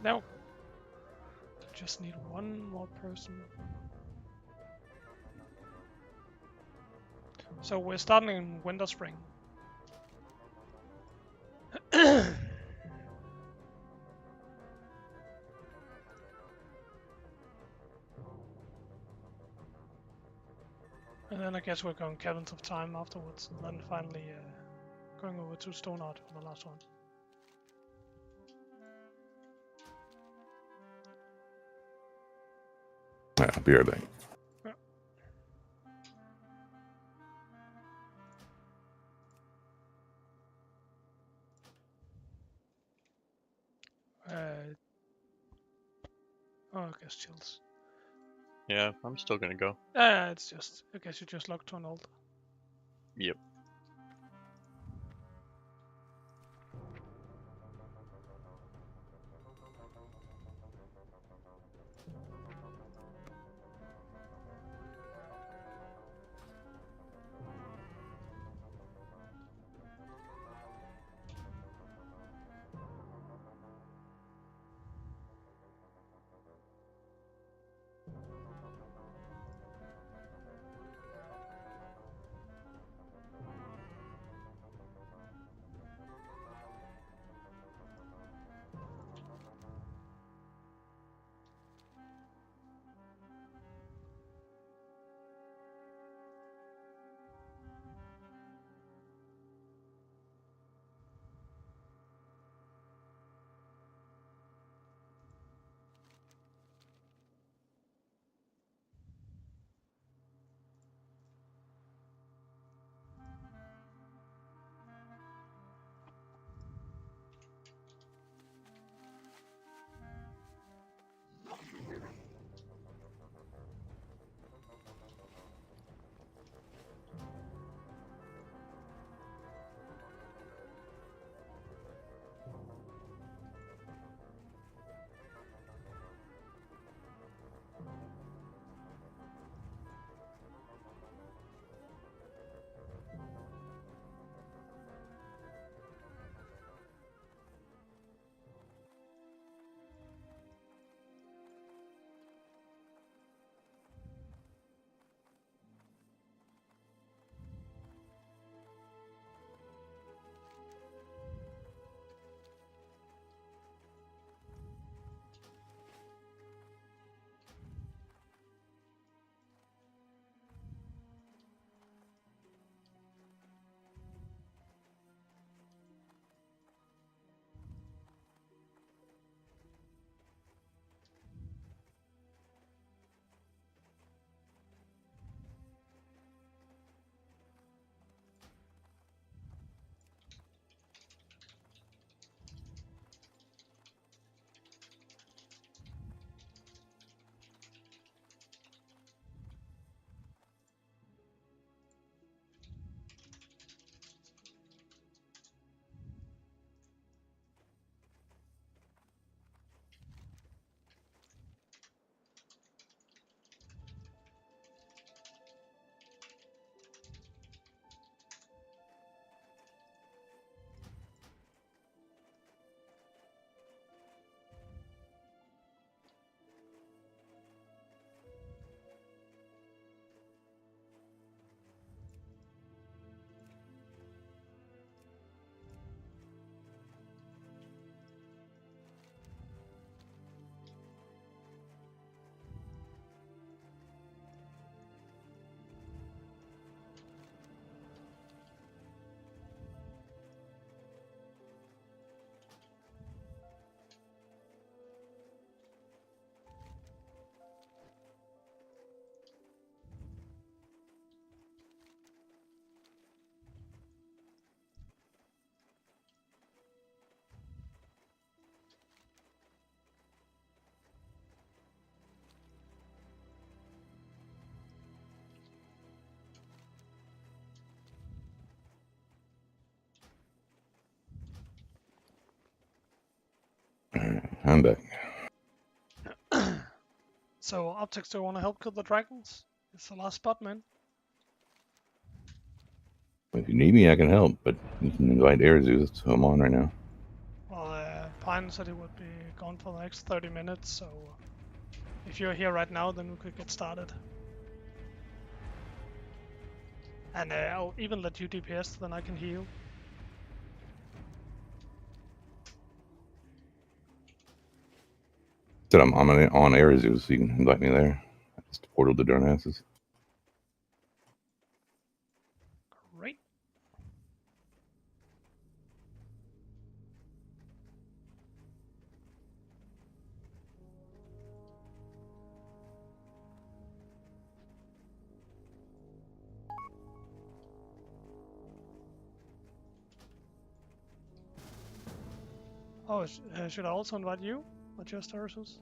No. Just need one more person. So we're starting in Winter Spring. And then I guess we're going Caverns of Time afterwards, and then finally going over to Stone Art for the last one. Yeah, I'll be right back. Oh, I guess chills. Yeah, I'm still gonna go. It's just, I guess you just logged to an altar. Yep. I'm back. So, Optics, do you want to help kill the dragons? It's the last spot, man. If you need me, I can help, but you can invite Airzoos, so I'm on right now. Well, Fine said he would be gone for the next 30 minutes, so if you're here right now, then we could get started. And I'll even let you DPS, then I can heal. Said I'm on Arizuz, so you can invite me there. Just portal to Darnassus. Great. Oh, should I also invite you? Or just Ursus?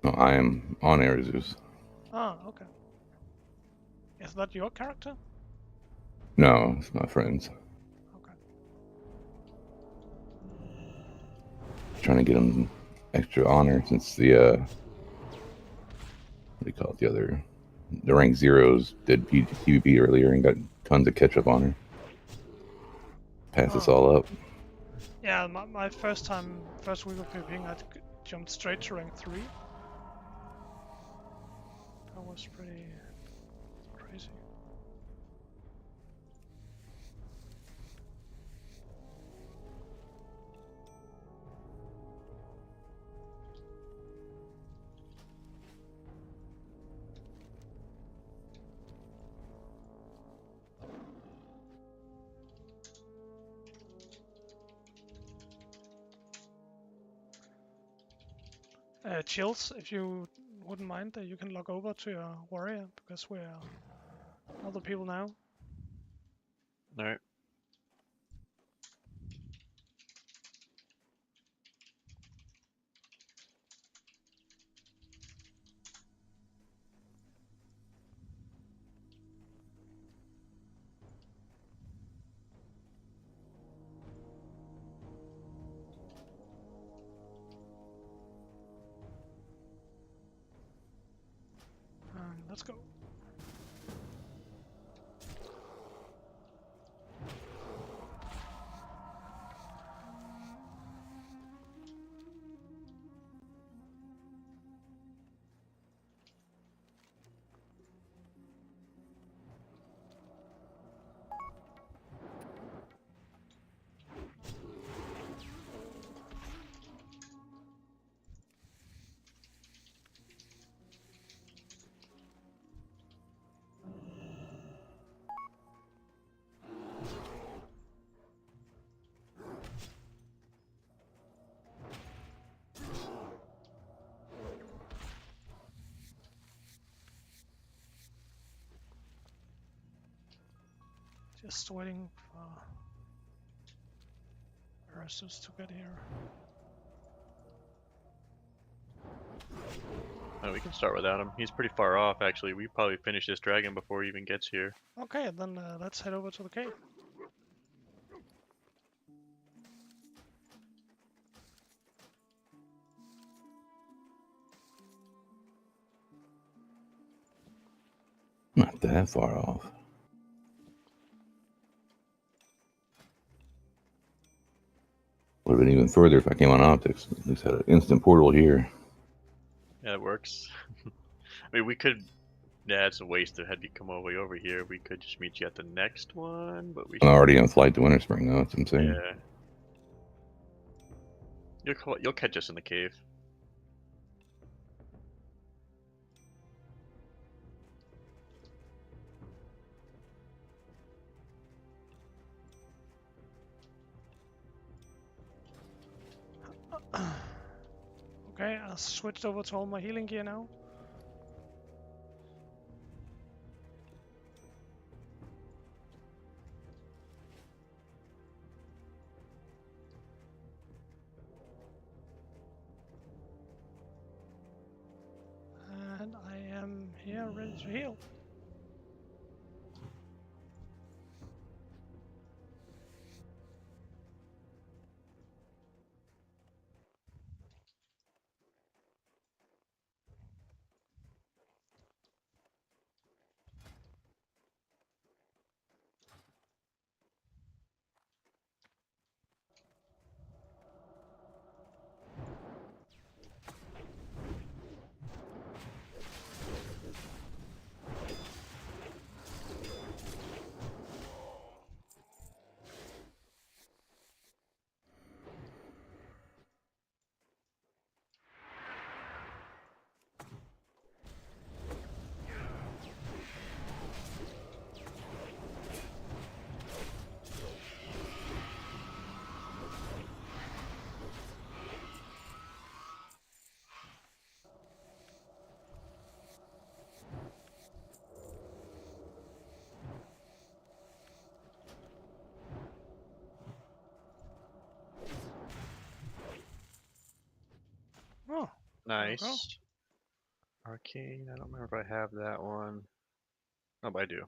No, I am on Arizuz. Ah, okay. Is that your character? No, it's my friends. Okay. Trying to get them extra honor since the what do you call it? The rank zeros did PvP earlier and got tons of catch up honor. Pass us all up. Yeah, my first week of PvPing, I jumped straight to rank 3. That was pretty crazy. Chills, if you wouldn't mind, you can log over to your warrior, because we're other people now. Alright. Let's go. Just waiting for Ursus to get here. We can start without him. He's pretty far off, actually. We probably finish this dragon before he even gets here. Okay, then let's head over to the cave. Not that far off. Would have been even further if I came on optics. At least had an instant portal here. Yeah, it works. I mean, we could. Yeah, it's a waste to have you come all the way over here. We could just meet you at the next one, but we. I'm already on flight to Winterspring, though. That's insane. Yeah. You'll catch us in the cave. Okay, I switched over to all my healing gear now. And I am here ready to heal. Nice. Arcane, I don't remember if I have that one. Oh, but I do.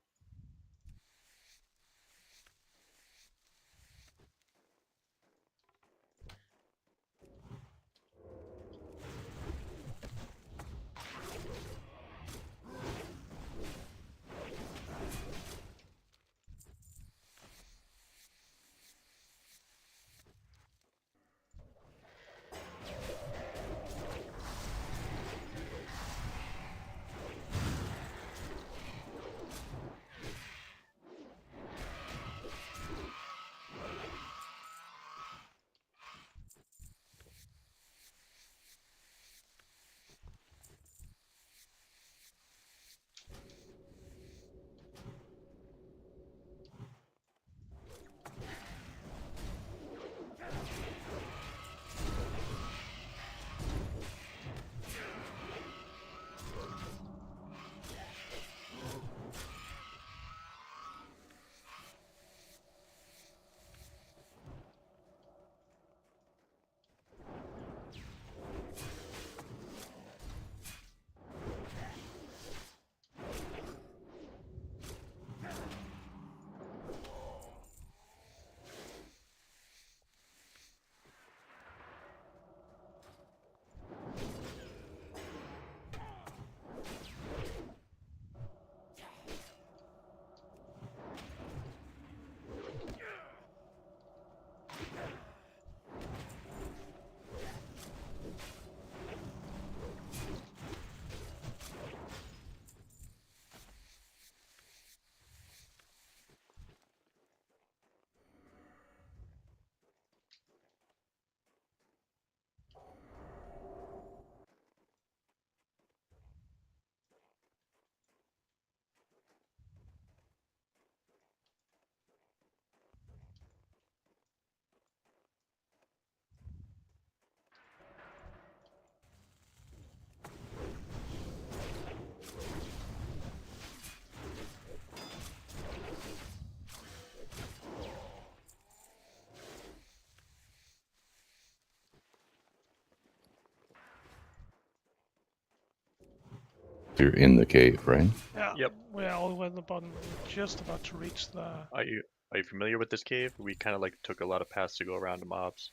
You're in the cave, right? Yeah. Yep. We're all the way at the bottom. We're just about to reach the. Are you familiar with this cave? We kind of like took a lot of paths to go around the mobs.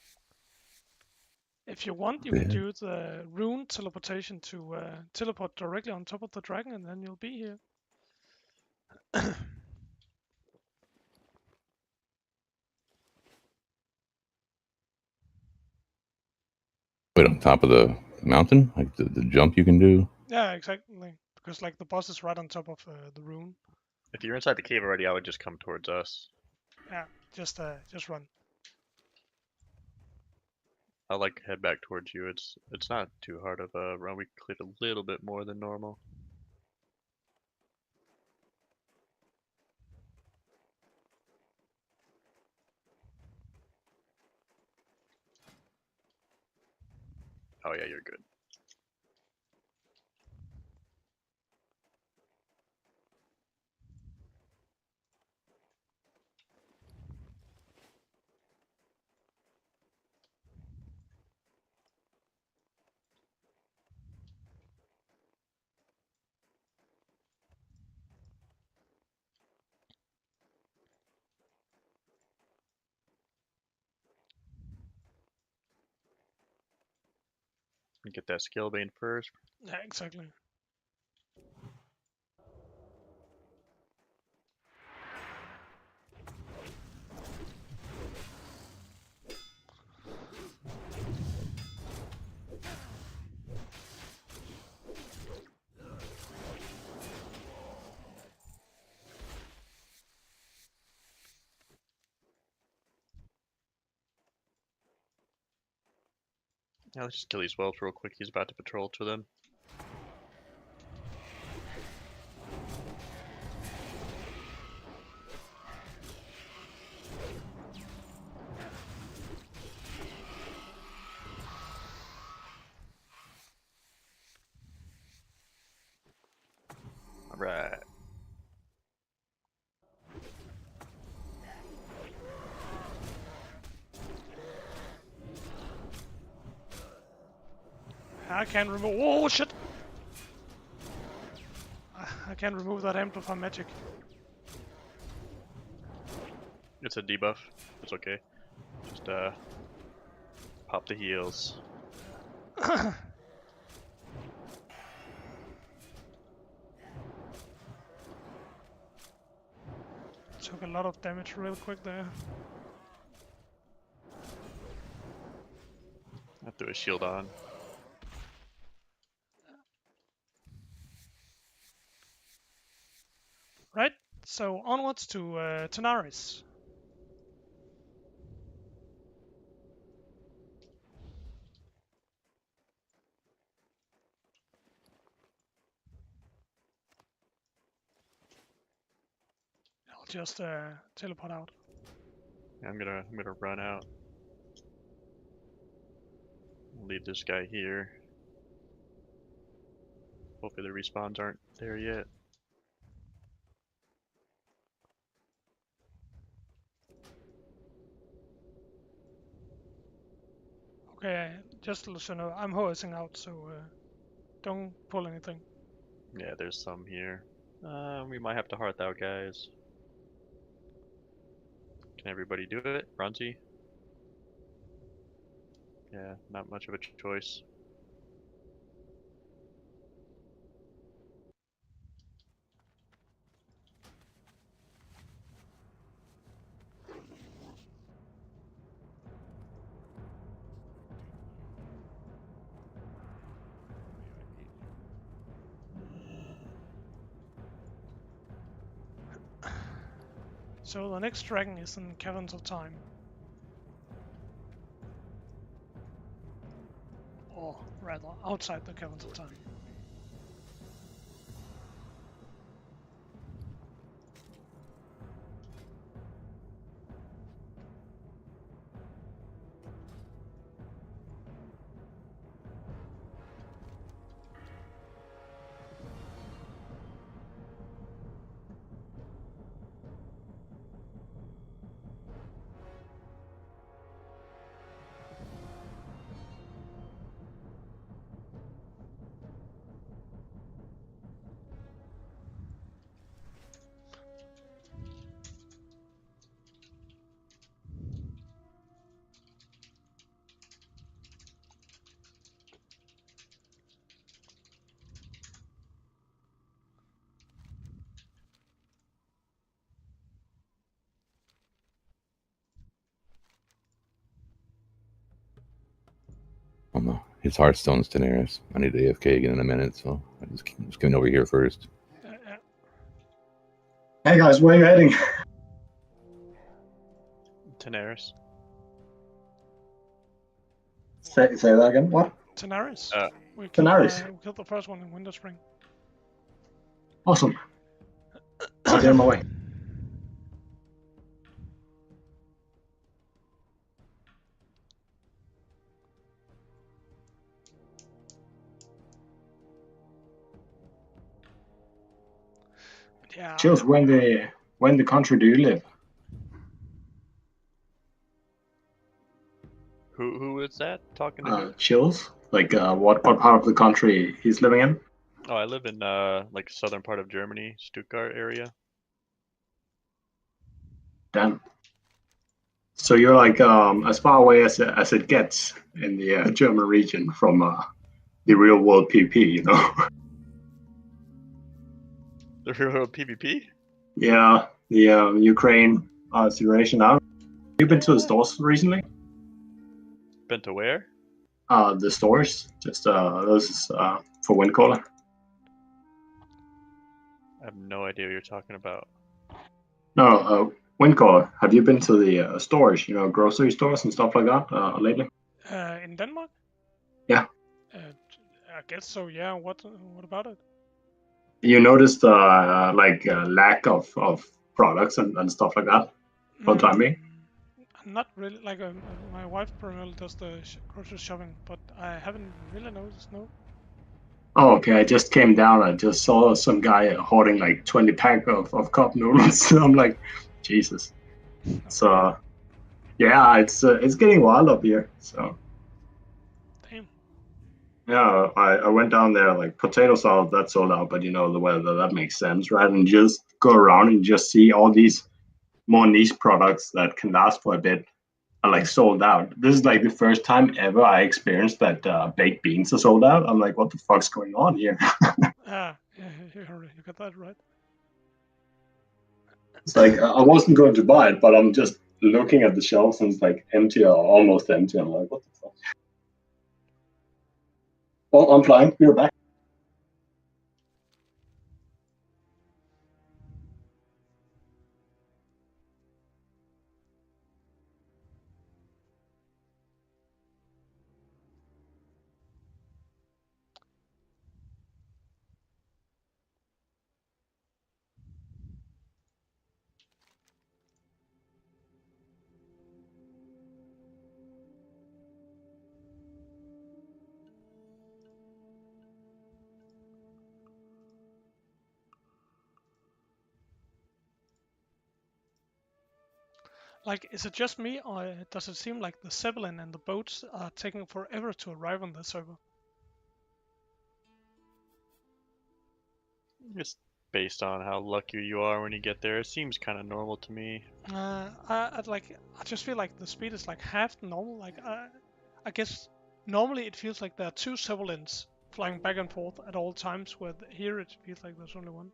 If you want, you Yeah. can do the rune teleportation to teleport directly on top of the dragon, and then you'll be here. Wait, on top of the mountain, like the jump you can do. Yeah, exactly. Because like the boss is right on top of the rune. If you're inside the cave already, I would just come towards us. Yeah, just run. I'll like head back towards you. It's not too hard of a run. We cleared a little bit more than normal. Oh yeah, you're good. Get that skill bane first. Yeah, exactly. Yeah, let's just kill these wolves real quick. He's about to patrol to them. Alright. I can't remove. Oh shit! I can't remove that amplify magic. It's a debuff. It's okay. Just pop the heals. Took a lot of damage real quick there. I threw a shield on. Right, so onwards to Tenaris. I'll just teleport out. Yeah, I'm gonna run out. I'll leave this guy here. Hopefully the respawns aren't there yet. Okay, just to let you know, I'm hosing out, so don't pull anything. Yeah, there's some here. We might have to hearth out, guys. Can everybody do it? Bronzy? Yeah, not much of a choice. So the next dragon is in Caverns of Time. Or rather, outside the Caverns of Time. His Hearthstone's Daenerys. I need to AFK again in a minute, so I'm just coming over here first. Hey guys, where are you heading? Daenerys. Say that again. What? Tenaris. We Tenaris. we killed the first one in Winter Spring. Awesome. I'll be on my way. Yeah. Chills, when the country do you live? Who is that talking to who? Chills? Like what part of the country he's living in? Oh, I live in like southern part of Germany, Stuttgart area. Damn. So you're like as far away as it gets in the German region from the real world PP, you know? The real PvP? Yeah, the Ukraine situation. You've been to the stores recently? Been to where? The stores, just those for Windcaller. I have no idea what you're talking about. No, Windcaller. Have you been to the stores? You know, grocery stores and stuff like that lately? In Denmark? Yeah. I guess so. Yeah. What about it? You noticed like lack of products and stuff like that for the time being? Not really. Like my wife primarily does the grocery shopping, but I haven't really noticed. No. Oh, okay. I just came down. I just saw some guy holding like 20 pack of cup noodles. I'm like, Jesus. So, yeah, it's getting wild up here. So. Damn. Yeah, I went down there like potato salad that sold out, but the weather that makes sense, right? And just go around and just see all these more niche products that can last for a bit are like sold out. This is like the first time ever I experienced that baked beans are sold out. I'm like, what the fuck's going on here? Ah, yeah, you got that right. It's like I wasn't going to buy it, but I'm just looking at the shelves and it's like empty or almost empty. I'm like, what the fuck? Well, I'm flying. We're back. Like, is it just me, or does it seem like the Zeppelin and the boats are taking forever to arrive on the server? Just based on how lucky you are when you get there, it seems kind of normal to me. I just feel like the speed is like half the normal. Like, I guess normally it feels like there are two Zeppelins flying back and forth at all times, where here it feels like there's only one.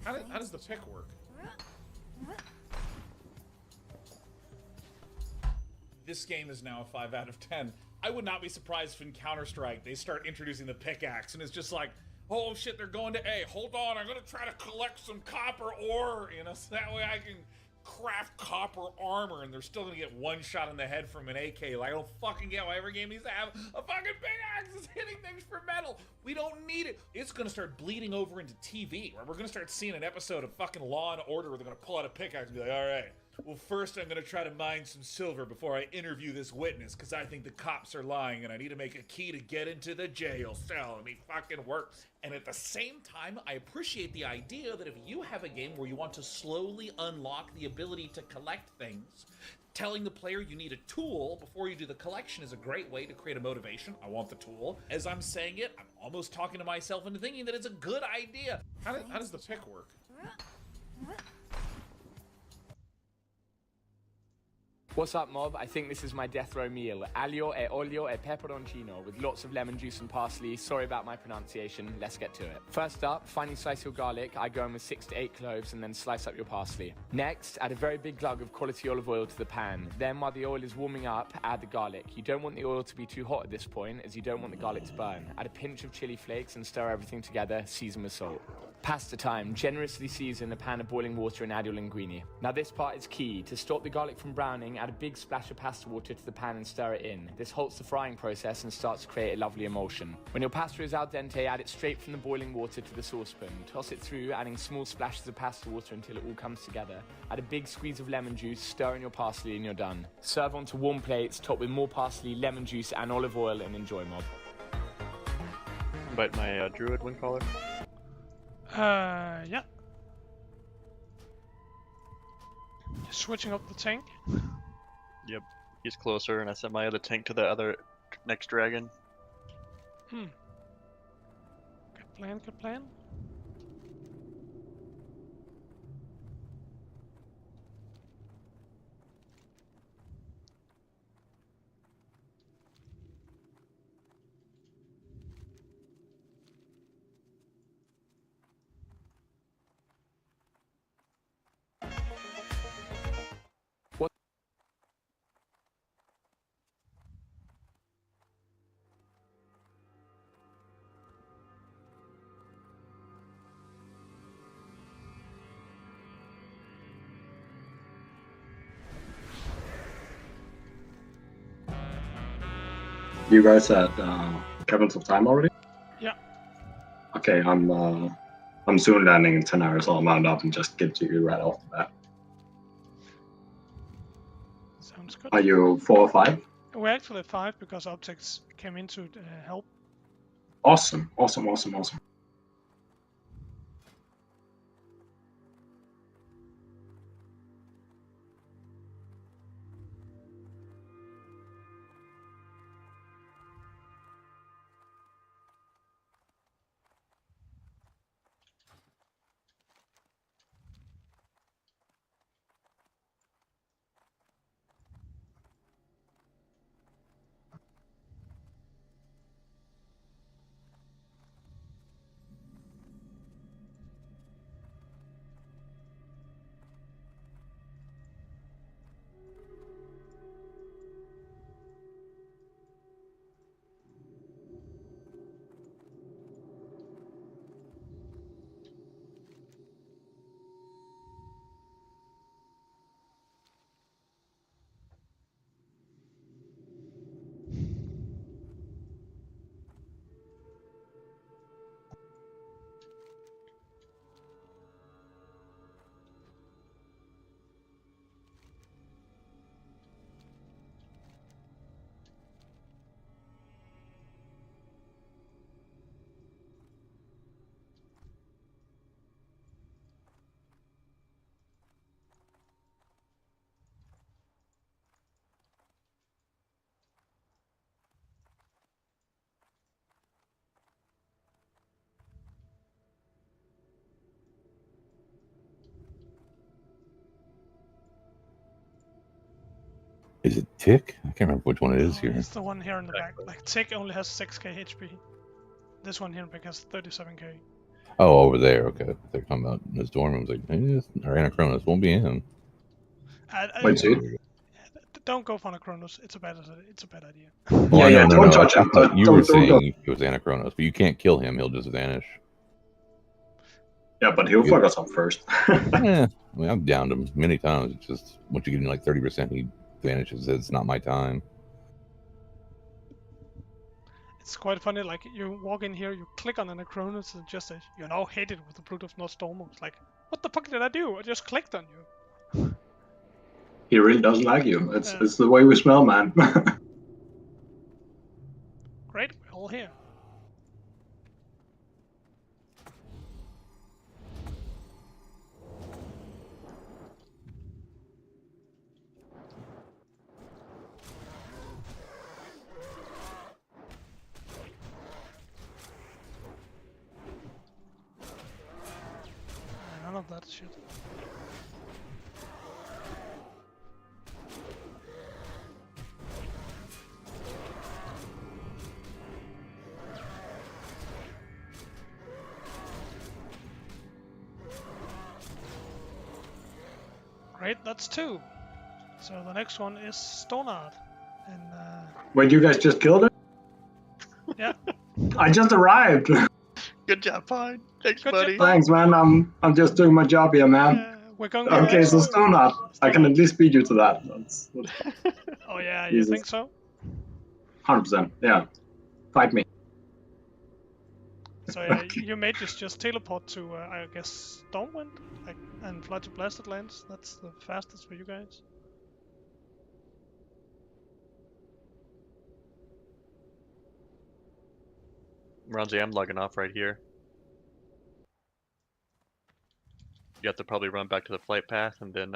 How does the pick work? This game is now a 5 out of 10. I would not be surprised if in Counter-Strike they start introducing the pickaxe and it's just like, oh shit, they're going to A. Hold on, I'm gonna try to collect some copper ore, so that way I can craft copper armor, and they're still gonna get one shot in the head from an AK. Like, I don't fucking get why every game needs to have a fucking pickaxe that's hitting things for metal. We don't need it. It's gonna start bleeding over into TV, where we're gonna start seeing an episode of fucking Law and Order where they're gonna pull out a pickaxe and be like, all right, well, first I'm gonna try to mine some silver before I interview this witness, because I think the cops are lying and I need to make a key to get into the jail cell. I mean, fucking work. And at the same time, I appreciate the idea that if you have a game where you want to slowly unlock the ability to collect things, telling the player you need a tool before you do the collection is a great way to create a motivation. I want the tool. As I'm saying it, I'm almost talking to myself into thinking that it's a good idea. How does the pick work? What's up, mob? I think this is my death row meal. Aglio e olio e peperoncino with lots of lemon juice and parsley. Sorry about my pronunciation. Let's get to it. First up, finely slice your garlic. I go in with 6 to 8 cloves and then slice up your parsley. Next, add a very big glug of quality olive oil to the pan. Then, while the oil is warming up, add the garlic. You don't want the oil to be too hot at this point, as you don't want the garlic to burn. Add a pinch of chili flakes and stir everything together. Season with salt. Pasta time. Generously season a pan of boiling water and add your linguine. Now this part is key. To stop the garlic from browning, add a big splash of pasta water to the pan and stir it in. This halts the frying process and starts to create a lovely emulsion. When your pasta is al dente, add it straight from the boiling water to the saucepan. Toss it through, adding small splashes of pasta water until it all comes together. Add a big squeeze of lemon juice, stir in your parsley and you're done. Serve onto warm plates, top with more parsley, lemon juice and olive oil, and enjoy, mob. Invite my druid windcaller. Yeah. Switching up the tank. Yep, he's closer, and I sent my other tank to the other next dragon. Good plan, good plan. You guys at Caverns of Time already? Yeah. Okay, I'm soon landing in 10 hours. I'll mount up and just get to you right off the bat. Sounds good. Are you 4 or 5? We're actually 5 because Optics came in to help. Awesome, awesome, awesome, awesome. Is it Tick? I can't remember which one it is here. It's the one here in the back. Like Tick only has 6k HP. This one here in the back has 37k. Oh, over there. Okay. They're talking about this dorm. I was like, maybe it's Anachronos. Won't be him. Wait, dude. Don't go for Anachronos. It's a bad idea. Well, Yeah, no, don't touch him. I thought you Don't- were don't- saying it was Anachronos, but you can't kill him. He'll just vanish. Yeah, but he'll fuck us up first. Yeah, I mean, I've downed him many times. It's just once you get in like 30%, he vanishes. It's not my time. It's quite funny. Like you walk in here, you click on Anachronos, and just says you're now hated with the Brute of Nostormo. It's like, what the fuck did I do? I just clicked on you. He really doesn't like you. It's the way we smell, man. Great, we're all here. None of that shit. Great, that's 2. So the next one is Stonard. And Wait, you guys just killed it? yeah. I just arrived. Good job, Pine. Thanks, Good buddy. job. Thanks, man. I'm just doing my job here, man. We're going Okay, so Stonard. I can at least beat you to that. That's Oh yeah, you Jesus. think so? 100%. Yeah. Fight me. So yeah, you may just teleport to, I guess, Stormwind, like, and fly to Blasted Lands. That's the fastest for you guys. Ronzi, I'm logging off right here. You have to probably run back to the flight path and then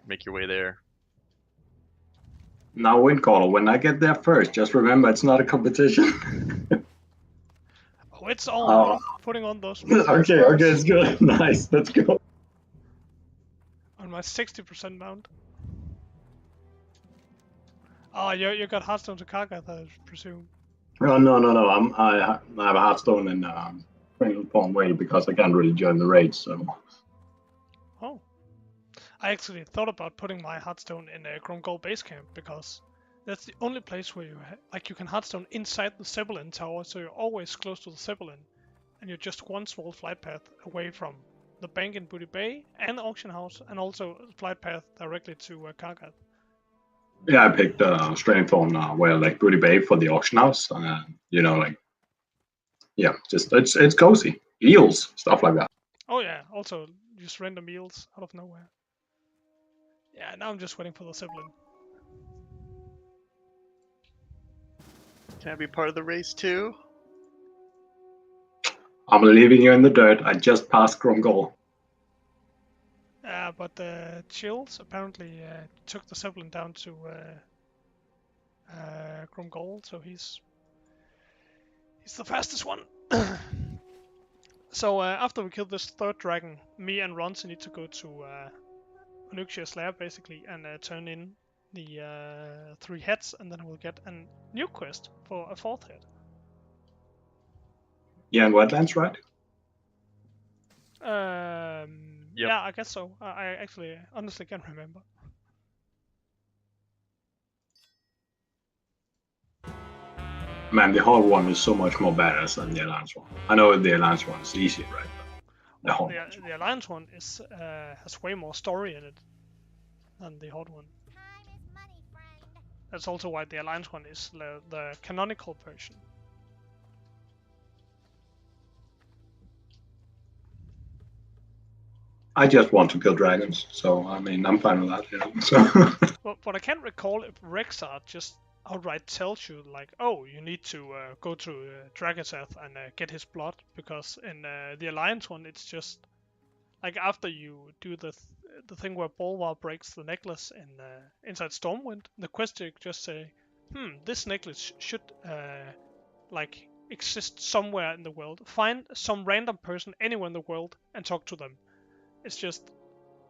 make your way there. Now, Windcaller, when I get there first, just remember it's not a competition. Oh, it's all putting on those. okay, it's good. Nice, let's go. On my 60% mount. Oh, you got Hearthstone to Kargath, I presume. Oh, no. I have a Hearthstone in Pawn Way because I can't really join the raid, so. Oh. I actually thought about putting my Hearthstone in a Gromgol base camp because that's the only place where you can Hearthstone inside the Zeppelin tower, so you're always close to the Zeppelin, and you're just one small flight path away from the bank in Booty Bay and the auction house, and also a flight path directly to Kargath. Yeah, I picked strength on like Booty Babe for the auction house. Just it's cozy. Eels, stuff like that. Oh yeah, also just random eels out of nowhere. Yeah, now I'm just waiting for the Zeppelin. Can I be part of the race too? I'm leaving you in the dirt. I just passed Gromgol. But Chills apparently took the Zeppelin down to Gromgol, so he's the fastest one. So after we kill this third dragon, me and Ronzi need to go to Onyxia's lair basically and turn in the 3 heads, and then we'll get a new quest for a 4th head. Yeah, in Wetlands, right? Yep. Yeah, I guess so. I actually honestly can't remember. Man, the Horde one is so much more badass than the Alliance one. I know the Alliance one is easy, right? But the Horde one's The Alliance one is has way more story in it than the Horde one. That's also why the Alliance one is the canonical version. I just want to kill dragons, so I mean, I'm fine with that. So. But I can't recall if Rexar just outright tells you like, oh, you need to go to Dragonseth and get his blood, because in the Alliance one, it's just like after you do the thing where Bolvar breaks the necklace in inside Stormwind, the quest just say, this necklace should like exist somewhere in the world. Find some random person anywhere in the world and talk to them. It's just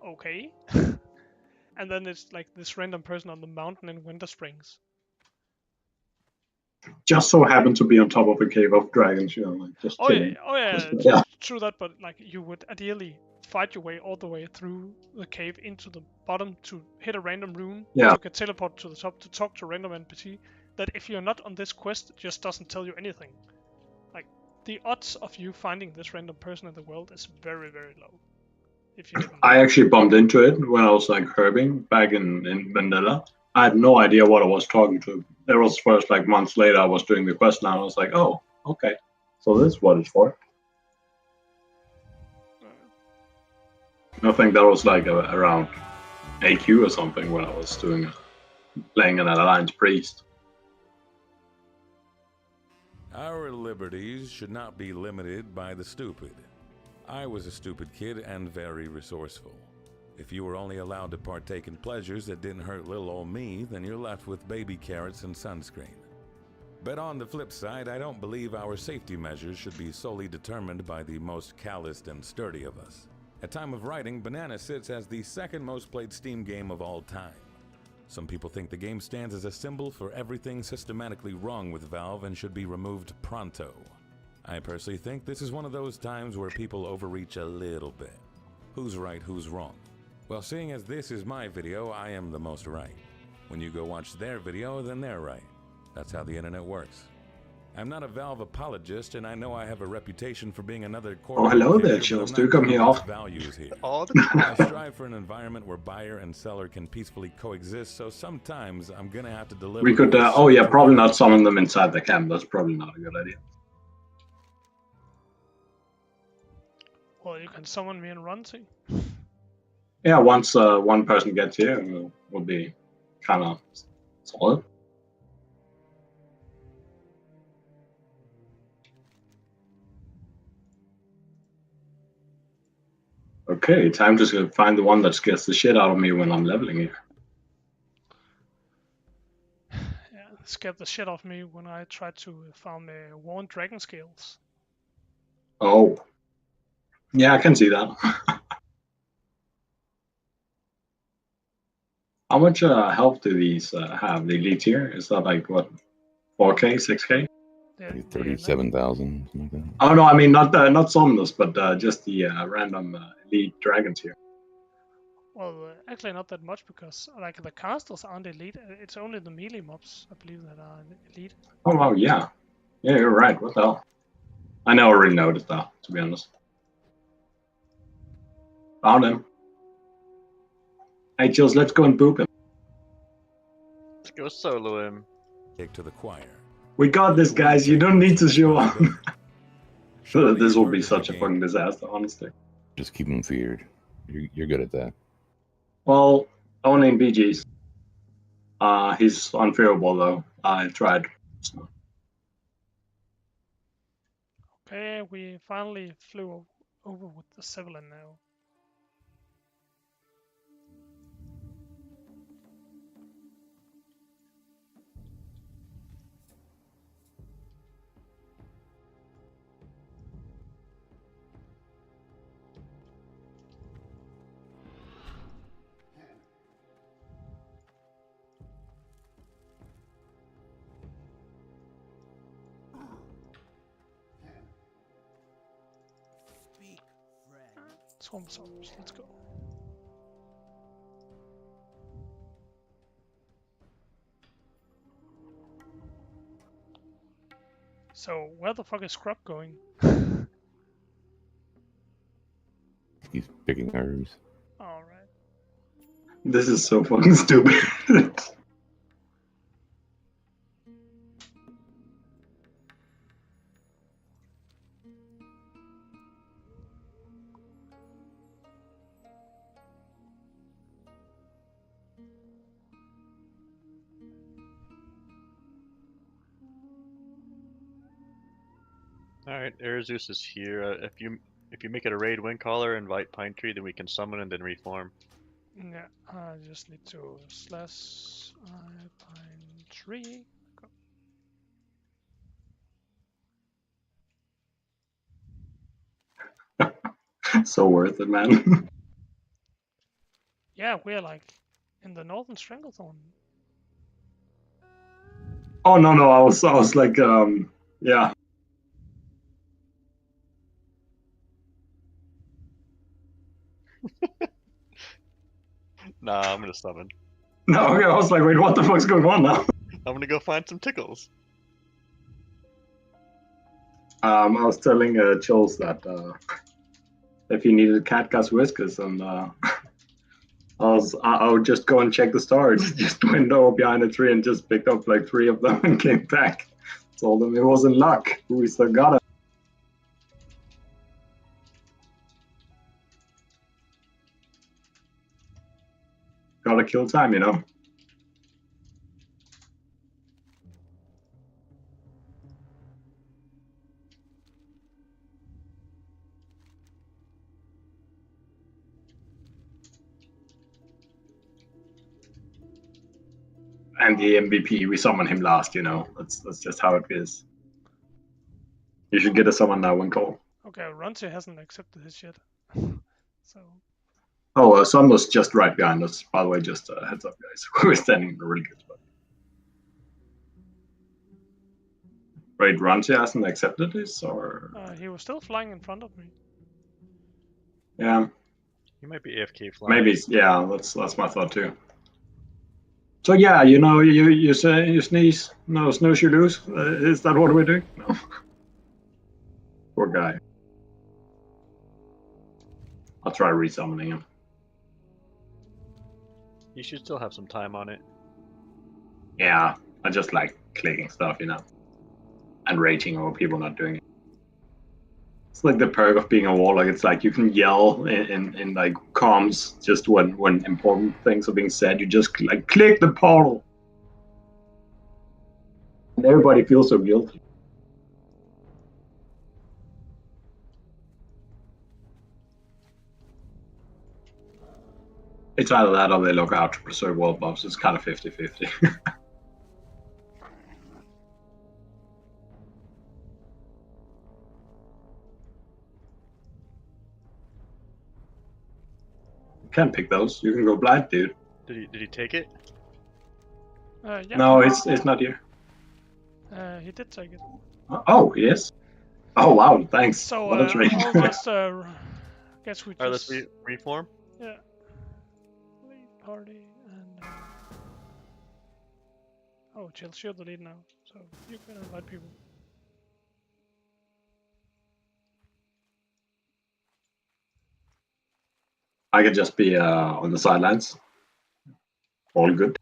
okay. And then it's like this random person on the mountain in Winter Springs. Just so happened to be on top of a cave of dragons, like just chilling. Yeah. True that, but like you would ideally fight your way all the way through the cave into the bottom to hit a random rune, to get teleported to the top to talk to a random NPC. That if you're not on this quest, just doesn't tell you anything. Like the odds of you finding this random person in the world is very, very low. If you didn't. I actually bumped into it when I was like herbing back in Vanilla. I had no idea what I was talking to. It was first like months later I was doing the quest now. I was like, oh, okay. So this is what it's for. I think that was like around AQ or something when I was playing an Alliance Priest. Our liberties should not be limited by the stupid. I was a stupid kid and very resourceful. If you were only allowed to partake in pleasures that didn't hurt little old me, then you're left with baby carrots and sunscreen. But on the flip side, I don't believe our safety measures should be solely determined by the most calloused and sturdy of us. At time of writing, Banana sits as the second most played Steam game of all time. Some people think the game stands as a symbol for everything systematically wrong with Valve and should be removed pronto. I personally think this is one of those times where people overreach a little bit. Who's right, who's wrong? Well, seeing as this is my video, I am the most right. When you go watch their video, then they're right. That's how the internet works. I'm not a Valve apologist, and I know I have a reputation for being another corporate. Oh, hello there, Chills. Do come here off. Values here. All the time. I strive for an environment where buyer and seller can peacefully coexist, so sometimes I'm gonna have to deliver. We could, probably not summon them inside the camp. That's probably not a good idea. Well, you can summon me and Ronzi. Yeah, once one person gets here, we'll be kind of solid. Okay, time to find the one that scares the shit out of me when I'm leveling here. Yeah, scared the shit out of me when I tried to farm worn dragon scales. Oh. Yeah, I can see that. How much health do these have? The elite tier? Is that like what? 4K, 6K? Yeah, 37,000, something like that. Oh no, I mean not summoners, but just the random elite dragons here. Well, actually not that much, because like the casters aren't elite. It's only the melee mobs, I believe, that are elite. Oh wow, yeah. Yeah, you're right. What the hell? I never really noticed that, to be honest. Found him. Hey, Jules, let's go and boop him. go solo him. Take to the choir. We got this, guys. You don't need to show up. Surely This you've will heard be of the such a game. fucking disaster, honestly. Just keep them feared. You're good at that. Well, only in BGs. He's unfearable though. I tried. So. Okay, we finally flew over with the Zeppelin now. Swamp Soldiers, let's go. So, where the fuck is Scrub going? He's picking herbs. Alright. This is so fucking stupid. All right, Erazus is here. If you make it a raid win caller, invite Pine Tree, then we can summon and then reform. Yeah, I just need to slash pine tree. Go. So worth it, man. Yeah, we're like in the northern Stranglethorn. Oh no, I was like, yeah. Nah, I'm gonna summon. No, okay, I was like, wait, what the fuck's going on now? I'm gonna go find some tickles. I was telling Jules that if he needed Catgut's whiskers, and I would just go and check the stars. Just went over behind a tree and just picked up like 3 of them and came back. Told them it wasn't luck. We still got it. Gotta kill time, you know. And the MVP, we summon him last, you know. That's just how it is. You should get a summon now when called. Okay, Runty hasn't accepted his shit. So. Oh, Sun was just right behind us. By the way, just heads up, guys. We're standing in a really good spot. Wait, Runty hasn't accepted this, or? He was still flying in front of me. Yeah. He might be AFK flying. Maybe, yeah. That's my thought too. So yeah, you know, you say you sneeze, no snooze, you lose. Is that what we're doing? No. Poor guy. I'll try resummoning him. You should still have some time on it. Yeah, I just like clicking stuff, you know, and raging over people not doing it. It's like the perk of being a warlock. It's like you can yell in like comms just when important things are being said. You just like click the portal, and everybody feels so guilty. It's either that or they look out to preserve world buffs. It's kind of 50-50. Can pick those. You can go blind, dude. Did he take it? Yeah. No, it's not here. He did take it. Oh, yes. Oh wow, thanks. So what a treat. I'll just guess we just. Alright, let's reform. Yeah. Lead party and. Oh, Chill, you're the lead now, so you can invite people. I could just be on the sidelines. All good.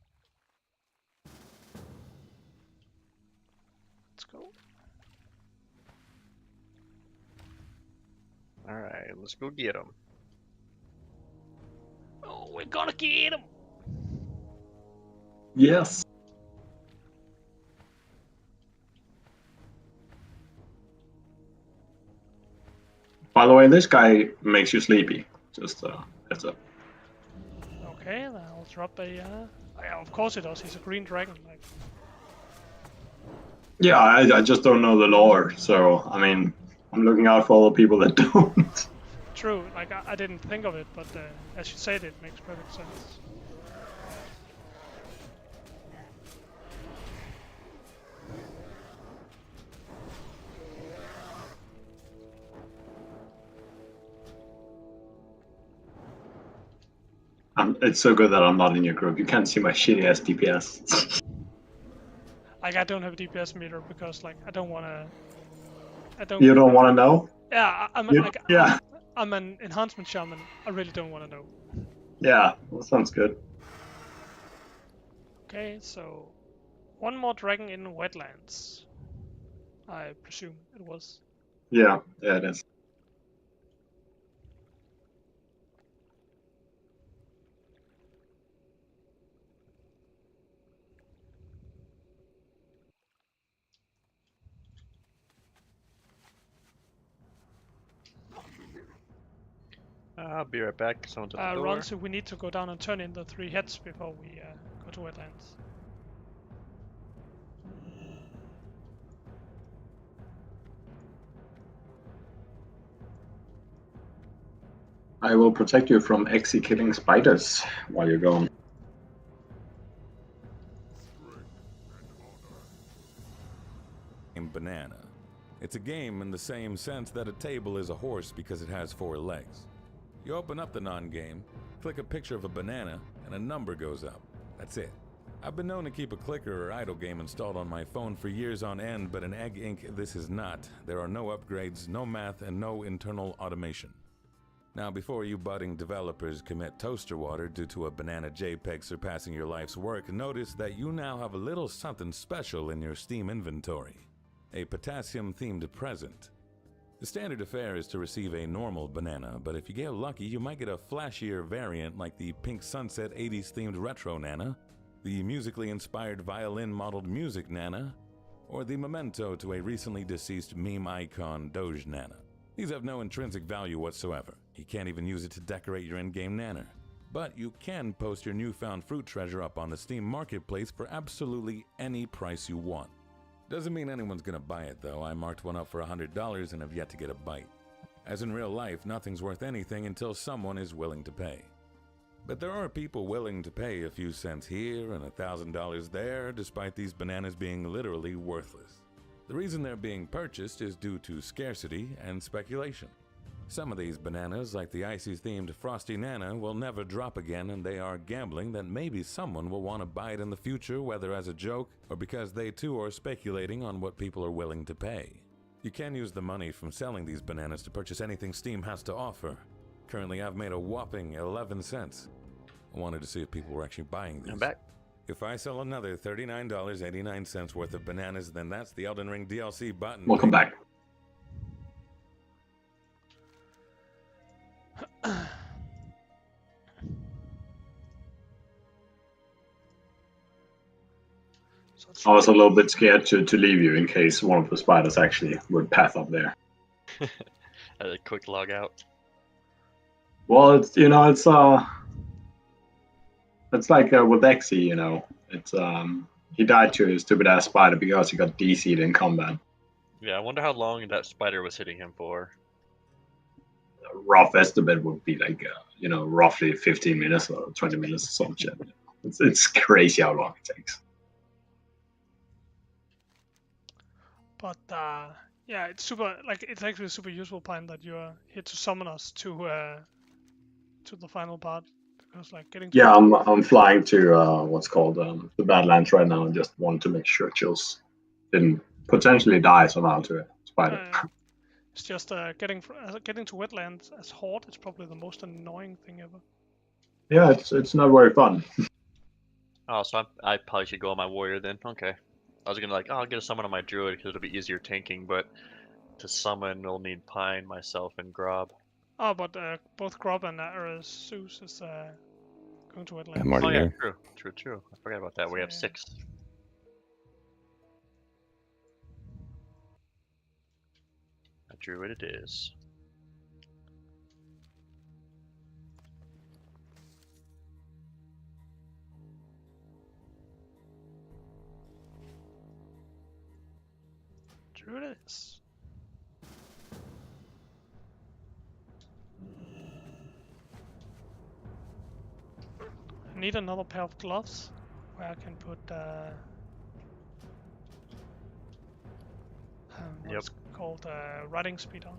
Let's go get him. Oh, we're gonna get him! Yes. By the way, this guy makes you sleepy. Just heads up. Okay, then I'll drop a. Yeah, of course it does. He's a green dragon. Like, Yeah, I just don't know the lore, so I mean, I'm looking out for all the people that don't. true. Like I didn't think of it, but as you said, it makes perfect sense. It's so good that I'm not in your group. You can't see my shitty ass DPS. Like I don't have a DPS meter because like I don't wanna. I don't. You don't want to know? Yeah, I'm You- like yeah. I'm an enhancement shaman. I really don't want to know. Yeah, that sounds good. Okay, so one more dragon in wetlands. I presume it was. Yeah, it is. I'll be right back. Someone's at the door. Ron, so we need to go down and turn in the 3 heads before we go to wetlands. I will protect you from Exy killing spiders while you're gone. Banana. It's a game in the same sense that a table is a horse because it has 4 legs. You open up the non-game, click a picture of a banana, and a number goes up. That's it. I've been known to keep a clicker or idle game installed on my phone for years on end, but in Egg Inc. this is not. There are no upgrades, no math, and no internal automation. Now, before you budding developers commit toaster water due to a banana JPEG surpassing your life's work, notice that you now have a little something special in your Steam inventory. A potassium-themed present. The standard affair is to receive a normal banana, but if you get lucky, you might get a flashier variant like the Pink Sunset 80s-themed Retro Nana, the musically inspired violin-modeled Music Nana, or the memento to a recently deceased meme icon Doge Nana. These have no intrinsic value whatsoever. You can't even use it to decorate your in-game Nana. But you can post your newfound fruit treasure up on the Steam Marketplace for absolutely any price you want. Doesn't mean anyone's gonna buy it though. I marked one up for $100 and have yet to get a bite. As in real life, nothing's worth anything until someone is willing to pay. But there are people willing to pay a few cents here and $1,000 there, despite these bananas being literally worthless. The reason they're being purchased is due to scarcity and speculation. Some of these bananas, like the Icy-themed Frosty Nana, will never drop again, and they are gambling that maybe someone will want to buy it in the future, whether as a joke or because they too are speculating on what people are willing to pay. You can use the money from selling these bananas to purchase anything Steam has to offer. Currently, I've made a whopping 11 cents. I wanted to see if people were actually buying these. I'm back. If I sell another $39.89 worth of bananas, then that's the Elden Ring DLC button. Welcome back. I was a little bit scared to leave you in case one of the spiders actually would path up there. A quick log out. Well, it's like with Exy, it's he died to his stupid ass spider because he got DC'd in combat. Yeah, I wonder how long that spider was hitting him for. A rough estimate would be like roughly 15 minutes or 20 minutes or some shit. It's crazy how long it takes. But yeah, it's super. Like it's actually a super useful plan that you're here to summon us to the final part, because like getting. Yeah, I'm flying to what's called the Badlands right now, and just want to make sure Chills didn't potentially die somehow to a spider. It's just getting to wetlands as Horde is probably the most annoying thing ever. Yeah, it's not very fun. Oh, so I probably should go on my warrior then. Okay. I was gonna I'll get a summon on my druid because it'll be easier tanking, but to summon, I'll need Pine, myself, and Grob. Oh, but both Grob and Zeus is going to Wetlands. I'm already Oh yeah, there. true. I forgot about that. We have Yeah. 6. A druid it is. True it is. I need another pair of gloves where I can put what's called riding speed on.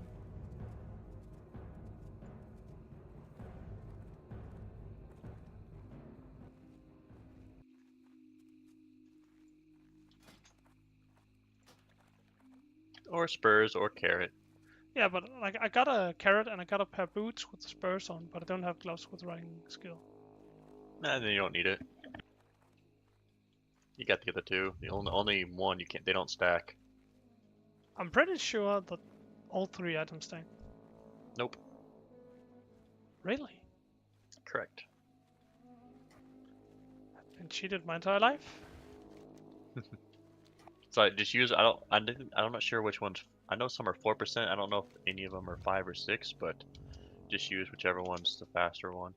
Or spurs or carrot. Yeah, but like I got a carrot and I got a pair of boots with spurs on, but I don't have gloves with riding skill. Nah, then you don't need it. You got the other 2. The only one you can't. They don't stack. I'm pretty sure that all 3 items stack. Nope. Really? Correct. I've been cheated my entire life. So I just use. I'm not sure which ones. I know some are 4%. I don't know if any of them are 5 or 6, but just use whichever one's the faster one.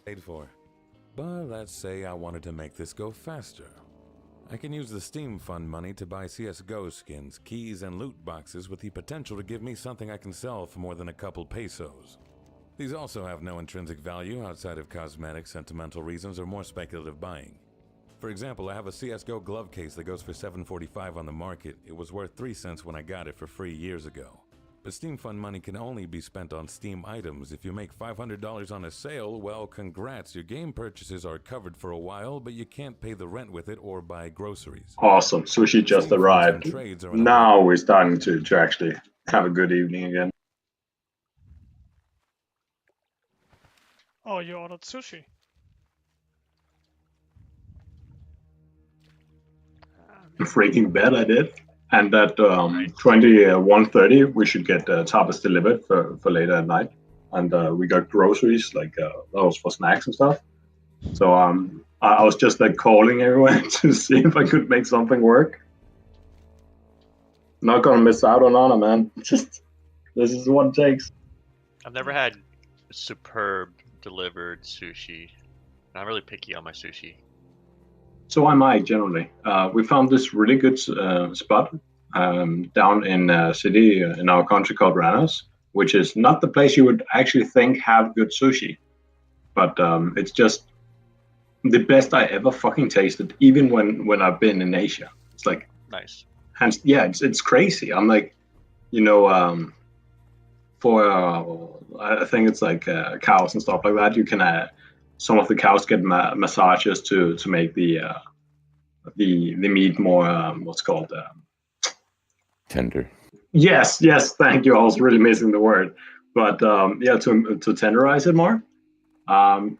Paid for. But let's say I wanted to make this go faster. I can use the Steam Fund money to buy CSGO skins, keys, and loot boxes with the potential to give me something I can sell for more than a couple pesos. These also have no intrinsic value outside of cosmetic, sentimental reasons, or more speculative buying. For example, I have a CSGO glove case that goes for $7.45 on the market. It was worth 3 cents when I got it for free years ago. But Steam Fund money can only be spent on Steam items. If you make $500 on a sale, well, congrats, your game purchases are covered for a while, but you can't pay the rent with it or buy groceries. Awesome. Sushi just Steam funds arrived. and trades are an Now we're starting to actually have a good evening again. Oh, you ordered sushi. Freaking bet I did. And at 21:30, we should get tapas delivered for later at night. And we got groceries, like those for snacks and stuff. So I was just like calling everyone to see if I could make something work. Not gonna miss out on honor, man. Just this is what it takes. I've never had superb delivered sushi. I'm really picky on my sushi. So am I generally. We found this really good spot down in city in our country called Ranos, which is not the place you would actually think have good sushi, but it's just the best I ever fucking tasted. Even when I've been in Asia, it's like Nice. and yeah, it's crazy. I'm like, for I think it's like cows and stuff like that. You can some of the cows get massages to make the meat more what's called Tender. yes, thank you. I was really missing the word, but yeah, to tenderize it more.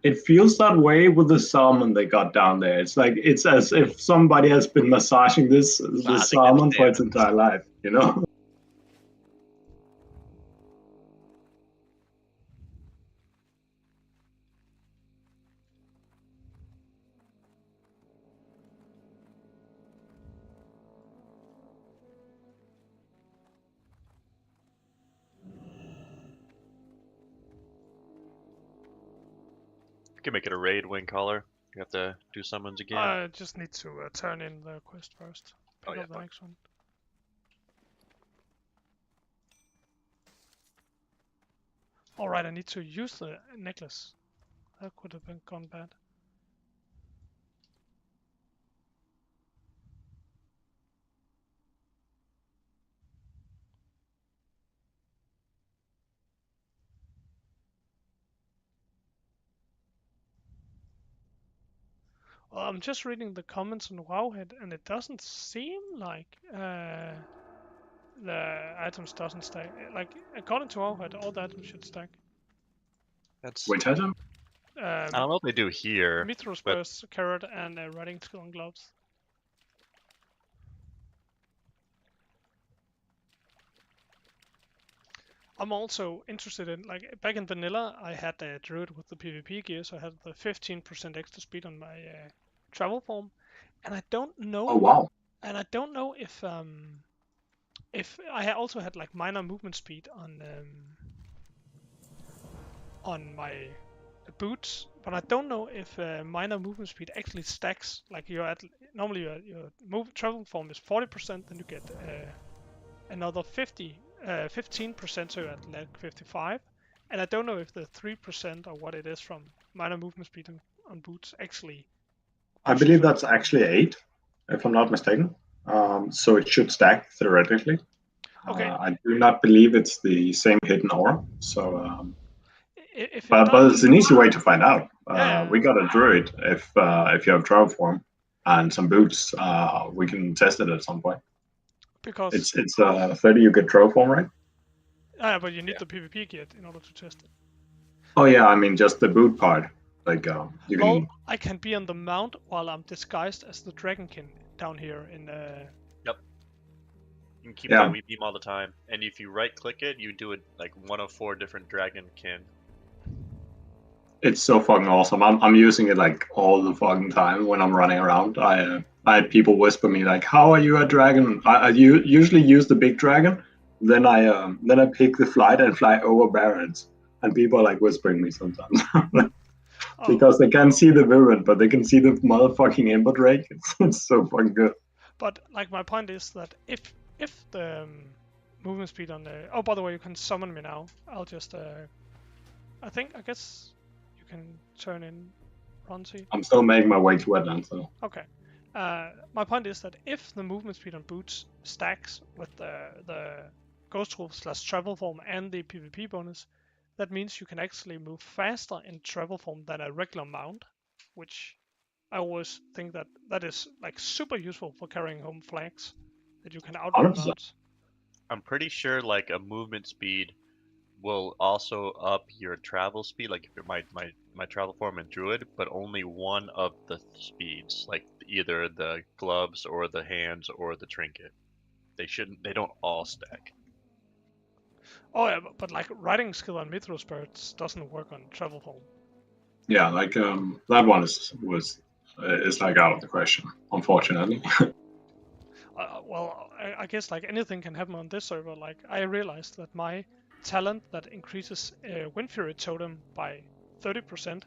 It feels that way with the salmon they got down there. It's like it's as if somebody has been massaging this salmon for its entire life, you know. You can make it a raid wing caller. You have to do summons again. I just need to turn in the quest first. Pick up the fine. next one. Alright, I need to use the necklace. That could have gone bad. Well, I'm just reading the comments on Wowhead, and it doesn't seem like the items doesn't stack. Like according to Wowhead, all the items should stack. That's Which item? I don't know if they do here. Mithras but Burst, Carrot, and Riding Skill and Gloves. I'm also interested in, like, back in vanilla, I had a druid with the PvP gear, so I had the 15% extra speed on my travel form, and I don't know. Oh wow. And I don't know if I also had like minor movement speed on my boots, but I don't know if minor movement speed actually stacks. Like you're at normally your travel form is 40%, then you get another 15%, so you're at like 55. And I don't know if the 3% or what it is from minor movement speed on boots actually. I believe that's actually 8, if I'm not mistaken. So it should stack theoretically. Okay. I do not believe it's the same hidden aura. So, If but it's an easy way to find out. Yeah. We got a druid. If you have travel form and some boots, we can test it at some point. Because it's 30 you get travel form, right? Yeah, but you need the PvP gear in order to test it. Oh yeah, I mean just the boot part. Like you Well, can. I can be on the mount while I'm disguised as the Dragonkin down here in. Yep. You can keep Yeah. that wee beam all the time, and if you right-click it, you do it like one of 4 different dragonkin. It's so fucking awesome. I'm using it like all the fucking time when I'm running around. I had people whisper me like, "How are you a dragon?" I usually use the big dragon. Then I pick the flight and fly over barrens, and people are like whispering me sometimes because they can't see the virulent, but they can see the motherfucking Ember Drake. It's so fucking good. But like my point is that if the movement speed on the by the way, you can summon me now. I'll just I guess you can turn in Ronzi. I'm still making my way to Wetland, so. Okay. My point is that if the movement speed on boots stacks with the Ghost Wolf / travel form and the PvP bonus, that means you can actually move faster in travel form than a regular mount, which I always think that is like super useful for carrying home flags, that you can outrun 100%. mounts. I'm pretty sure like a movement speed will also up your travel speed, like if you're my travel form and druid, but only one of the speeds, like either the gloves or the hands or the trinket. They don't all stack. Oh yeah, but like riding skill on Mithras birds doesn't work on travel form. Yeah, like that one is like out of the question, unfortunately. Well, I guess like anything can happen on this server. Like I realized that my talent that increases Wind Fury totem by 30%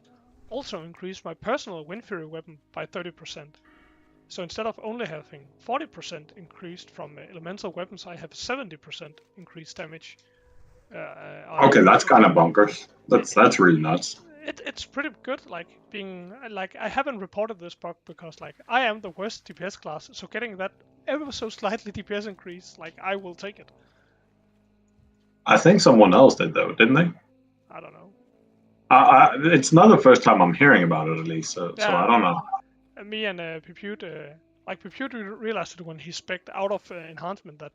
also increased my personal Wind Fury weapon by 30%. So instead of only having 40% increased from elemental weapons, I have 70% increased damage. Okay, that's kind of bonkers. That's really nuts. It's pretty good. Like being like I haven't reported this bug because like I am the worst DPS class, so getting that ever so slightly DPS increase, like I will take it. I think someone else did though, didn't they? I don't know. It's not the first time I'm hearing about it, at least. So I don't know. Me and Pipute, Pipute realized it when he spec'd out of enhancement that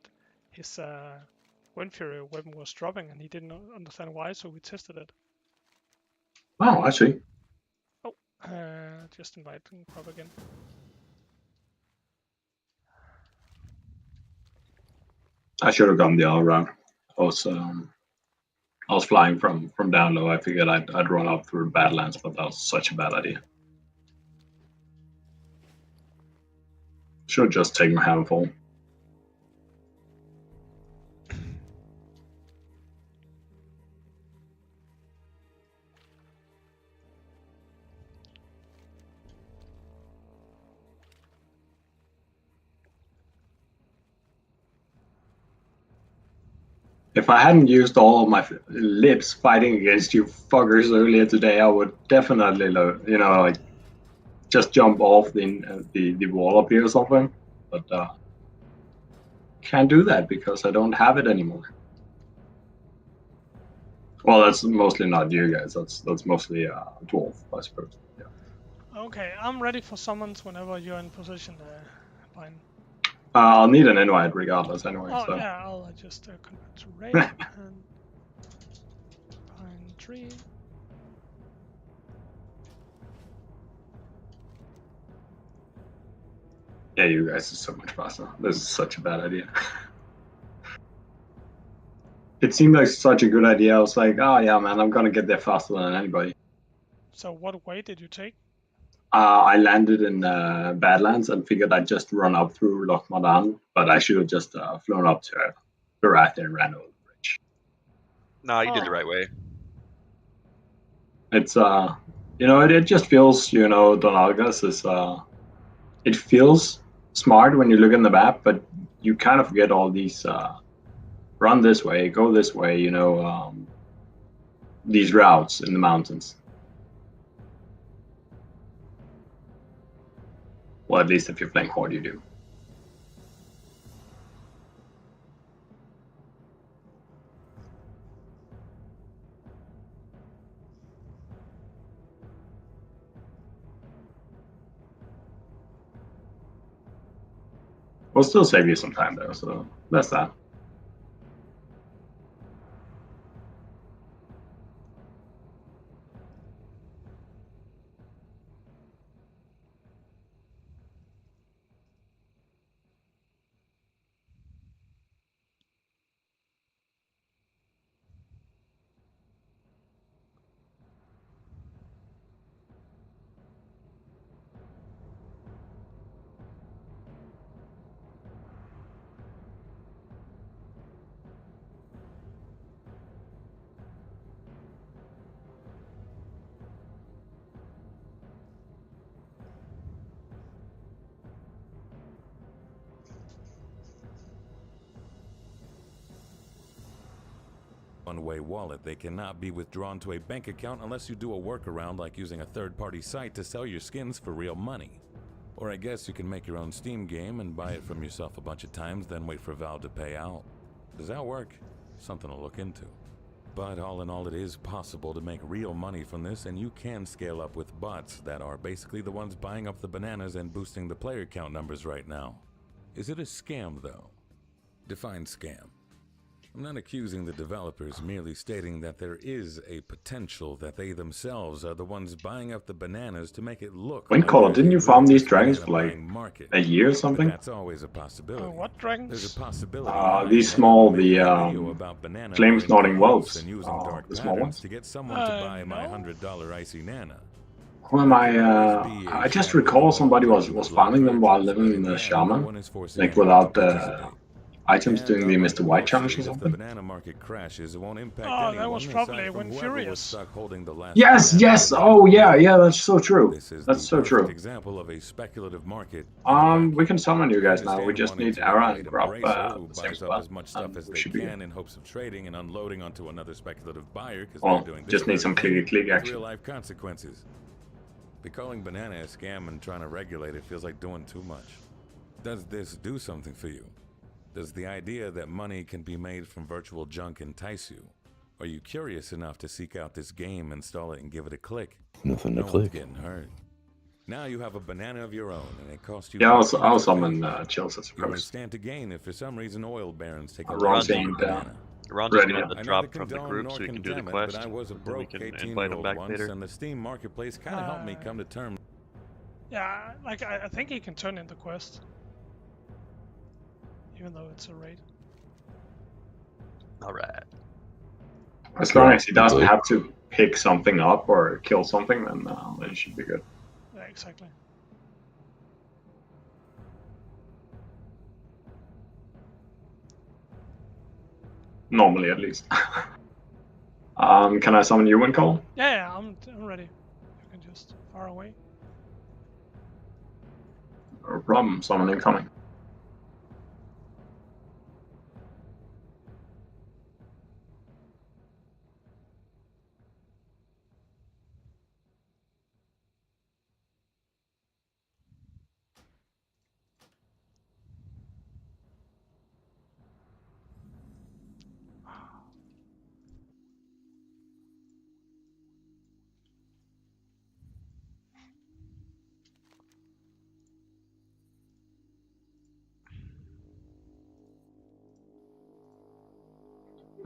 his Wind Fury weapon was dropping, and he didn't understand why, so we tested it. Oh, I see. Oh, just invite Crop again. I should have gone the other route. I was flying from down low. I figured I'd run up through Badlands, but that was such a bad idea. Should just take my handful. If I hadn't used all of my lips fighting against you fuckers earlier today, I would definitely, like, just jump off the wall up here or something. But can't do that because I don't have it anymore. Well, that's mostly not you guys. That's mostly Dwarf, I suppose. Yeah. Okay, I'm ready for summons whenever you're in position, Pine. I'll need an invite regardless anyway. Oh, so. yeah, I'll just convert to Ray and Pine Tree. Yeah, you guys are so much faster. This is such a bad idea. It seemed like such a good idea. I was like, oh yeah, man, I'm gonna get there faster than anybody. So what way did you take? I landed in Badlands and figured I'd just run up through Loch Modan, but I should have just flown up to Barath and ran over the bridge. No, you did the Oh. right way. It's it just feels, Donalgas is it feels smart when you look in the map, but you kind of forget all these run this way, go this way, these routes in the mountains. Well, at least if you're playing Horde, you do. We'll still save you some time though, so that's that. One-way wallet. They cannot be withdrawn to a bank account unless you do a workaround like using a third-party site to sell your skins for real money. Or I guess you can make your own Steam game and buy it from yourself a bunch of times, then wait for Valve to pay out. Does that work? Something to look into. But all in all, it is possible to make real money from this, and you can scale up with bots that are basically the ones buying up the bananas and boosting the player count numbers right now. Is it a scam, though? Define scam. I'm not accusing the developers, merely stating that there is a potential that they themselves are the ones buying up the bananas to make it look Windcaller, like didn't you farm these dragons for like a year or But something? that's always a possibility. What There's dragons? a possibility. These small, the flame snorting wolves. And using dark the small patterns ones. to get someone to buy my No. $100 icy nana. Who am I just recall somebody was farming them while living in the shaman, like without the items doing the Mr. White challenge or something. The banana market crashes, it won't impact Oh, anyone that was probably aside from when whoever was Furious. stuck holding the last Yes, banana. yes. Oh, yeah. That's so true. This is That's the so perfect true. example of a speculative market. We can summon you guys now. We just need Ara and Grub who the same buys up spot. as much stuff as We they should be can good. in hopes of trading and unloading onto another speculative buyer because Well, they're doing this just need very some thing clicky-click with action. real life consequences. But calling banana a scam and trying to regulate it feels like doing too much. Does this do something for you? Does the idea that money can be made from virtual junk entice you? Are you curious enough to seek out this game, install it, and give it a click? Nothing to No one's click. getting hurt. Now you have a banana of your own, and it costs you. Yeah, nothing I'll to summon feed. Chills as You may first. stand to gain if for some reason oil barons take a Ron's liking to in your down. banana. Ron's Ready gonna up. have I to neither drop from the condone group nor so we can do the condemn it, quest. but I was a and then we broke can 18-year-old invite him back once, later. and the Steam marketplace kind of helped me come to terms. Yeah, like I think he can turn in the quest. Even though it's a raid. Alright. As long as he doesn't Really? have to pick something up or kill something, then it should be good. Yeah, exactly. Normally, at least. Can I summon you, Windcall? Yeah, I'm ready. You can just far away. No problem. Summon incoming.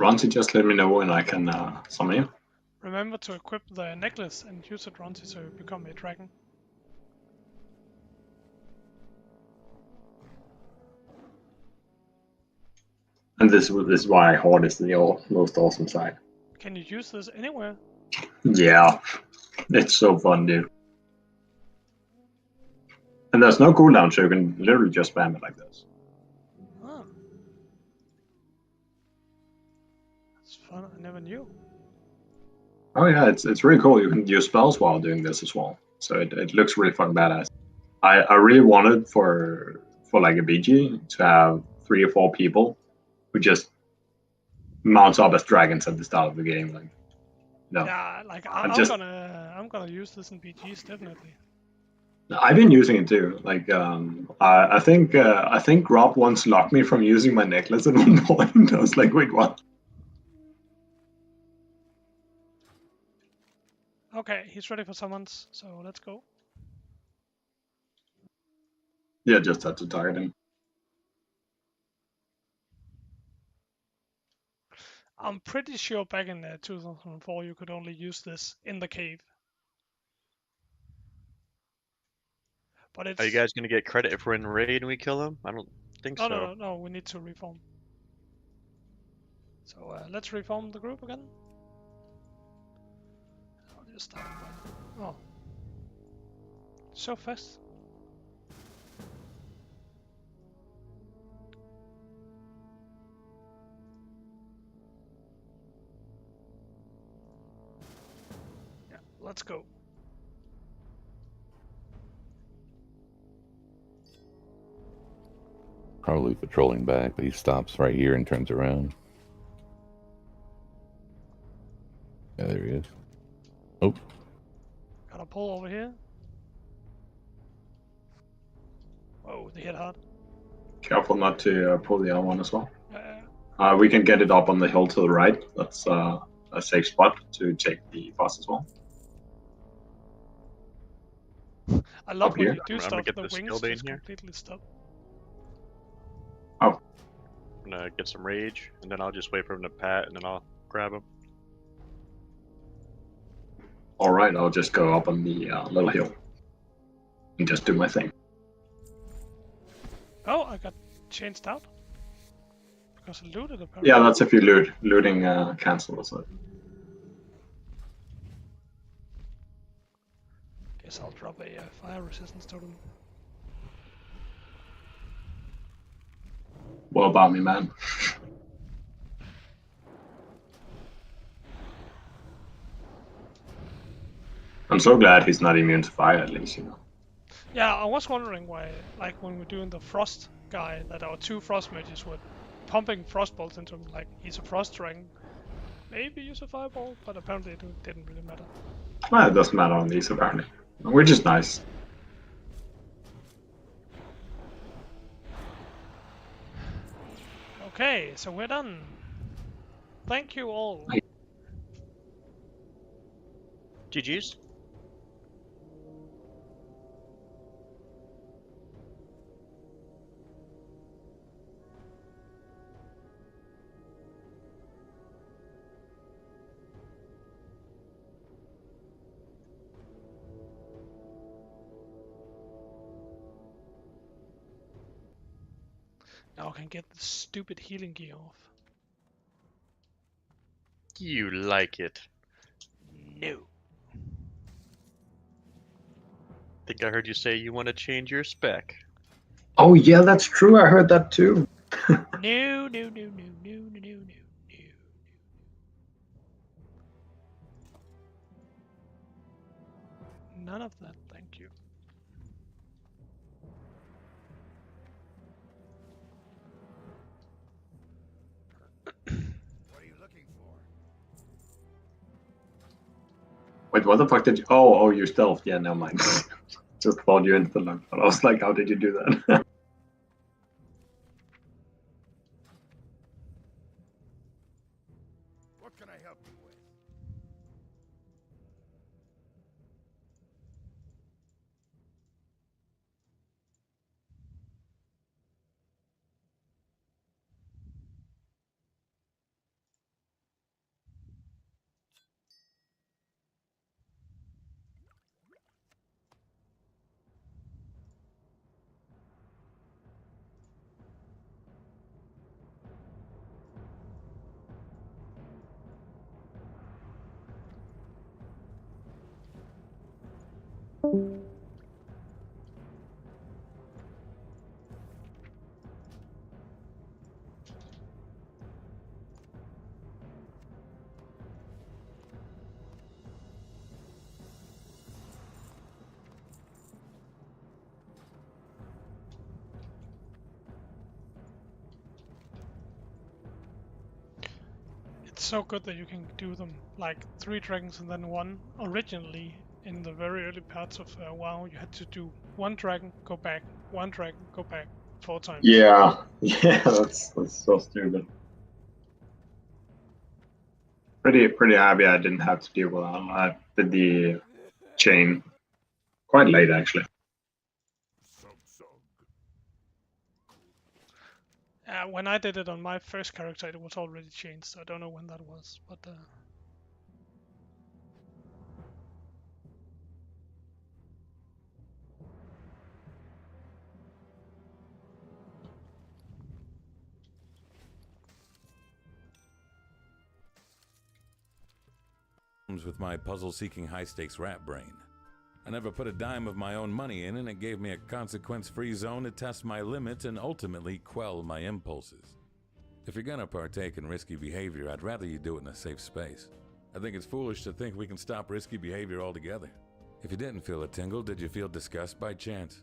Ronti, just let me know when I can summon you. Remember to equip the necklace and use it, Ronti, so you become a dragon. And this is why Horde is the most awesome side. Can you use this anywhere? Yeah, it's so fun, dude. And there's no cooldown, so you can literally just spam it like this. Oh. That's fun. I never knew. Oh yeah, it's really cool. You can use spells while doing this as well. So it looks really fucking badass. I really wanted for like a BG to have 3 or 4 people who just mounts up as dragons at the start of the game. Like, no, Yeah, like I'm I'm gonna use this in BGs definitely. I've been using it too. Like, I think Rob once locked me from using my necklace at one point. I was like, wait, what? Okay, he's ready for summons, so let's go. Yeah, just had to target him. I'm pretty sure back in 2004 you could only use this in the cave. But it's... Are you guys gonna get credit if we're in raid and we kill him? I don't think No, so. no, we need to reform. So let's reform the group again. I'll just start. Oh. So fast. Yeah, let's go. Probably patrolling back, but he stops right here and turns around. Yeah, there he is. Oh. Gotta pull over here. Oh, they hit hard. Careful not to pull the other one as well. Uh, We can get it up on the hill to the right. That's a safe spot to take the boss as well. I love Up when here? you do I'm gonna stuff, get the this wings skill bane just here. completely stop. Oh, I'm gonna get some rage, and then I'll just wait for him to pat, and then I'll grab him. all right. I'll just go up on the little hill and just do my thing. Oh, I got changed out. Because I looted apparently. Yeah, that's if you loot. Looting cancels it. Guess I'll drop a fire resistance totem. What about me, man? I'm so glad he's not immune to fire, at least, you know. Yeah, I was wondering why, like when we're doing the frost guy, that our 2 frost mages were pumping frost bolts into him, like he's a frost dragon. Maybe use a fireball, but apparently it didn't really matter. Well, it doesn't matter on these, apparently. Which is nice. Okay, so we're done. Thank you all. GG's. Now I can get the stupid healing gear off. You like it. No. Think I heard you say you want to change your spec. Oh, yeah, that's true. I heard that too. No. None of that, thank you. Wait, what the fuck did you... Oh, you stealthed. Yeah, never mind. Just followed you into the lung. But I was like, how did you do that? What can I help you with? so good that you can do them like 3 dragons and then 1. Originally, in the very early parts of WoW, you had to do 1 dragon, go back, 1 dragon, go back 4 times. Yeah, that's so stupid. Pretty happy I didn't have to deal with that. I did the chain quite late actually. When I did it on my first character, it was already changed, so I don't know when that was, but with my puzzle-seeking high-stakes rat brain. I never put a dime of my own money in, and it gave me a consequence-free zone to test my limits and ultimately quell my impulses. If you're gonna partake in risky behavior, I'd rather you do it in a safe space. I think it's foolish to think we can stop risky behavior altogether. If you didn't feel a tingle, did you feel disgust by chance?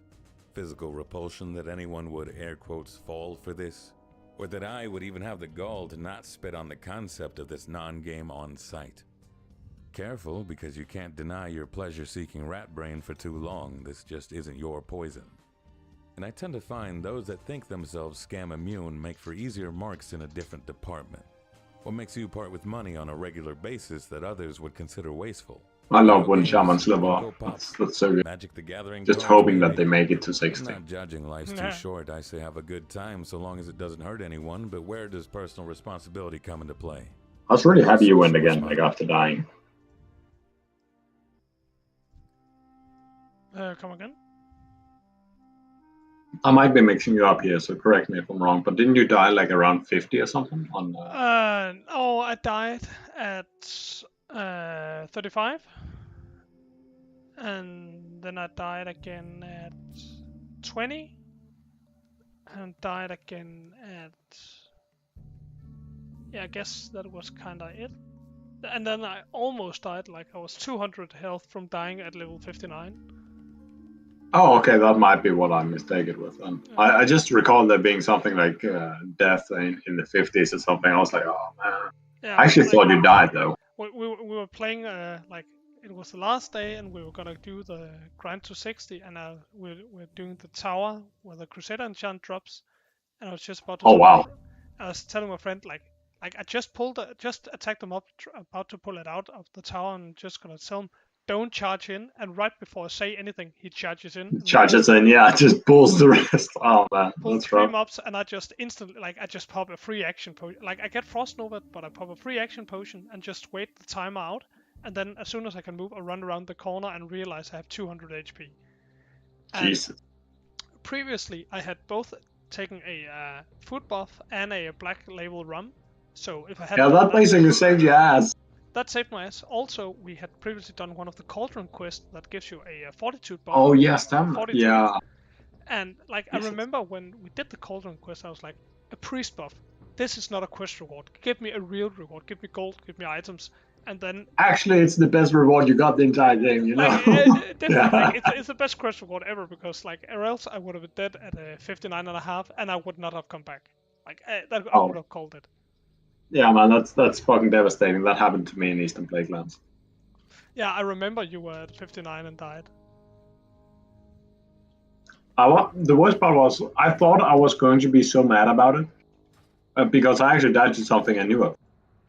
Physical repulsion that anyone would, air quotes, fall for this? Or that I would even have the gall to not spit on the concept of this non-game on site? Careful, because you can't deny your pleasure-seeking rat brain for too long. This just isn't your poison. And I tend to find those that think themselves scam immune make for easier marks in a different department. What makes you part with money on a regular basis that others would consider wasteful? I love when shamans live off. That's so good. Magic the Gathering. Just hoping that they make it to 60. I'm not judging, life's too short. I say have a good time so long as it doesn't hurt anyone, but where does personal responsibility come into play? I was really happy you went again, like after dying. Come again? I might be mixing you up here, so correct me if I'm wrong, but didn't you die like around 50 or something? Oh, I died at 35. And then I died again at 20. And died again at... Yeah, I guess that was kinda it. And then I almost died, like I was 200 health from dying at level 59. Oh, okay, that might be what I'm mistaken with. I just recall there being something like death in the 50s or something. I was like, oh man. Yeah, I actually thought you died though. We were playing, like, it was the last day and we were gonna do the grind to 60 and we're doing the tower where the Crusader enchant drops. And I was just about to... Oh, wow. I was telling my friend, like I just attacked them up, about to pull it out of the tower and just gonna tell him, don't charge in, and right before I say anything, he charges in. Charges in, yeah, just pulls the rest. Oh man, pulls that's 3 rough. mobs, and I just instantly, like, I just pop a free action potion. Like, I get Frost Nova, but I pop a free action potion and just wait the timer out. And then as soon as I can move, I run around the corner and realize I have 200 HP. And Jesus. previously, I had both taken a food buff and a black label rum. So if I had... Yeah, that basically saved your ass. That saved my ass. Also, we had previously done one of the Cauldron quests that gives you a fortitude buff. Oh yes, damn. Fortitude. Yeah. And like, I remember when we did the Cauldron quest, I was like, a priest buff. This is not a quest reward. Give me a real reward. Give me gold. Give me items. And then... Actually, it's the best reward you got the entire game, you know? Like, definitely, Yeah. like, it's the best quest reward ever, because like, or else I would have been dead at a 59.5 and I would not have come back. Like, I would have called it. Yeah, man, that's fucking devastating. That happened to me in Eastern Plaguelands. Yeah, I remember you were at 59 and died. The worst part was, I thought I was going to be so mad about it, because I actually died to something I knew of.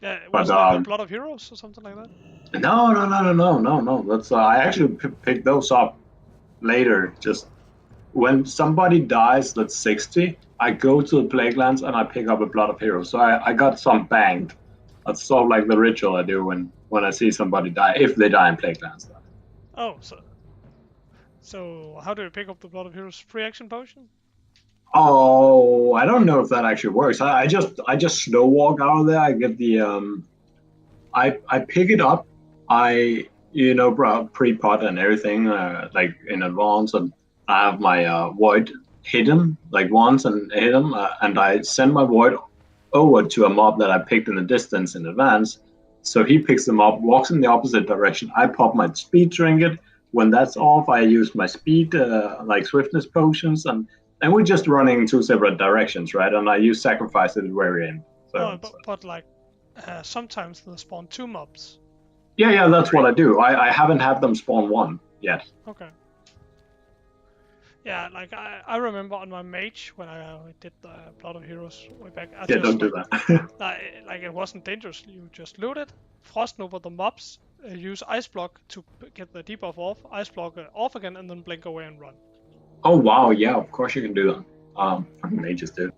Yeah, was it the Blood of Heroes or something like that? No. That's I actually picked those up later. Just when somebody dies that's 60, I go to the Plaguelands and I pick up a Blood of Heroes. So I got some banked. That's sort of like the ritual I do when I see somebody die, if they die in Plaguelands. Oh, so how do you pick up the Blood of Heroes? Free action potion? Oh, I don't know if that actually works. I just slow walk out of there. I get the I pick it up. I pre-pot and everything like in advance, and I have my void hidden like once and hit him, and I send my void over to a mob that I picked in the distance in advance. So he picks them up, walks in the opposite direction. I pop my speed trinket. When that's off, I use my speed like swiftness potions, and we're just running in 2 separate directions, right? And I use sacrifice at the very end. So, but like, sometimes they'll spawn 2 mobs. Yeah, that's what I do. I haven't had them spawn 1 yet. Okay. Yeah, like I remember on my mage when I did the Blood of Heroes way back. I Yeah, just, don't do that. like it wasn't dangerous. You just loot it, frost over the mobs, use ice block to get the debuff off, ice block off again, and then blink away and run. Oh wow, yeah, of course you can do that. Fucking mages do.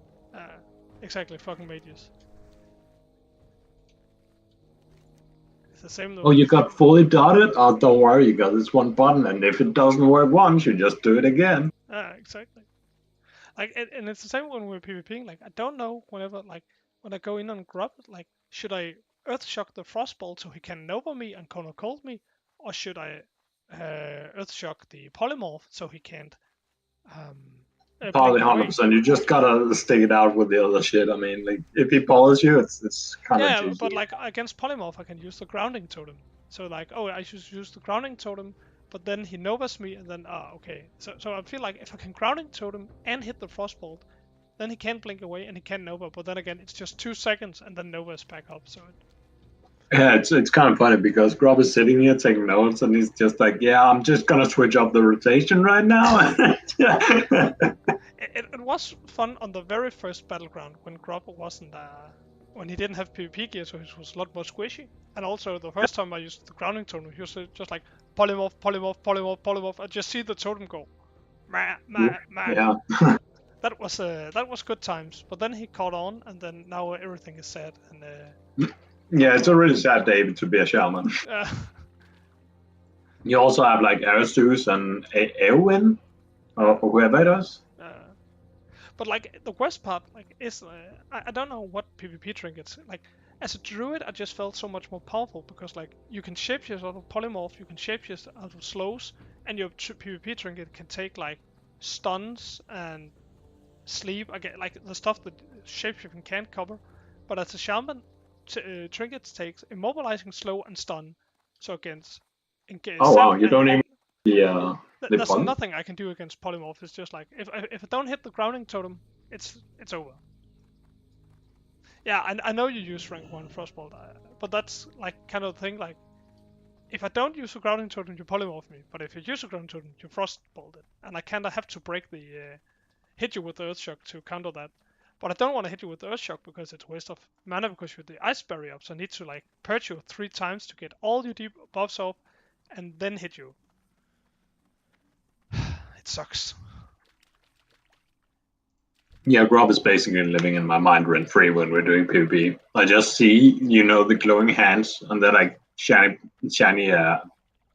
Exactly, fucking mages. It's the same though. Oh, you got fully dotted? Oh, don't worry, you got this one button, and if it doesn't work once, you just do it again. Exactly. Like, and it's the same when we're PvPing. Like, I don't know whenever, like, when I go in on Grub, like, should I Earth Shock the Frostbolt so he can Nova me and Corner Cold me, or should I Earth Shock the Polymorph so he can't Probably blink away? 100%. You just gotta stick it out with the other shit. I mean, like, if he polys you, it's kind of Yeah, GG. but like against Polymorph, I can use the Grounding Totem. So like, oh, I should use the Grounding Totem, but then he Novas me, and then okay. So I feel like if I can Grounding Totem and hit the Frostbolt, then he can't blink away and he can Nova. But then again, it's just 2 seconds, and then Nova is back up. So Yeah, it's kind of funny because Grob is sitting here taking notes, and he's just like, "Yeah, I'm just gonna switch up the rotation right now." it was fun on the very first battleground when Grob wasn't when he didn't have PvP gear, so he was a lot more squishy. And also the first time I used the Grounding Totem, he was just like polymorph, polymorph, polymorph, polymorph. I just see the totem go, meh, meh, meh. Yeah. That was good times. But then he caught on, and then now everything is sad. And Yeah, it's a really sad day to be a shaman. You also have like Aristus and Eowyn, or whoever it is. But like the worst part, like, is I don't know what PvP trinkets. Like, as a druid, I just felt so much more powerful because like you can shapeshift out of polymorph, you can shapeshift out of slows, and your PvP trinket can take like stuns and sleep. Again, like the stuff that shapeshifting can't cover. But as a shaman, trinkets takes immobilizing, slow, and stun. So against Oh wow, you don't even there's nothing I can do against polymorph. It's just like if I don't hit the Grounding Totem, it's over. Yeah, I know you use rank 1 Frostbolt, but that's like kind of the thing. Like, if I don't use the Grounding Totem, you polymorph me. But if you use the Grounding Totem, you Frostbolt it, and I kind of have to break the hit you with the Earth Shock to counter that. But I don't want to hit you with the Earth Shock because it's a waste of mana because you have the Ice Barrier up. So I need to like purge you 3 times to get all your deep buffs off, and then hit you. It sucks. Yeah, Rob is basically living in my mind rent-free when we're doing PvP. I just see, the glowing hands and then like shiny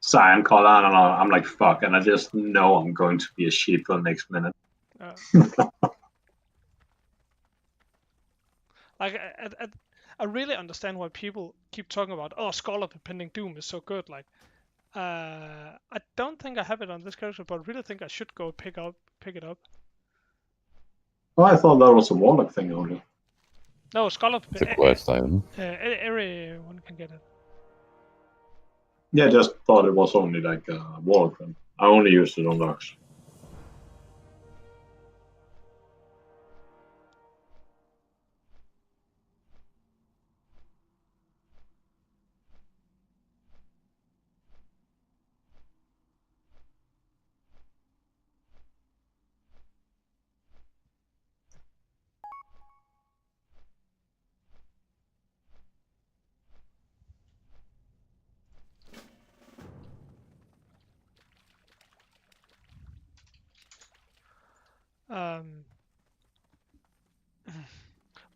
cyan color, and I'm like, fuck, and I just know I'm going to be a sheep for the next minute. Like, I really understand why people keep talking about, oh, Skull of Impending Doom is so good. Like, I don't think I have it on this character, but I really think I should go pick it up. Oh, I thought that was a Warlock thing only. No, Skull of It's a quest item. Everyone can get it. Yeah, I just thought it was only like a Warlock thing. I only used it on Lux.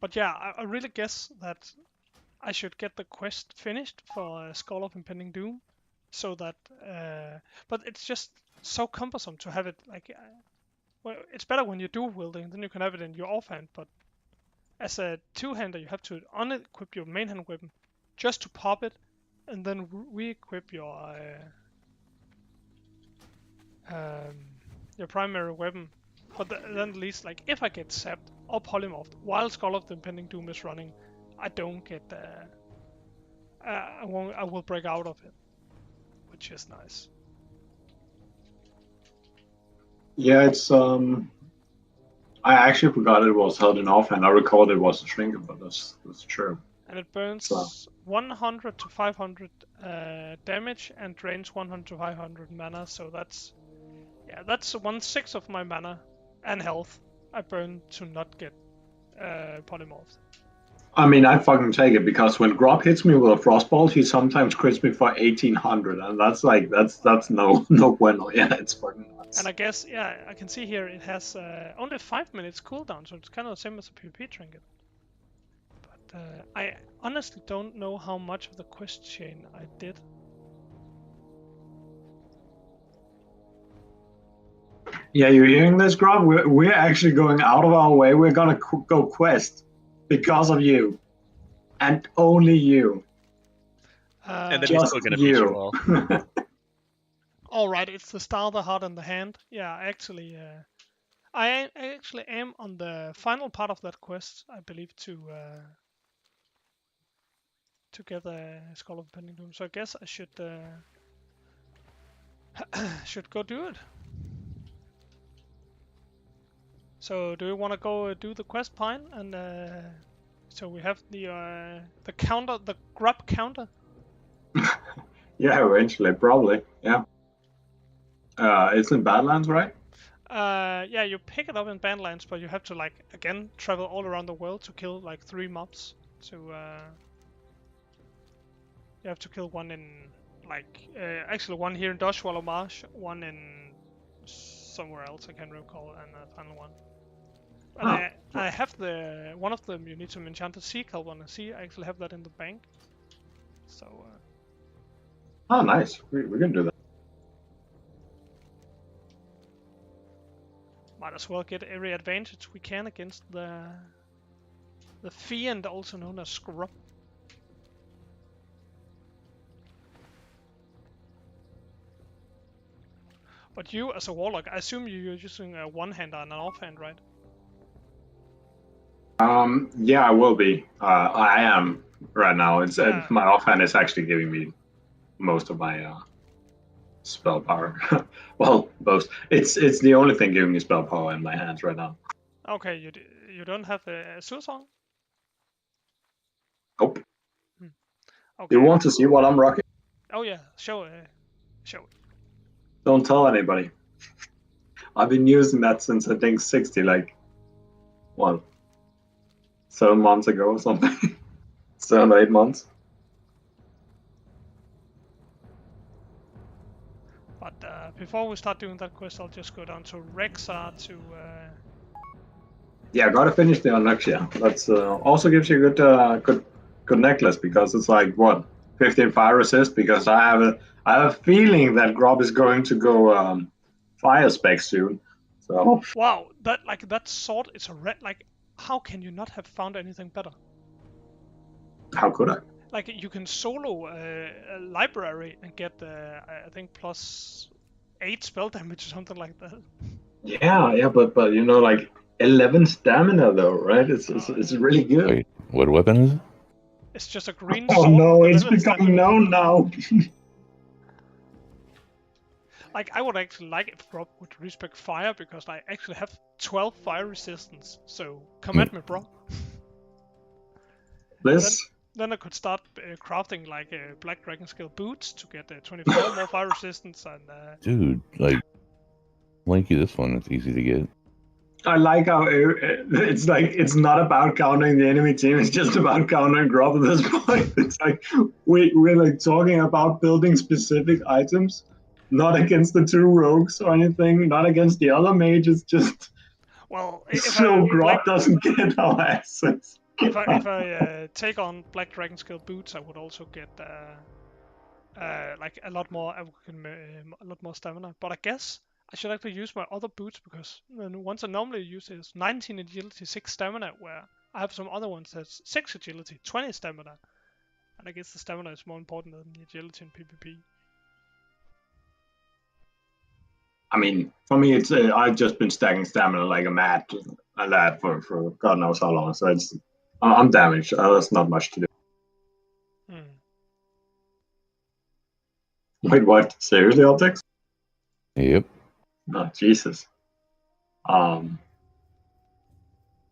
But yeah, I really guess that I should get the quest finished for Skull of Impending Doom, so that. But it's just so cumbersome to have it like. Well, it's better when you do wielding, then you can have it in your offhand. But as a two-hander, you have to unequip your main hand weapon just to pop it, and then re-equip your primary weapon. But then at least, like, if I get zapped or polymorphed while Skull of the Impending Doom is running, I don't get I will break out of it, which is nice. Yeah, it's I actually forgot it was held in offhand. I recalled it was a trinket, but that's true. And it burns So. 100 to 500 damage and drains 100 to 500 mana. So that's 1/6 of my mana and health I burn to not get polymorphed. I mean, I fucking take it because when Grob hits me with a frostbolt, he sometimes crits me for 1800, and that's no bueno. Yeah, it's fucking nuts. And I guess I can see here it has only 5 minutes cooldown, so it's kind of the same as a PvP trinket. But I honestly don't know how much of the quest chain I did. Yeah, you're hearing this, Grob? We're actually going out of our way. We're gonna go quest because of you, and only you. And then he's still gonna beat you all. Alright, it's the star, the heart, and the hand. Yeah, actually, I actually am on the final part of that quest, I believe, to get the Skull of Impending Doom. So I guess I should should go do it. So do you want to go do the quest, Pine? And so we have the counter, the grub counter. Yeah, eventually, probably. Yeah. It's in Badlands, right? Yeah, you pick it up in Badlands, but you have to again travel all around the world to kill 3 mobs. So you have to kill one in actually one here in Dodgewallow Marsh, one in somewhere else I can't recall, and the final one. And I have one of them. You need some enchanted sea kelp on the sea. I actually have that in the bank. So. Oh, nice. We can do that. Might as well get every advantage we can against the Fiend, also known as Scrub. But you, as a warlock, I assume you're using a one-hander and an offhand, right? Yeah, I will be. I am right now. It's my offhand is actually giving me most of my spell power. Well, both. It's the only thing giving me spell power in my hands right now. Okay, you don't have a Suicide? Nope. Okay. You want to see what I'm rocking? Oh yeah, show it. Don't tell anybody. I've been using that since I think 60, 7 months ago or something. 7 or 8 months. But before we start doing that quest, I'll just go down to Rexar to. Yeah, gotta finish the Onyxia. That's also gives you a good necklace because it's 15 fire resist. Because I have a feeling that Grob is going to go fire spec soon. So. Wow, that sword is a red. How can you not have found anything better? How could I? You can solo a library and get I think +8 spell damage or something like that. Yeah, but 11 stamina though, right? It's really good. Wait, what weapon is it? It's just a green sword. Oh no, it's becoming known now. I would actually like if Rob would respec fire because I actually have 12 fire resistance. So come at me, bro. Then I could start crafting Black Dragon Scale boots to get 24 more fire resistance and. Dude, Linky, this one is easy to get. I like how it's not about countering the enemy team. It's just about countering Grob at this point. It's we're talking about building specific items, not against the 2 rogues or anything, not against the other mages. Just so Grob doesn't get our assets. If I take on Black Dragon Scale boots, I would also get a lot more stamina. But I guess I should actually use my other boots because the ones I normally use is 19 agility, 6 stamina, where I have some other ones that's 6 agility, 20 stamina. And I guess the stamina is more important than the agility in PvP. I mean, for me, it's I've just been stacking stamina like a mad lad for God knows how long. So I'm damaged. That's not much to do. Wait, what? Seriously, Optics? Yep. Oh, Jesus.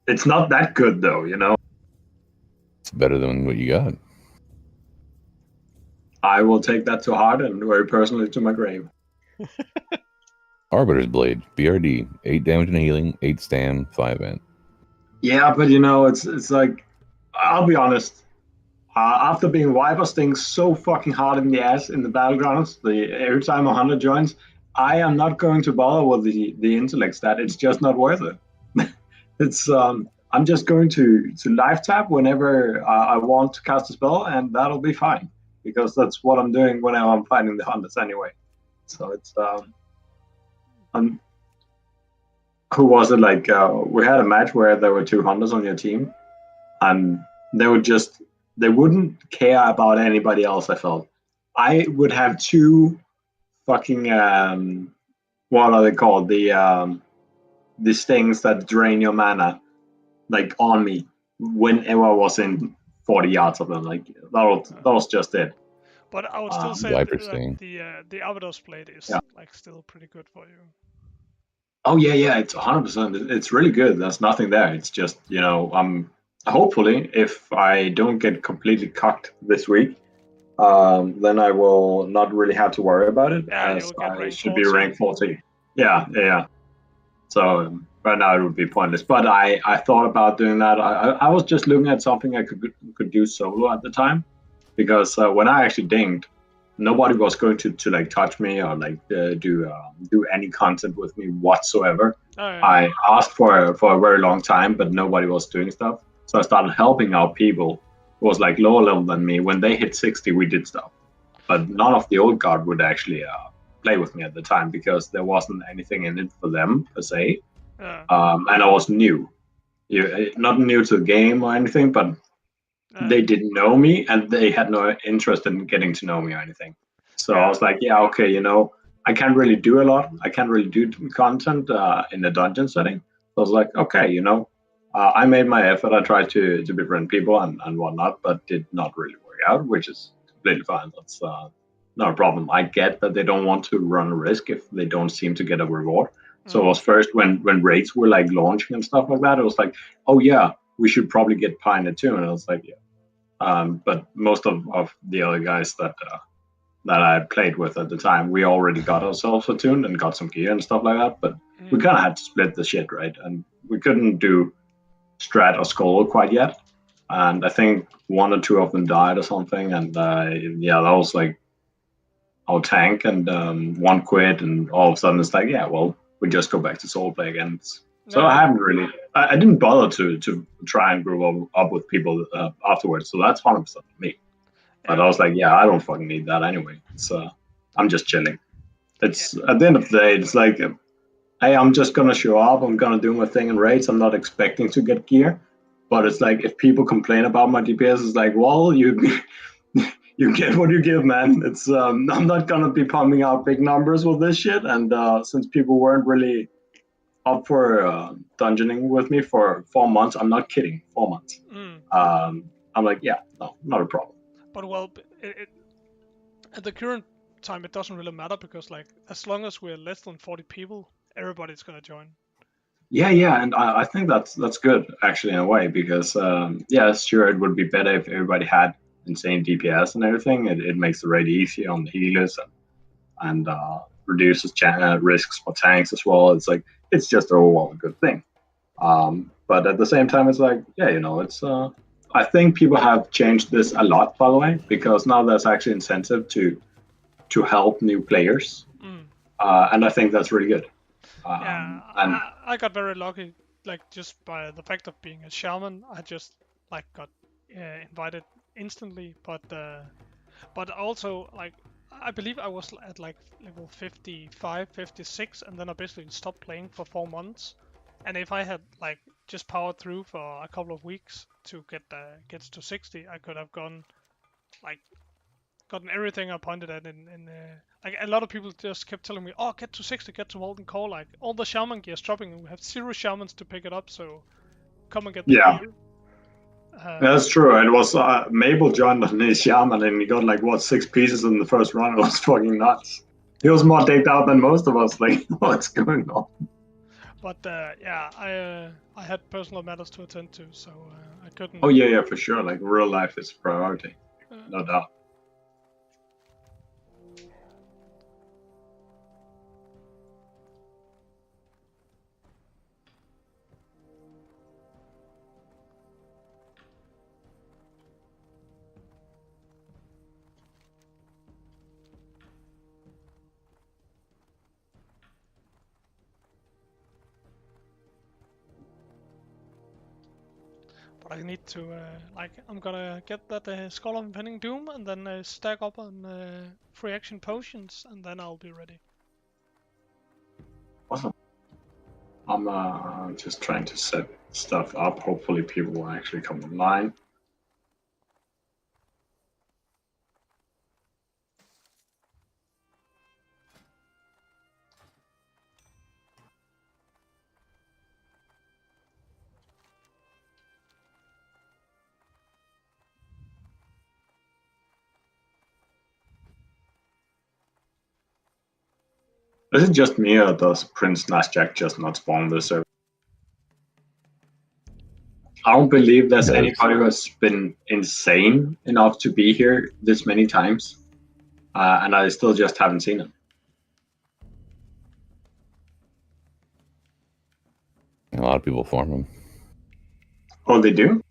It's not that good though, It's better than what you got. I will take that to heart and very personally to my grave. Arbiter's Blade, BRD, 8 damage and healing, 8 stam, 5 int. Yeah, but it's like, I'll be honest. After being Viper Sting so fucking hard in the ass in the battlegrounds, every time a hunter joins, I am not going to bother with the intellect stat. It's just not worth it. It's I'm just going to live tap whenever I want to cast a spell, and that'll be fine because that's what I'm doing whenever I'm fighting the hunters anyway. So it's who was it? Like we had a match where there were 2 hunters on your team, and they wouldn't care about anybody else. I felt I would have 2 fucking what are they called? The stings that drain your mana, like on me whenever I was in 40 yards of them. Like that was just it. But I would still say Viper that Sting. the Arbiter's Blade is like still pretty good for you. Oh yeah, it's 100%. It's really good. There's nothing there. It's just hopefully if I don't get completely cocked this week, then I will not really have to worry about it, as I should be rank 40. Yeah. So right now it would be pointless. But I thought about doing that. I was just looking at something I could do solo at the time, because when I actually dinged, nobody was going to like touch me or like do any content with me whatsoever. Oh, yeah. I asked for a very long time, but nobody was doing stuff. So I started helping out people who was like lower level than me. When they hit 60, we did stuff. But none of the old guard would actually play with me at the time because there wasn't anything in it for them per se. And I was new. Not new to the game or anything, but they didn't know me and they had no interest in getting to know me or anything. So I was like, yeah, okay, I can't really do a lot. I can't really do content in a dungeon setting. So I was like, okay, I made my effort. I tried to befriend people and whatnot, but did not really work out, which is completely fine. That's not a problem. I get that they don't want to run a risk if they don't seem to get a reward. So it was first when raids were like launching and stuff like that, it was like, oh yeah, we should probably get Pioneer too. And I was like, yeah. But most of the other guys that I played with at the time, we already got ourselves attuned and got some gear and stuff like that. But we kind of had to split the shit, right? And we couldn't do Strat or Skull quite yet. And I think 1 or 2 of them died or something. And that was like our tank, and 1 quit, and all of a sudden it's like, yeah, well, we just go back to solo play again. So I haven't really, I didn't bother to try and grow up with people afterwards. So that's 100% me. But I was like, yeah, I don't fucking need that anyway. So I'm just chilling. It's at the end of the day, it's like, hey, I'm just gonna show up. I'm gonna do my thing in raids. I'm not expecting to get gear. But it's like, if people complain about my DPS, it's like, well, you get what you give, man. It's I'm not gonna be pumping out big numbers with this shit. And since people weren't really up for dungeoning with me for 4 months, I'm not kidding, 4 months. I'm like, yeah, no, not a problem. But well, at the current time, it doesn't really matter because like as long as we're less than 40 people, everybody's gonna join. Yeah, and I think that's good actually in a way, because sure, it would be better if everybody had insane DPS and everything. It makes the raid easier on the healers and reduces risks for tanks as well. It's like, it's just overall a good thing. But at the same time, it's like, yeah, it's I think people have changed this a lot, by the way, because now there's actually incentive to help new players, and I think that's really good. I got very lucky, like just by the fact of being a shaman. I just like got invited instantly, but also like I believe I was at like level 55, 56, and then I basically stopped playing for 4 months. And if I had like just powered through for a couple of weeks to get to 60, I could have gotten everything I pointed at in like a lot of people just kept telling me, oh, get to 60, get to Molten Core, like all the shaman gear's dropping and we have 0 shamans to pick it up, so come and get the gear. That's true. It was Mabel joined on his shaman and he got like 6 pieces in the first run. It was fucking nuts. He was more decked out than most of us. Like, what's going on? But I had personal matters to attend to, so I couldn't. Oh yeah, for sure. Like real life is a priority, no doubt. But I need to, I'm gonna get that Skull of Impending Doom and then stack up on free action potions, and then I'll be ready. Awesome. I'm just trying to set stuff up. Hopefully people will actually come online. Is it just me, or does Prince Nasjak just not spawn this server? I don't believe there's anybody who has been insane enough to be here this many times, and I still just haven't seen him. A lot of people form him. Oh, they do?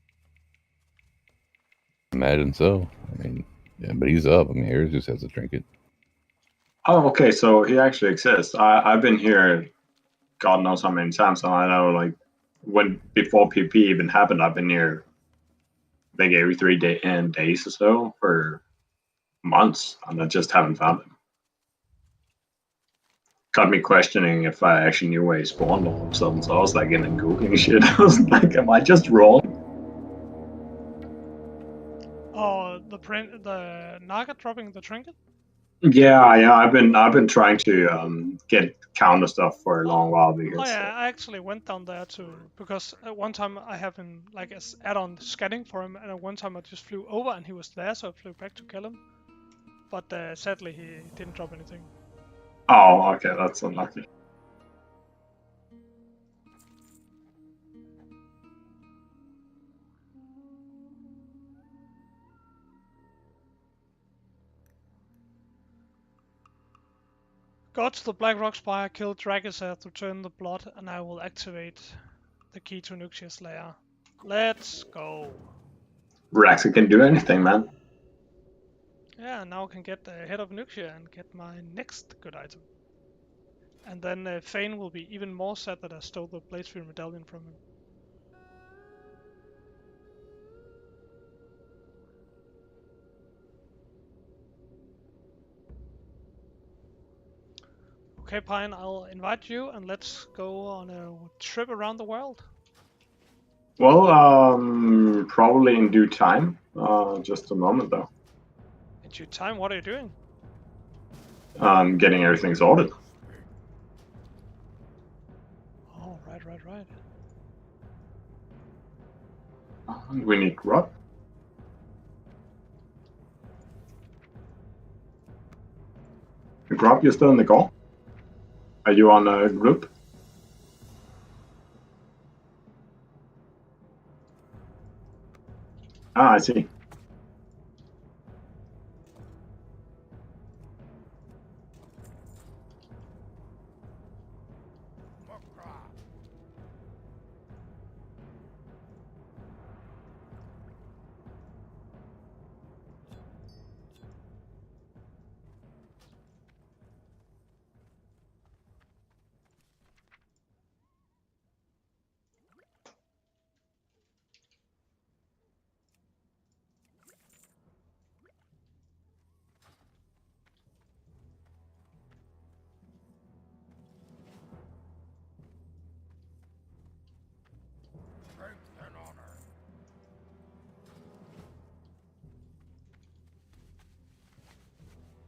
Imagine so. I mean, yeah, but he's up. I mean, Harris just has a trinket. Oh, okay, so he actually exists. I've been here God knows how many times, and I know, like, before PP even happened, I've been here, I think, every 3 days or so for months, and I just haven't found him. Got me questioning if I actually knew where he spawned all of a sudden, so I was like in and Googling shit. I was like, am I just wrong? Oh, the Naga dropping the trinket? Yeah, I've been trying to get counter stuff for a long while because. Oh yeah, I actually went down there too, because one time I have him like as add-on scanning for him, and one time I just flew over and he was there, so I flew back to kill him. But sadly he didn't drop anything. Oh, okay, that's unlucky. Go to the Black Rock Spire, kill Dragiseth, return the blood, and I will activate the key to Nuxia's lair. Let's go. Raxa can do anything, man. Yeah, now I can get the head of Nuxia and get my next good item. And then Fane will be even more sad that I stole the Bladefield medallion from him. Okay, Pine, I'll invite you and let's go on a trip around the world. Well, probably in due time. Just a moment, though. In due time, what are you doing? Getting everything sorted. Oh, right. We need grub. Grub, you're still in the call? Are you on a group? Ah, I see.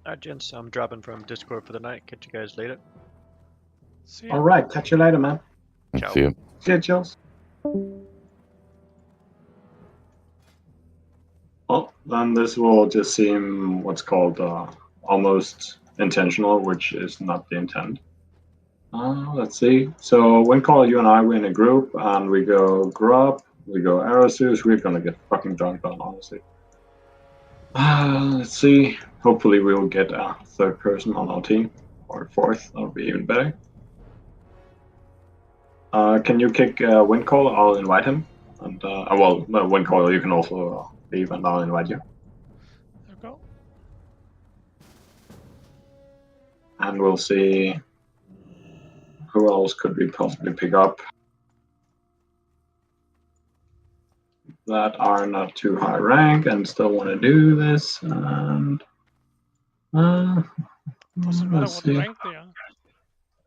Alright, gents, I'm dropping from Discord for the night. Catch you guys later. See ya. All right, catch you later, man. Ciao. See you. See you, Chills. Well, then this will just seem what's called almost intentional, which is not the intent. Let's see. So when Call, you and I were in a group, and we go grub, We go Aerosus, we're gonna get fucking dunked on, honestly. Let's see. Hopefully we'll get a third person on our team. Or fourth, that'll be even better. Can you kick Windcall? I'll invite him. And well, Windcall, you can also leave and I'll invite you. There we go. And we'll see who else could we possibly pick up that are not too high rank and still want to do this. And Doesn't matter let's what see. rank they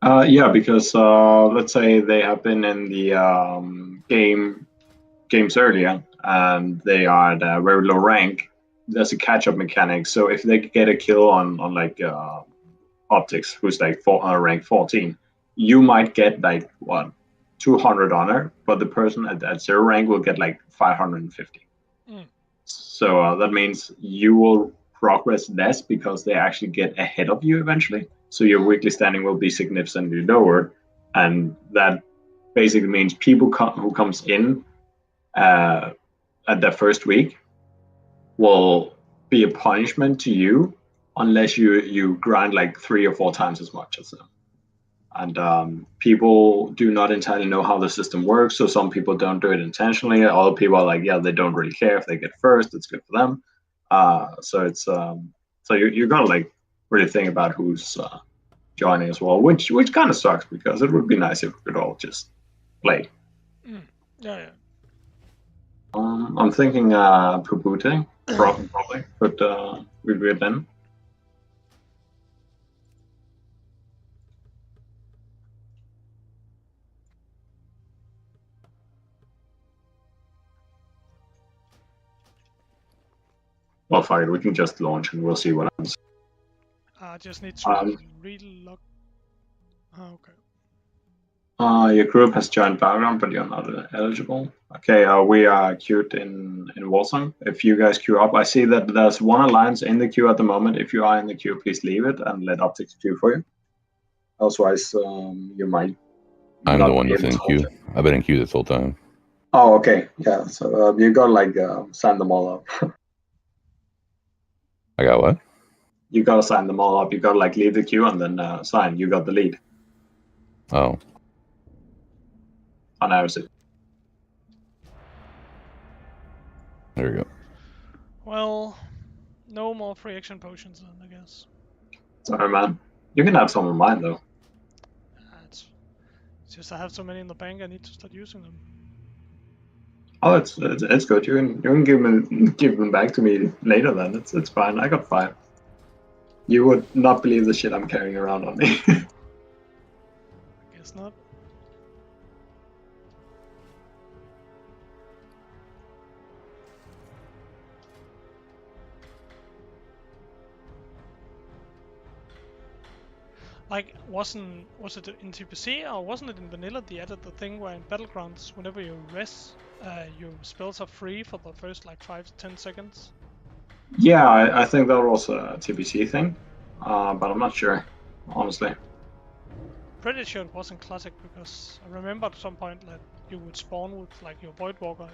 are. Yeah, because let's say they have been in the games earlier and they are at a very low rank. There's a catch-up mechanic. So if they get a kill on like Optics, who's like rank 14, you might get like 200 honor, but the person at 0 rank will get like 550. So that means you will progress less because they actually get ahead of you eventually. So your weekly standing will be significantly lower, and that basically means people who comes in at their first week will be a punishment to you unless you grind like 3 or 4 times as much as them. And people do not entirely know how the system works, so some people don't do it intentionally. Other people are like, yeah, they don't really care if they get first; it's good for them. So it's so you gotta like really think about who's joining as well, which kind of sucks because it would be nice if we could all just play. Yeah. I'm thinking Pupute probably could we do it then. Well, fuck it, we can just launch and we'll see what happens. I just need to relog. Oh, okay. Your group has joined background, but you're not eligible. Okay, we are queued in Warsong. If you guys queue up, I see that there's one alliance in the queue at the moment. If you are in the queue, please leave it and let Optics queue for you. Otherwise, you might. I'm the one that's in queue. I've been in queue this whole time. Oh, okay. Yeah, so you gotta like sign them all up. I got what? You gotta sign them all up. You gotta like leave the queue and then sign. You got the lead. Oh. On Aerosuit. There we go. Well, no more free action potions then, I guess. Sorry, man. You can have some of mine though. It's just I have so many in the bank. I need to start using them. Oh, it's good. You can give them back to me later. Then it's fine. I got 5. You would not believe the shit I'm carrying around on me. I guess not. Like, was it in TPC or wasn't it in vanilla? They added the thing where in Battlegrounds, whenever you rest, your spells are free for the first like 5 to 10 seconds. Yeah, I think that was a TPC thing, but I'm not sure, honestly. Pretty sure it wasn't classic because I remember at some point that you would spawn with like your Voidwalker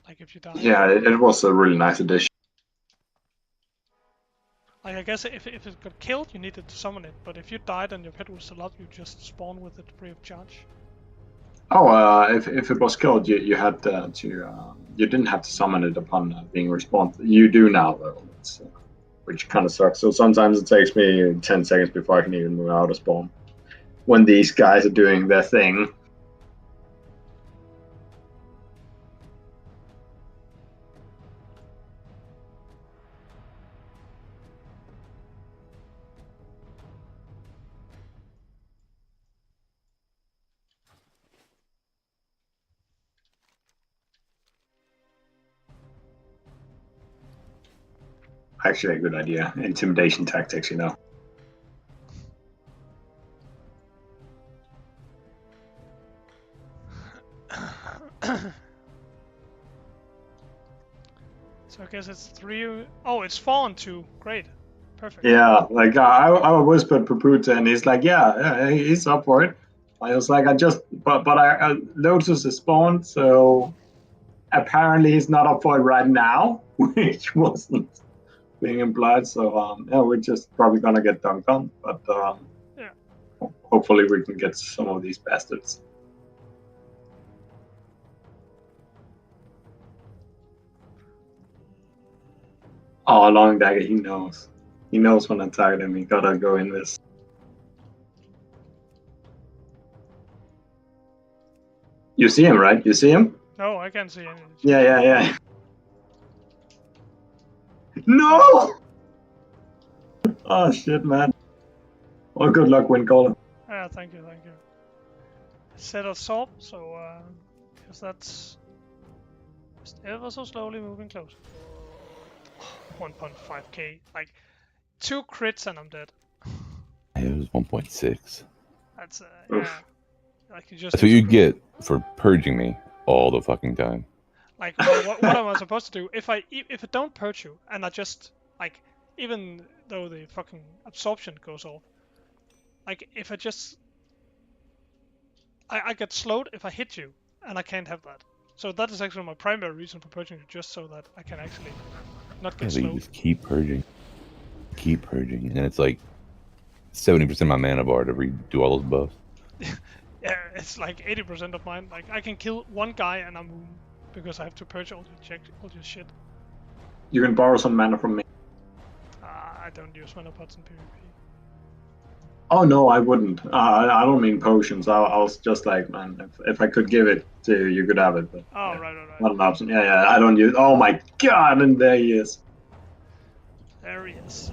if you die. Yeah, it was a really nice addition. Like, I guess if it got killed, you needed to summon it, but if you died and your pet was still up, you just spawn with it free of charge. Oh, if it was killed, you had to you didn't have to summon it upon being respawned. You do now though, which kind of sucks. So sometimes it takes me 10 seconds before I can even move out of spawn. When these guys are doing their thing. Actually, a good idea. Intimidation tactics, you know. So I guess it's 3. Oh, it's 4 and 2. Great. Perfect. Yeah, like I whispered Papute and he's like, yeah, he's up for it. I was like, I just but Lotus is spawned, so apparently he's not up for it right now, which wasn't being implied. So yeah, we're just probably gonna get dunked on, but Yeah. hopefully we can get some of these bastards. Oh, long dagger, he knows. He knows when I'm targeting him. He gotta go in this. You see him, right? You see him? No, I can't see any. Yeah. No! Oh shit, man. Well, good luck, Windcaller. Yeah, thank you. Set absorb, so because that's just ever so slowly moving closer. 1.5k, like 2 crits and I'm dead. It was 1.6. That's Oof. yeah. Like you just. That's what you get for purging me all the fucking time. Like what am I supposed to do if I don't purge you and I just like even though the fucking absorption goes off, like if I just I get slowed if I hit you and I can't have that. So that is actually my primary reason for purging you, just so that I can actually not Yeah, get but you slowed. just keep purging, and it's like 70% of my mana bar to redo all those buffs. Yeah, it's like 80% of mine. Like I can kill one guy and I'm because I have to purge all your shit. You can borrow some mana from me. I don't use mana pots in PvP. Oh no, I wouldn't. I don't mean potions. I was just like, man, if I could give it to you, you could have it. But Oh, yeah, right. not an option. Yeah. I don't use. Oh my god, and there he is. There he is.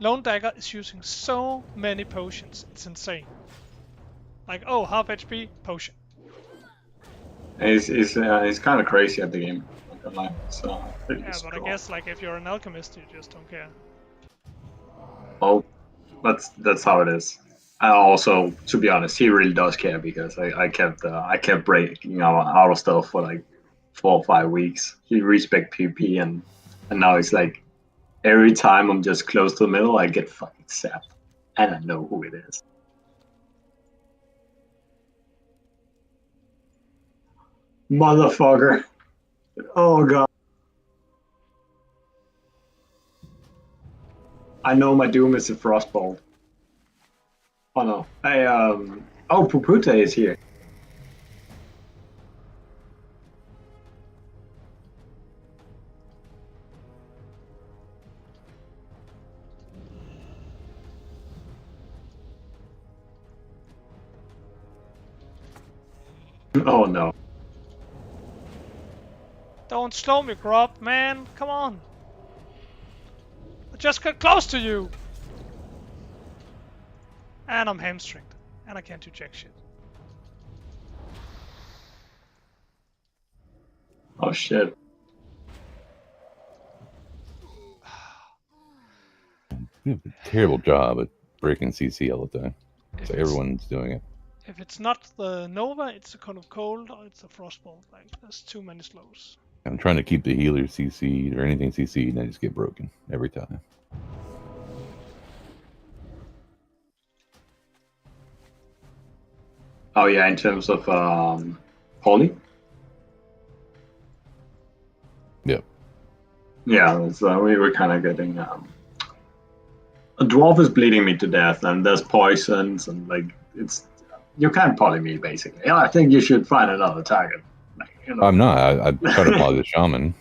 Lone Dagger is using so many potions. It's insane. Like, oh, half HP, potion. He's kind of crazy at the game. Not gonna lie. So Yeah, but I guess like if you're an alchemist, you just don't care. Oh, that's how it is. I also, to be honest, he really does care because I kept breaking out of stuff for like 4 or 5 weeks. He respect PP and now he's like, every time I'm just close to the middle, I get fucking sapped, and I know who it is. Motherfucker! Oh god! I know my doom is a frostbolt. Oh no! Oh, Pupute is here. Oh no. Don't slow me, Grub, man. Come on. I just got close to you. And I'm hamstringed. And I can't do jack shit. Oh shit. You have a terrible job at breaking CC all the time. So everyone's doing it. If it's not the Nova, it's a Cone of Cold or it's a Frostbolt. Like, there's too many slows. I'm trying to keep the healer CC'd or anything CC'd, and I just get broken every time. Oh yeah, in terms of Holy? Yep. Yeah, so we were kind of getting a dwarf is bleeding me to death, and there's poisons, and like you can't poly me basically. Yeah, I think you should find another target. Like, you know. I'm not. I try to poly the shaman,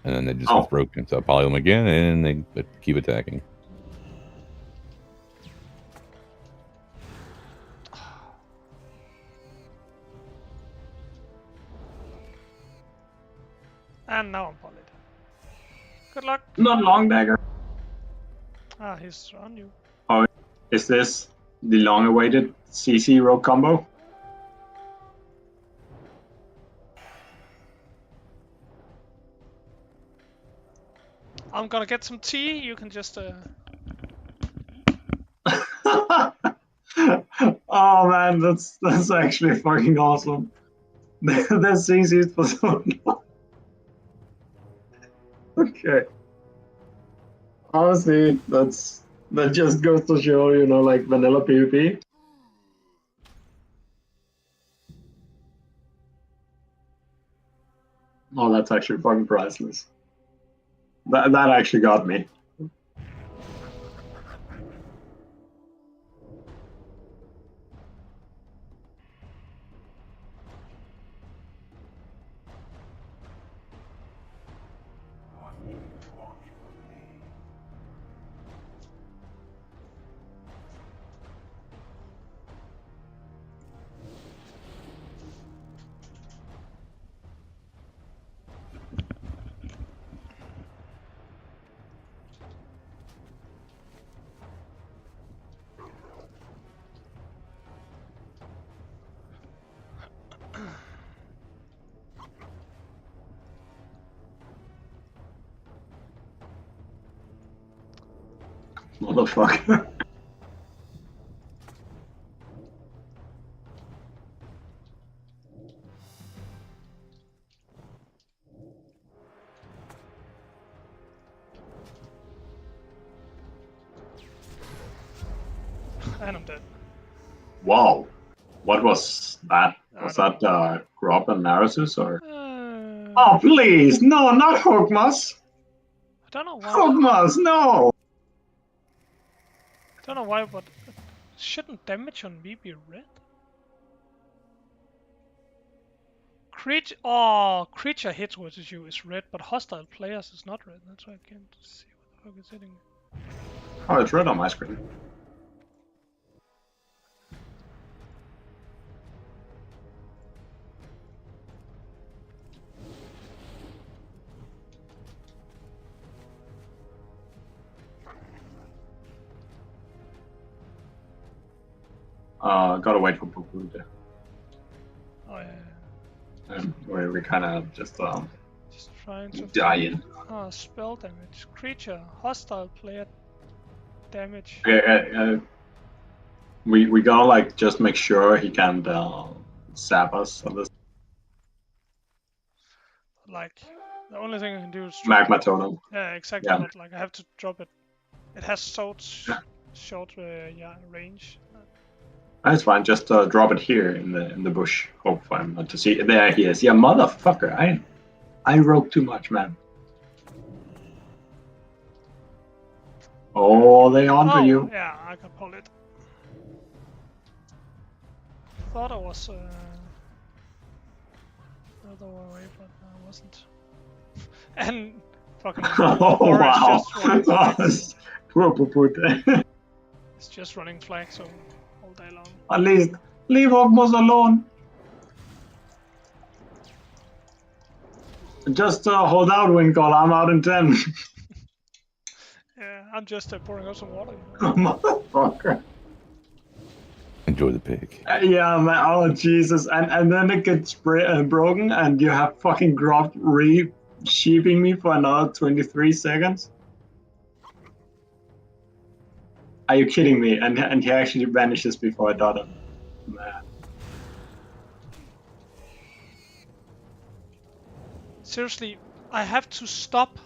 and then it just gets broken. So I poly them again, and they keep attacking. And now I'm polyed. Good luck. Not long dagger. Ah, he's on you. Oh, is this the long-awaited CC rogue combo? I'm gonna get some tea. You can just Oh man, that's actually fucking awesome. They're seeing seeds for so long. Okay. Honestly, that just goes to show, like vanilla PvP. Oh, that's actually fucking priceless. That actually got me. Motherfucker. And I'm dead. Wow. What was that? I Was don't that Grub and Narutus or? know. Oh please, no, not Hogmas! I don't know why. Hogmas, no! I don't know why, but shouldn't damage on me be red? Creature hits versus you is red, but hostile players is not red. That's why I can't see what the fuck is hitting me. Oh, it's red on my screen. Gotta wait for Pupu to. Oh yeah. And we kind of just Just trying to dying. Spell damage. Creature, hostile player damage. We gotta like just make sure he can't zap us on this Like, the only thing I can do is drop magma it. totem. Yeah, exactly. Yeah. But like, I have to drop it. It has short range. That's fine. Just drop it here in the bush. Hope I'm not to see. There he is. Yeah, motherfucker. I wrote too much, man. Oh, they onto you. Yeah, I can pull it. Thought I was the other way, but I wasn't. And fucking Oh wow. Poor Pupu. It's just running flag, so all day long. At least leave Ogmos alone. Just hold out, Winkle. I'm out in 10. Yeah, I'm just pouring out some water. Motherfucker. Enjoy the pig. Yeah, man. Oh, Jesus. And then it gets broken, and you have fucking Grub re-sheeping me for another 23 seconds? Are you kidding me? And he actually vanishes before I dot him. Man. Seriously, I have to stop.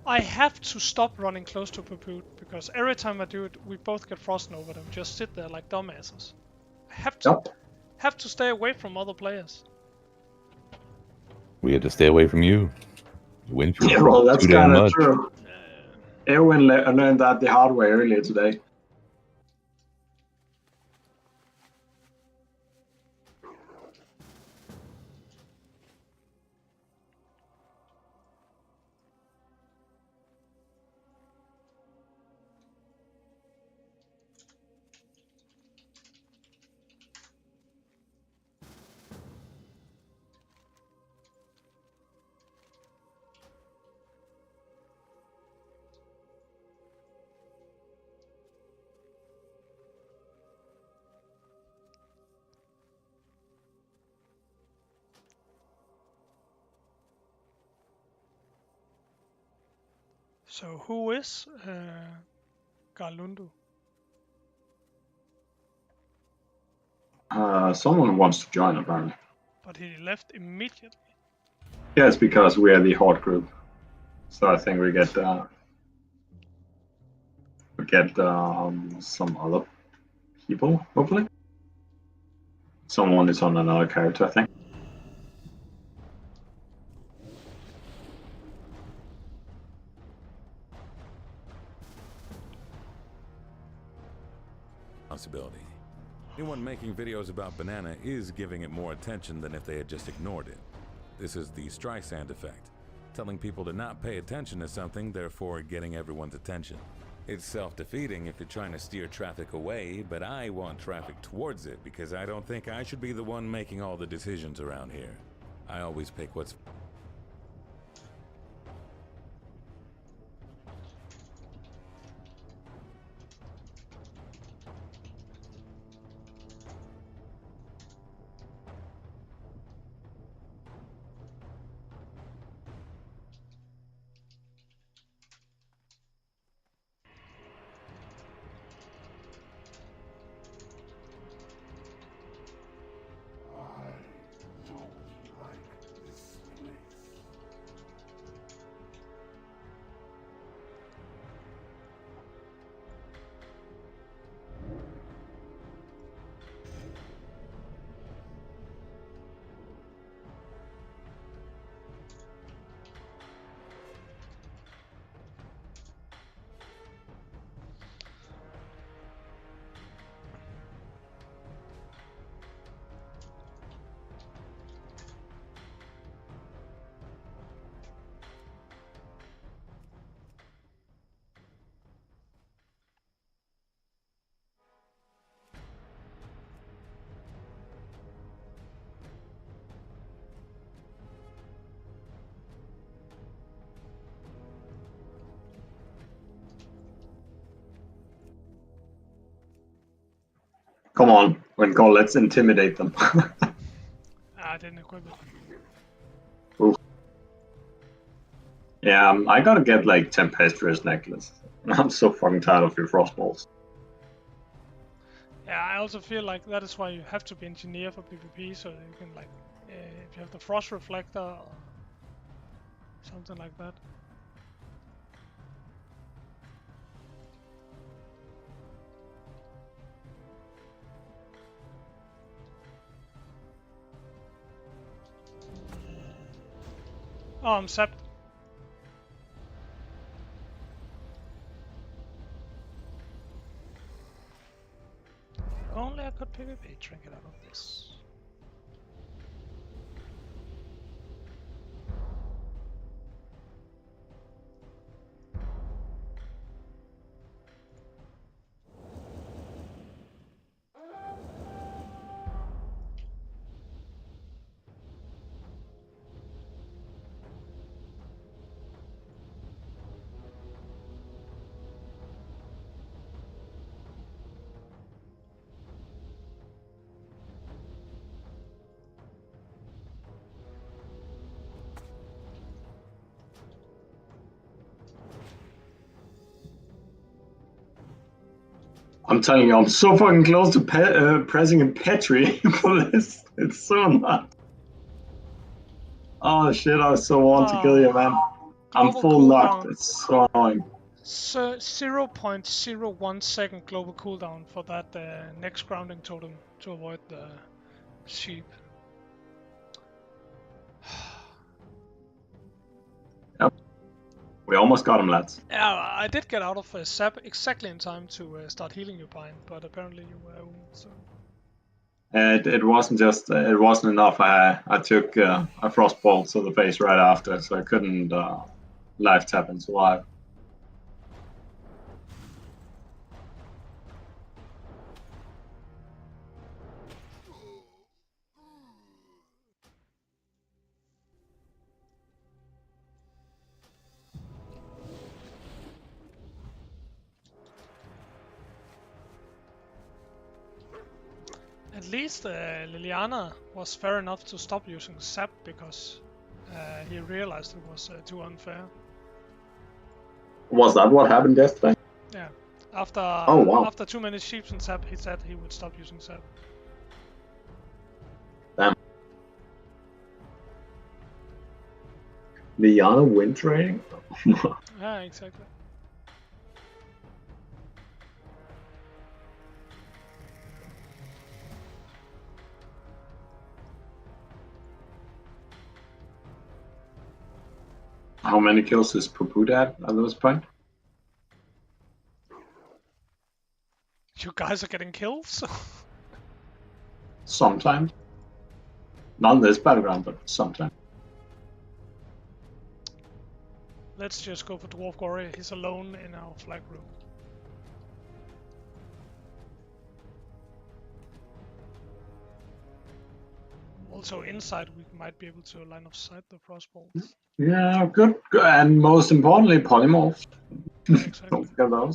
I have to stop running close to Papoot, because every time I do it, we both get frozen over them. Just sit there like dumbasses. I have to stay away from other players. We had to stay away from you. Yeah, well, that's kind of true. Everyone learned that the hard way earlier today. So who is Garlundu? Someone wants to join, apparently. but he left immediately. Yeah, it's because we are the Horde group. So I think we get some other people, hopefully. Someone is on another character, I think. Possibility. Anyone making videos about Banana is giving it more attention than if they had just ignored it. This is the Streisand effect, telling people to not pay attention to something, therefore getting everyone's attention. It's self-defeating if you're trying to steer traffic away, but I want traffic towards it because I don't think I should be the one making all the decisions around here. I always pick what's... Come on, Wincall, let's intimidate them. I didn't equip it. Oof. Yeah, I gotta get like Tempestuous Necklace. I'm so fucking tired of your frostballs. Yeah, I also feel like that is why you have to be engineer for PvP, so you can like, if you have the frost reflector or something like that. Oh, I'm sapped. If only I could PvP trinket out of this. I'm telling you, I'm so fucking close to pressing a Petri for this. It's so not. Oh shit, I so want to kill you, man. I'm full locked. It's so annoying. So 0.01 second global cooldown for that next grounding totem to avoid the sheep. Yep. We almost got him, lads. Yeah, I did get out of sap exactly in time to start healing you, Pine, but apparently you were wounded, so... It wasn't just, it wasn't enough. I took a frostbolt to the face right after, so I couldn't life tap and survive. At least Liliana was fair enough to stop using sap because he realized it was too unfair. Was that what happened yesterday? Yeah. After after too many sheeps and sap, he said he would stop using sap. Damn. Liana wind trading? Yeah, exactly. How many kills is Puput at this point? You guys are getting kills? Sometimes. Not in this battleground, but sometimes. Let's just go for Dwarf Warrior. He's alone in our flag room. Also inside we might be able to line of sight the frostbolts. Yeah, good. And most importantly, polymorphs. Exactly. Don't forget those.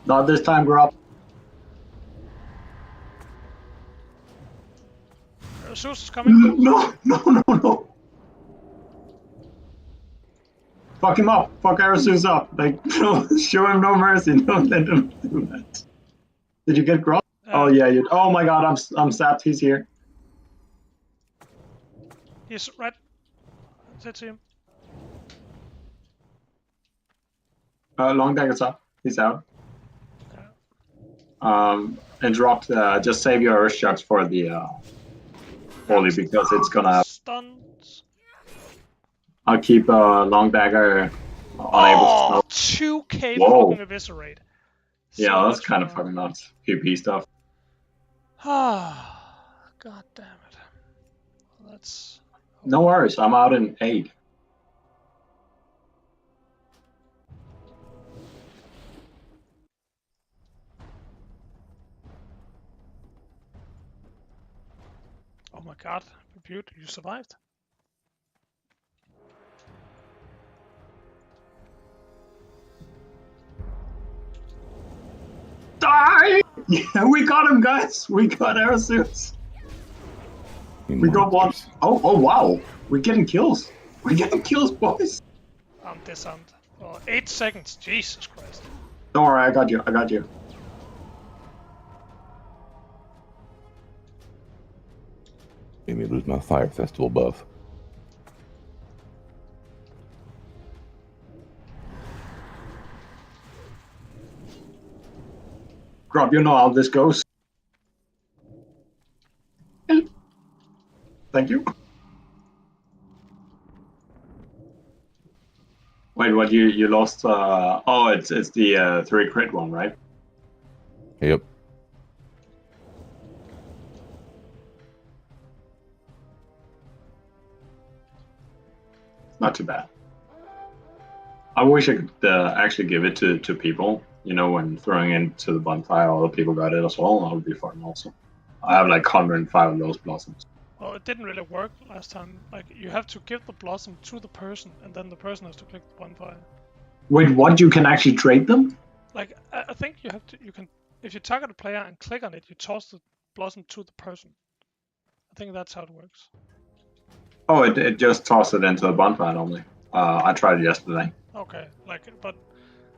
Not this time, Grub. Zeus is coming. No. Fuck him up. Fuck Arasus up. Like, no, show him no mercy. Don't let him do that. Did you get Grub? Oh yeah, you. Oh my God, I'm sapped. He's here. He's right. That's him. Long dagger's up. He's out. Interrupt. Just save your earth shocks for the holy because it's gonna. Stuns. I'll keep long dagger unable to snow. 2k Whoa. fucking eviscerate. Yeah, So that's much kind of for- fucking nuts. PP stuff. Ah, god damn it. That's. No worries. I'm out in 8. Oh my god, Repute, you survived. Die! Yeah, we got him, guys. We got Arasus. We got one. Oh, wow. We're getting kills. We're getting kills, boys. I'm disarmed. For 8 seconds. Jesus Christ. Don't worry, I got you. Made me lose my Fire Festival buff. Grub, you know how this goes. Thank you. Wait, what? You lost? Oh, it's the 3 crit one, right? Yep. Not too bad. I wish I could actually give it to people. You know, when throwing into the bonfire, other people got it as well. That would be fun also. I have like 105 of those blossoms. Well, it didn't really work last time. Like, you have to give the blossom to the person, and then the person has to click the bonfire. Wait, what? You can actually trade them? Like, I think you have to. You can, if you target a player and click on it, you toss the blossom to the person. I think that's how it works. Oh, it just tosses it into the bonfire normally. I tried it yesterday. Okay, like, but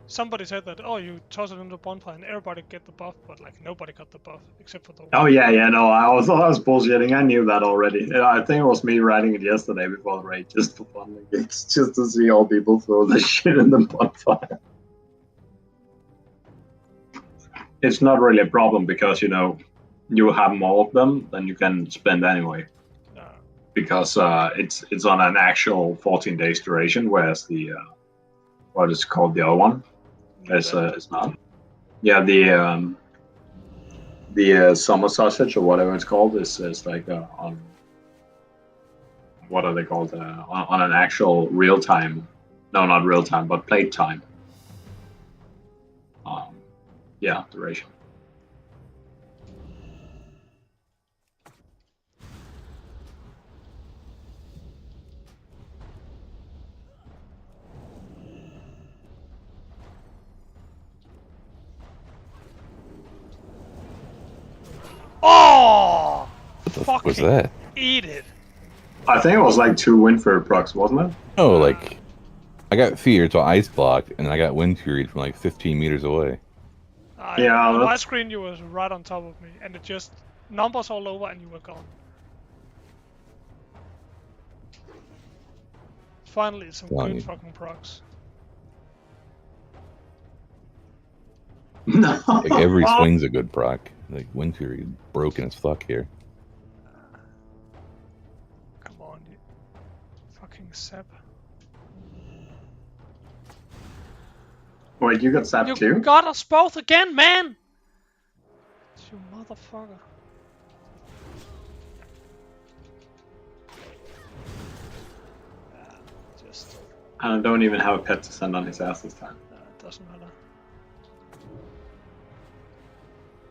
somebody said that, oh, you toss it into the bonfire and everybody get the buff, but like nobody got the buff except for the. Oh yeah, no, I was bullshitting. I knew that already. I think it was me writing it yesterday before the raid, just for fun. Like, it's just to see all people throw the shit in the bonfire. It's not really a problem because you have more of them than you can spend anyway. Because it's on an actual 14 days duration, whereas the what is called the other one is not. Yeah, the summer sausage or whatever it's called is like on what are they called on an actual real time? No, not real time, but plate time. Yeah, duration. Oh! What the fuck was that? Eat it. I think it was like 2 Windford procs, wasn't it? Oh, like I got feared, so I ice blocked, and then I got wind fury from like 15 meters away. Yeah, on my that's- screen you was right on top of me, and it just numbers all over, and you were gone. Finally, some Telling good you. fucking procs. No. Like every swing's a good proc. Like wind fury is broken as fuck here. Come on, you fucking sap. Wait, you got zapped You too? got us both again, man! You motherfucker. Just I don't even have a pet to send on his ass this time. it doesn't matter.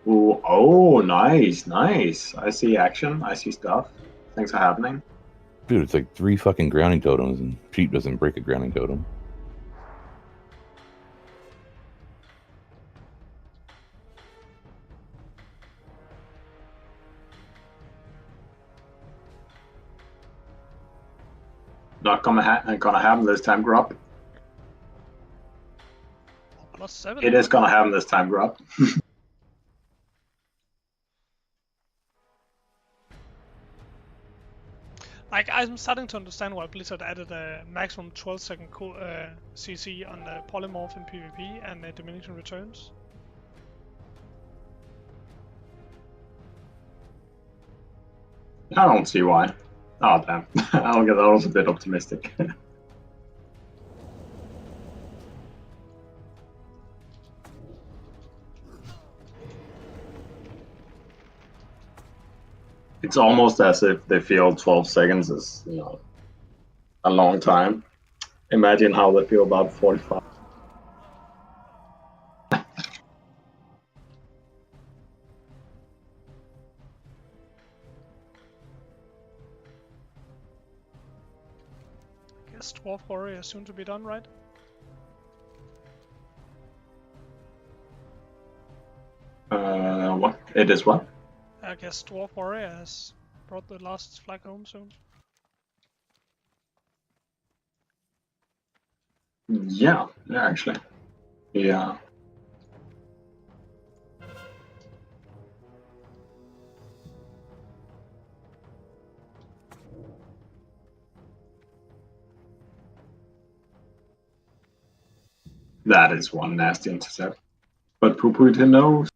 Ooh, oh, nice, nice. I see action. I see stuff. Things are happening. Dude, it's like 3 fucking grounding totems, and sheep doesn't break a grounding totem. Not gonna happen this time, Grub. +7. It is gonna happen this time, Grub. Like, I'm starting to understand why Blizzard added a maximum 12-second CC on the polymorph in PvP and diminishing returns. I don't see why. Oh damn! I was a bit optimistic. It's almost as if they feel 12 seconds is, a long time. Imagine how they feel about 45. Guess Dwarf Warrior soon to be done, right? What? It is what? I guess Dwarf Warrior has brought the last flag home soon. Yeah, actually. Yeah. That is one nasty intercept. But Puputin knows.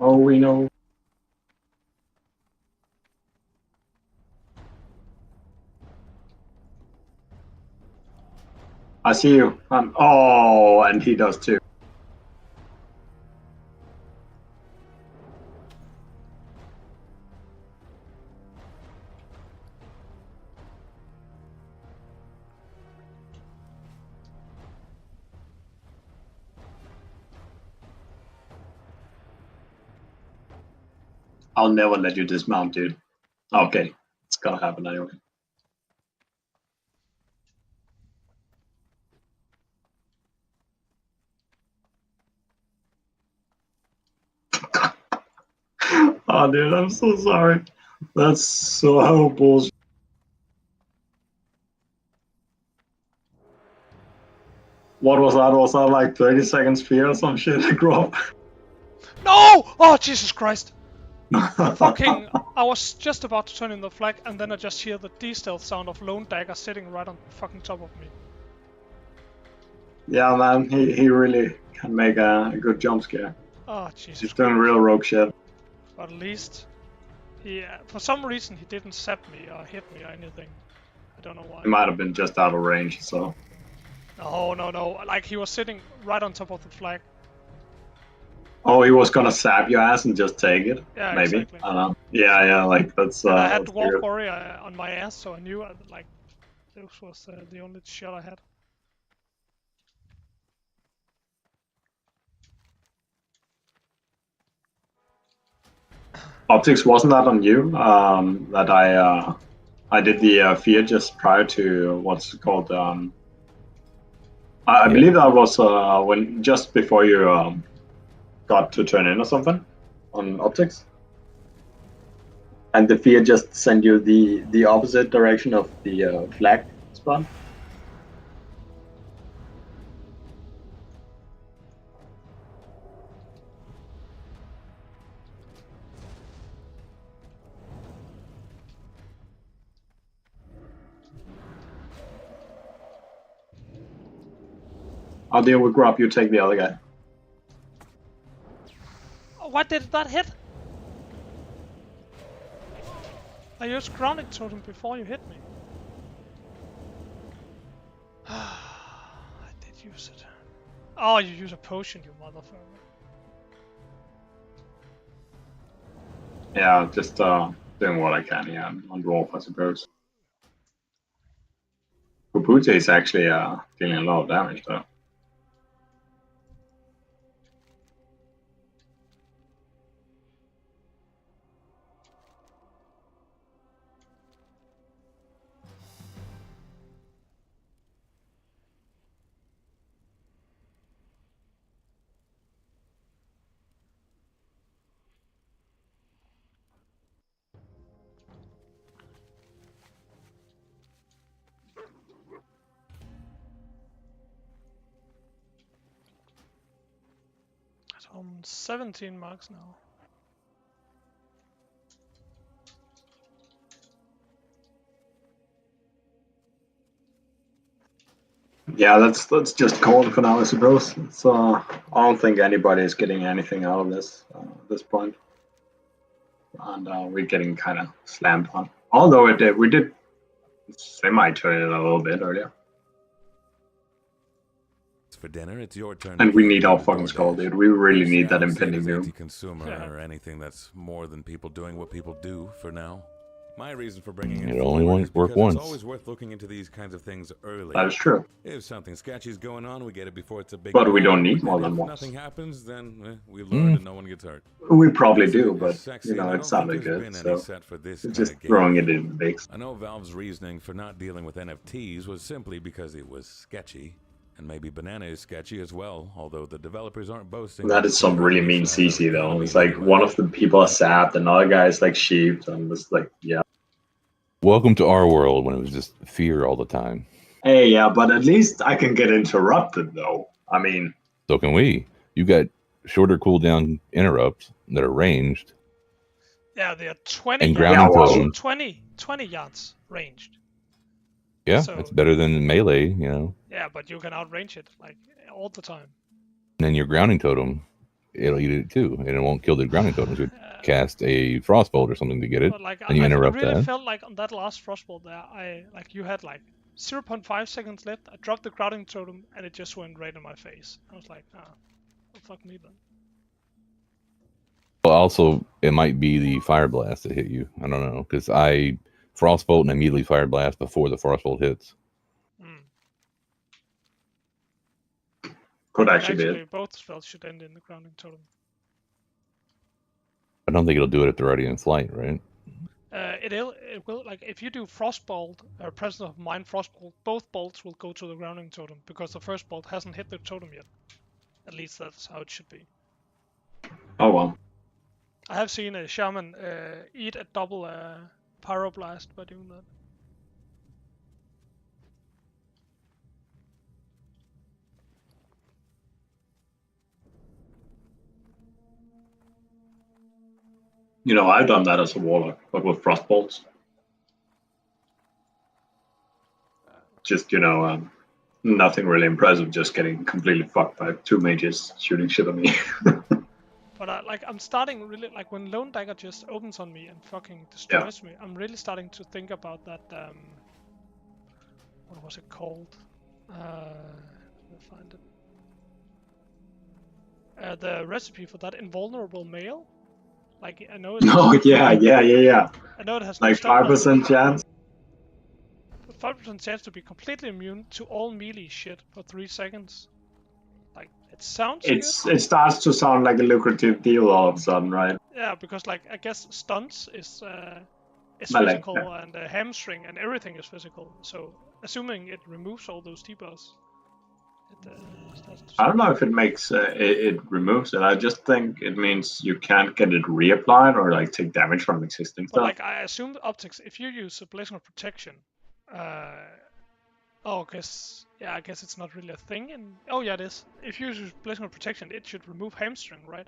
Oh, we know. I see you. Oh, and he does too. I'll never let you dismount, dude. Okay, it's gonna happen anyway. Oh, dude, I'm so sorry. That's so bullshit. What was that? Was that like 30 seconds fear or some shit to grow up? No! Oh, Jesus Christ! Fucking, I was just about to turn in the flag, and then I just hear the D-stealth sound of Lone Dagger sitting right on fucking top of me. Yeah, man, he really can make a good jump scare. Oh, Jesus He's Christ. doing real rogue shit. But at least, he, for some reason, he didn't zap me or hit me or anything. I don't know why. He might have been just out of range, so. No, no, no. Like, he was sitting right on top of the flag. Oh, he was gonna sap your ass and just take it? Yeah, maybe. exactly. I don't know. Yeah, like that's. I had that's Dwarf weird. Warrior on my ass, so I knew, like, this was the only shot I had. Optics, wasn't that on you? That I did the fear just prior to what's it called. I believe that was when just before you got to turn in or something on optics, and the fear just sent you the opposite direction of the flag spot. fun. I'll deal with Grub, you take the other guy. Oh, what did that hit? I used grounding totem before you hit me. I did use it. Oh, you use a potion, you motherfucker. Yeah, just doing what I can here on Dwarf, I suppose. Kupute is actually dealing a lot of damage though. So I'm 17 marks now. Yeah, let's just call it for now, I suppose. So I don't think anybody is getting anything out of this at this point, and we're getting kind of slammed on. Although we did semi-turn it a little bit earlier. For dinner, it's your turn. And to we pay need for our the fucking DoorDash. skull, dude. We really Honestly, need I that don't see it impending as doom. anti-consumer or anything that's more than people doing what people do for now. My reason for bringing It it only forward won't is work because once. it's always worth looking into these kinds of things early. That is true. If something sketchy's going on, we get it before it's a big But we don't problem, need and more then than if once. nothing happens, then we learn and no one gets hurt. We probably This do, thing but is sexy, you know, and I it don't think sounded there's good, been any so set for this it's kind just of throwing game. it in the mix. I know Valve's reasoning for not dealing with NFTs was simply because it was sketchy. And maybe Banana is sketchy as well, although the developers aren't boasting. That is some really mean CC though. It's like one of the people are sapped, another guy is like sheeped, and it's like, yeah. Welcome to our world when it was just fear all the time. Hey, yeah, but at least I can get interrupted though. I mean, So can we. You got shorter cooldown interrupts that are ranged. Yeah, they are 20 And yards. grounding well, totem. 20 yards ranged. Yeah, So- it's better than melee, you know. Yeah, but you can outrange it like all the time. And then your grounding totem, it'll eat it too, and it won't kill the grounding totem. So you cast a frostbolt or something to get it, But like and you I interrupt really that. felt like on that last frostbolt there, you had like 0.5 seconds left. I dropped the grounding totem and it just went right in my face. I was like, well, fuck me then. Well, also, it might be the fire blast that hit you. I don't know, because I frostbolt and immediately fire blast before the frostbolt hits. could actually be Actually, it. both spells should end in the grounding totem. I don't think it'll do it if they're already in flight, right? It will, like, if you do frostbolt, presence of mind frostbolt, both bolts will go to the grounding totem because the first bolt hasn't hit the totem yet. At least that's how it should be. Oh well. I have seen a shaman eat a double pyroblast by doing that. You know, I've done that as a warlock, but with frostbolts. Just, you know, nothing really impressive, just getting completely fucked by two mages shooting shit at me. But I'm starting really, like, when Lone Dagger just opens on me and fucking destroys me, I'm really starting to think about that, what was it called? Let me find it. The recipe for that invulnerable mail. Like, I know it's... Oh, yeah. I know it has Like 5% chance? 5% chance to be completely immune to all melee shit for 3 seconds. Like, it sounds good. It starts to sound like a lucrative deal all of a sudden, right? Yeah, because, like, I guess stunts is Like, physical, yeah. and hamstring and everything is physical. So, assuming it removes all those debuffs, it starts to... I don't know if it makes it removes it. I just think it means you can't get it reapplied or like take damage from existing But stuff. like, I assume the optics, if you use a Blazing of Protection, Oh, I guess it's not really a thing. And oh yeah, it is. If you use Blessing of Protection, it should remove hamstring, right?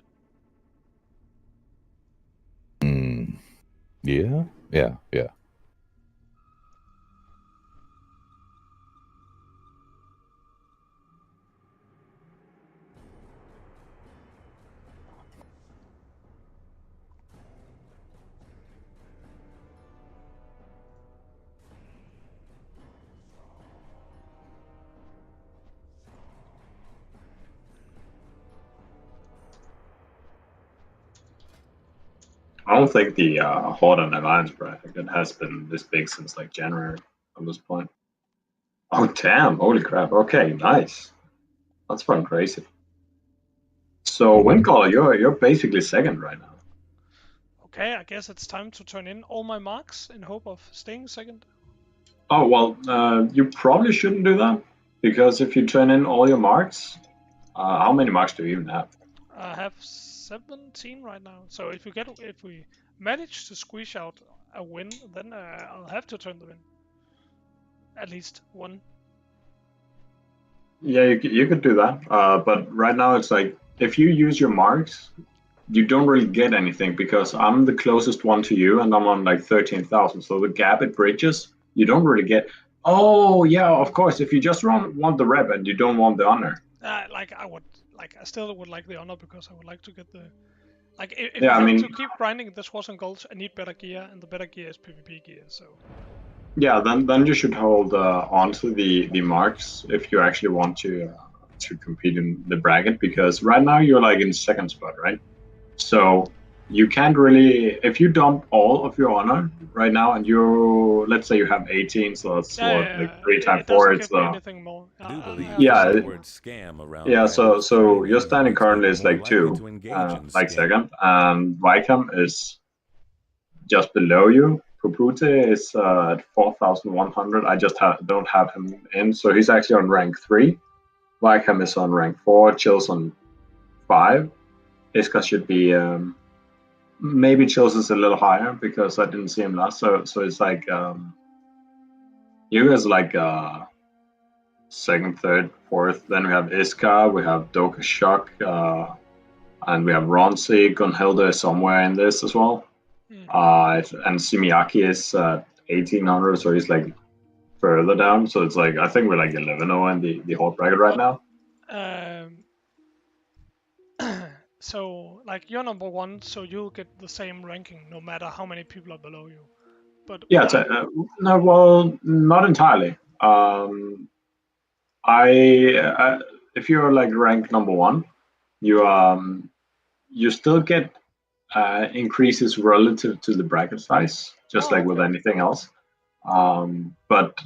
Yeah. I don't think the Horde and Alliance bracket has been this big since like January at this point. Oh damn! Holy crap! Okay, nice. That's fun, crazy. So Windcaller, you're basically second right now. Okay, I guess it's time to turn in all my marks in hope of staying second. Oh well, you probably shouldn't do that because if you turn in all your marks, how many marks do you even have? I have 17 right now. So if we manage to squeeze out a win, then I'll have to turn them in. At least one. Yeah, you could do that. But right now it's like if you use your marks, you don't really get anything because I'm the closest one to you and I'm on like 13,000. So the gap it bridges, you don't really get. Oh yeah, of course. If you just want the rep and you don't want the honor. I still would like the honor because I would like to get the. Like if Yeah, I I have mean, to keep grinding this wasn't gold, I need better gear, and the better gear is PvP gear. So. yeah, then you should hold on to the marks if you actually want to compete in the bracket because right now you're like in second spot, right? So you can't really if you dump all of your honor right now and you let's say you have 18, so that's like 3 times It 4. doesn't It's give me anything more. I do believe I yeah, the understand. word scam around yeah. So brackets so your training standing makes currently people is more like likely 2, to engage in like scam. second, and Vicam is just below you. Pupute is at 4,100. I just don't have him in, so he's actually on rank 3. Vicam is on rank 4. Chill's on 5. Iska should be maybe Chill's is a little higher because I didn't see him last. So it's like you guys like second, third, fourth. Then we have Iska, we have Doka Shock, and we have Ronzi. Gunhilda is somewhere in this as well. And Simiaki is 1,800, so he's like further down. So it's like I think we're like 11-0 in the whole bracket right now. So like you're number 1, so you'll get the same ranking no matter how many people are below you. But yeah, no, well, not entirely. If you're like ranked number 1, you still get increases relative to the bracket size, just like with anything else. But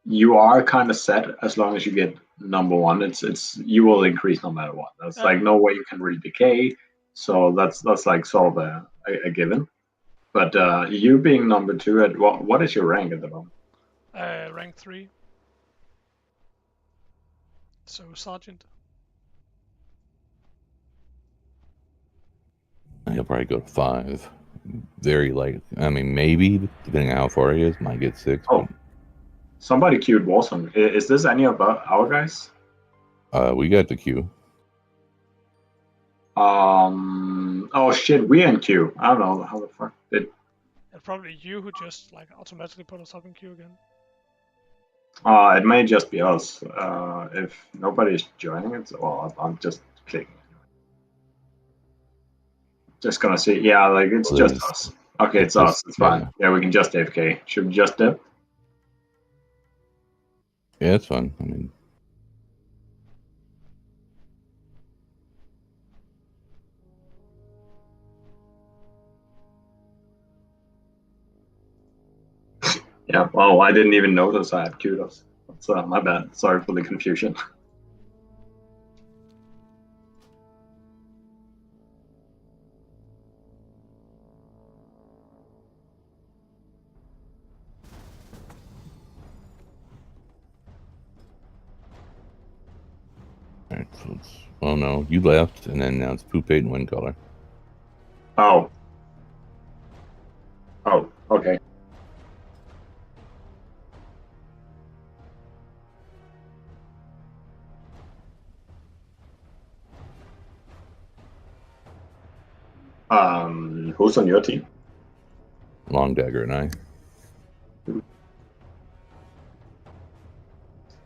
you are kind of set as long as you get number 1. It's you will increase no matter what. That's like no way you can really decay. So that's like sort of a given. But you being number 2 at what is your rank at the moment? Rank 3. So sergeant. He'll probably go to 5. Very light. I mean, maybe depending on how far he is, might get 6. Oh, somebody queued Warzone. Is this any of our guys? We got the queue. Oh shit, we in queue. I don't know how the fuck did. It's probably you who just like automatically put us up in queue again. It may just be us. If nobody's joining it, well, I'm just clicking. Just gonna see. Yeah, like it's just us. Okay, it's us. It's fine. Yeah, we can just AFK. Should we just dip? Yeah, it's fun. I mean, yeah. Well, I didn't even notice I had queued us. That's my bad. Sorry for the confusion. alright, so oh no, you left, and then now it's Poopate and Windcaller. Oh. Oh, okay. Who's on your team? Long Dagger and I.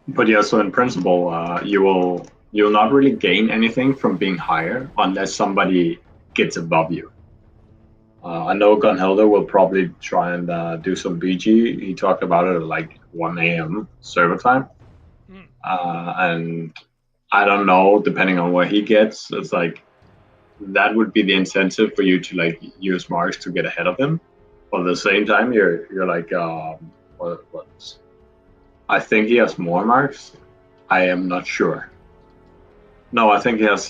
But yeah, so in principle, you'll not really gain anything from being higher unless somebody gets above you. I know Gunhilder will probably try and do some BG. He talked about it at like 1 a.m. server time. And I don't know, depending on what he gets, it's like that would be the incentive for you to like use marks to get ahead of him. But at the same time, you're like, what? I think he has more marks. I am not sure. No, I think he has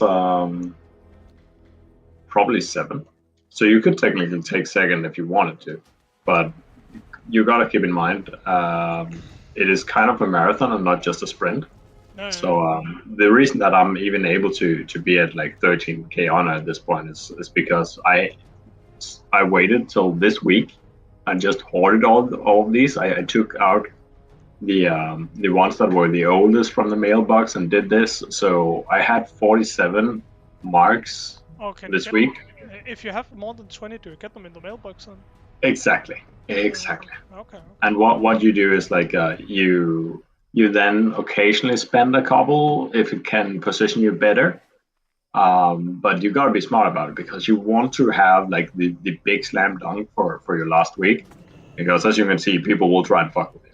probably 7. So you could technically take second if you wanted to, but you gotta keep in mind it is kind of a marathon and not just a sprint. So the reason that I'm even able to be at like 13k honor at this point is because I waited till this week and just hoarded all of these. I took out the ones that were the oldest from the mailbox and did this. So I had 47 marks this week. If you have more than 20, do you get them in the mailbox then? Exactly. Okay. And what you do is like you then occasionally spend a couple if it can position you better. But you gotta be smart about it because you want to have like the big slam dunk for your last week, because as you can see, people will try and fuck with you.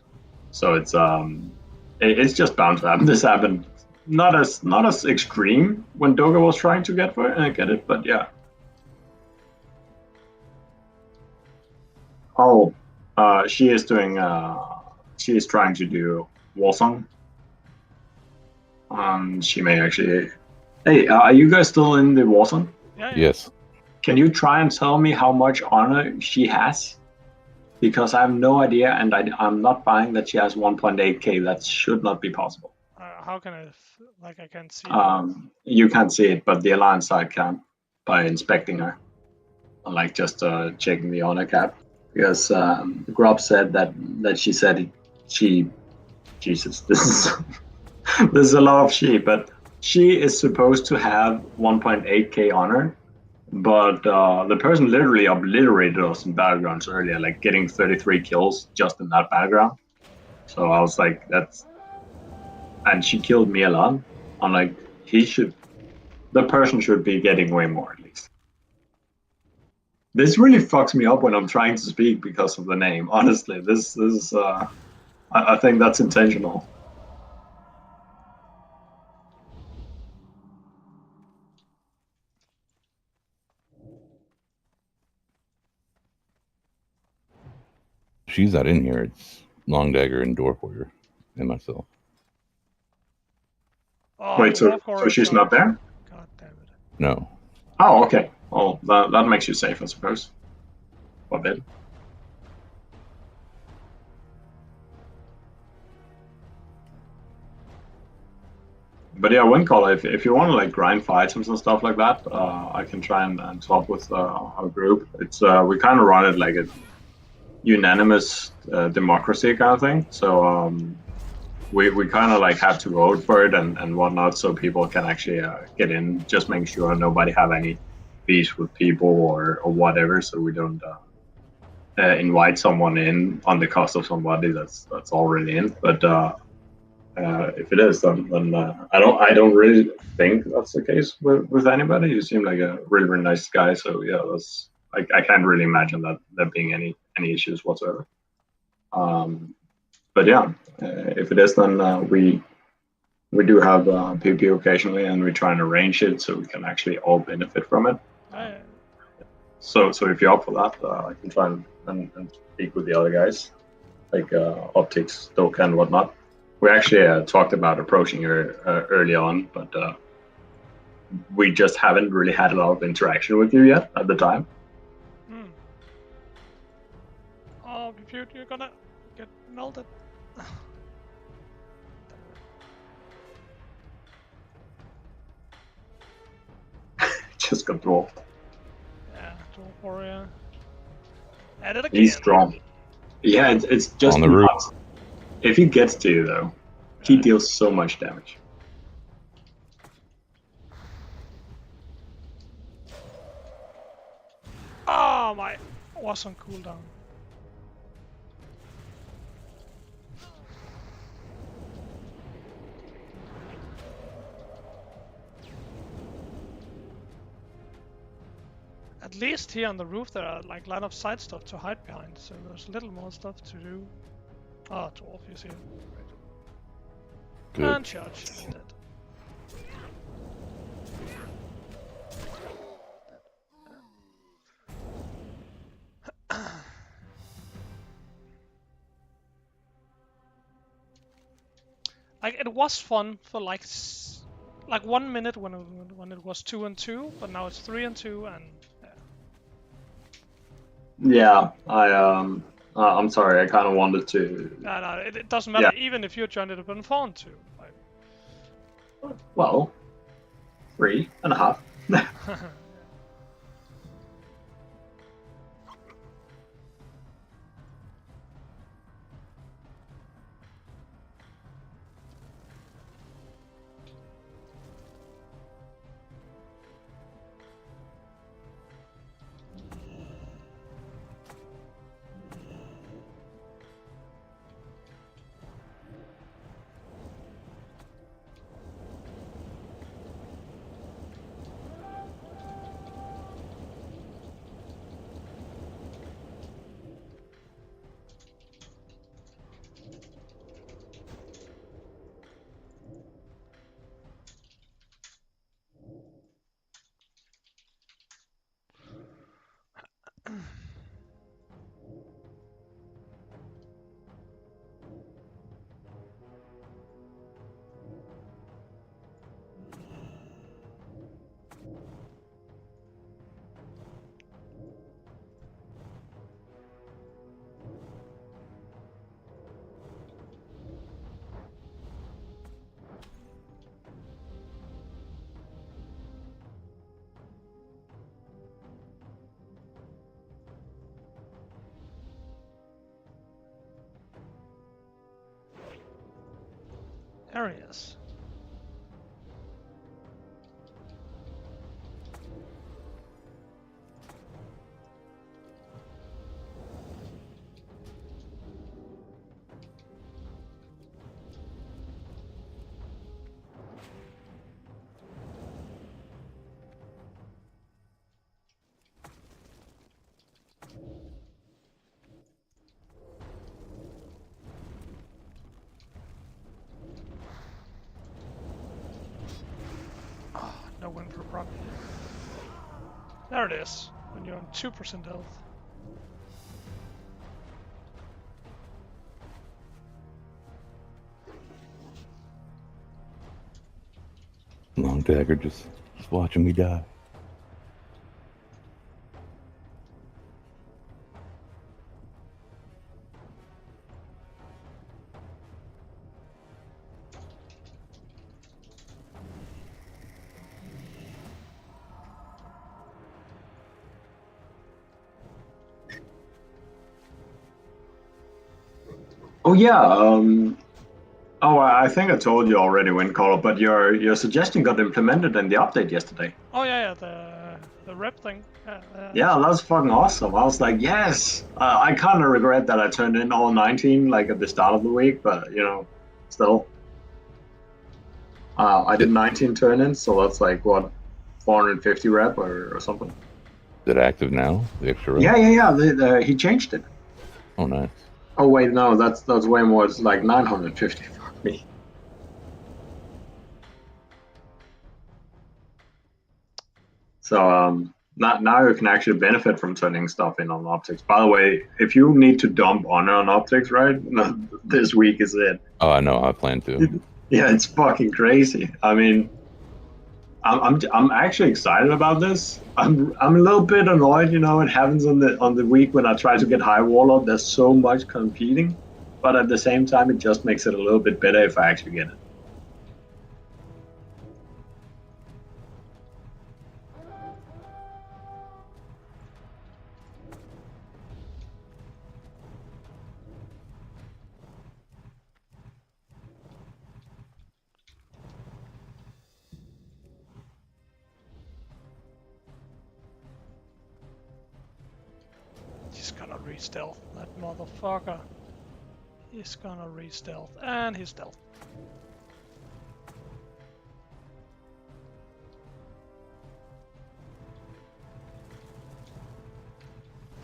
So it's just bound to happen. This happened not as extreme when Doga was trying to get for it, and I get it, but yeah. Oh, she is doing. She is trying to do Warsong. She may actually. Hey, are you guys still in the Warsong? Yeah. Yes. Can you try and tell me how much honor she has? Because I have no idea, and I'm not buying that she has 1.8k. That should not be possible. How can I can't see you can't see it, but the Alliance side can by inspecting her. Like just checking the honor cap. Because Grob said that she said Jesus, this is this is a lot of she, but she is supposed to have 1.8k honor, but the person literally obliterated us in battlegrounds earlier, like getting 33 kills just in that battleground. So I was like, and she killed me a lot. I'm like, the person should be getting way more at least. This really fucks me up when I'm trying to speak because of the name. Honestly, this is I think that's intentional. She's not in here. It's Long Dagger and Dwarf Warrior and myself. Oh, wait, so she's not there? God damn it. No. Oh, okay. Well, that makes you safe, I suppose. A bit. But yeah, Windcaller, if you want to like grind for items and stuff like that, I can try and talk with our group. It's we kind of run it like a unanimous democracy kind of thing. So we kind of like have to vote for it and whatnot, so people can actually get in. Just make sure nobody have any beefs with people or whatever, so we don't invite someone in on the cost of somebody that's already in. But if it is, then I don't really think that's the case with anybody. You seem like a really nice guy, so yeah, that's I can't really imagine that there being any issues whatsoever. But yeah, if it is, then we do have PvP occasionally, and we try and arrange it so we can actually all benefit from it. So if you're up for that, I can try and speak with the other guys, like Optics, Doka, and whatnot. We actually talked about approaching her early on, but we just haven't really had a lot of interaction with you yet at the time. Oh, you're gonna get melted. Just got dwarfed. Yeah, Dwarf Warrior. At it again. He's strong. Yeah, it's just on the roof. If he gets to you though, he deals so much damage. Oh my, was on cooldown. At least here on the roof there are like a lot of side stuff to hide behind, so there's a little more stuff to do. Ah, dwarf is here. Good. And charge. Dead. Like it was fun for like 1 minute when it was 2 and 2, but now it's 3 and 2, and Yeah, I'm sorry. I kind of wanted to. no, it doesn't matter. Even if you joined it up in 4 and 2. Like... Well, 3.5. Areas. No win for property. There it is, when you're on 2% health. Long dagger just watching me die. Oh yeah. Oh, I think I told you already, Windcaller, but your suggestion got implemented in the update yesterday. Oh yeah, the rep thing. Yeah, that's fucking awesome. I was like, yes. I kind of regret that I turned in all 19 like at the start of the week, but still. I did 19 turn-ins, so that's like what, 450 rep or something. Is it active now? The extra rep? Yeah. He changed it. Oh, nice. Oh wait, no, that's way more. It's like 950 for me. So now you can actually benefit from turning stuff in on optics. By the way, if you need to dump honor on optics, right? This week is it. Oh, I know. I plan to. Yeah, it's fucking crazy. I mean, I'm actually excited about this. I'm a little bit annoyed, it happens on the week when I try to get high warlord. There's so much competing, but at the same time, it just makes it a little bit better if I actually get it. re-stealth. That motherfucker is gonna re-stealth. And he's stealth.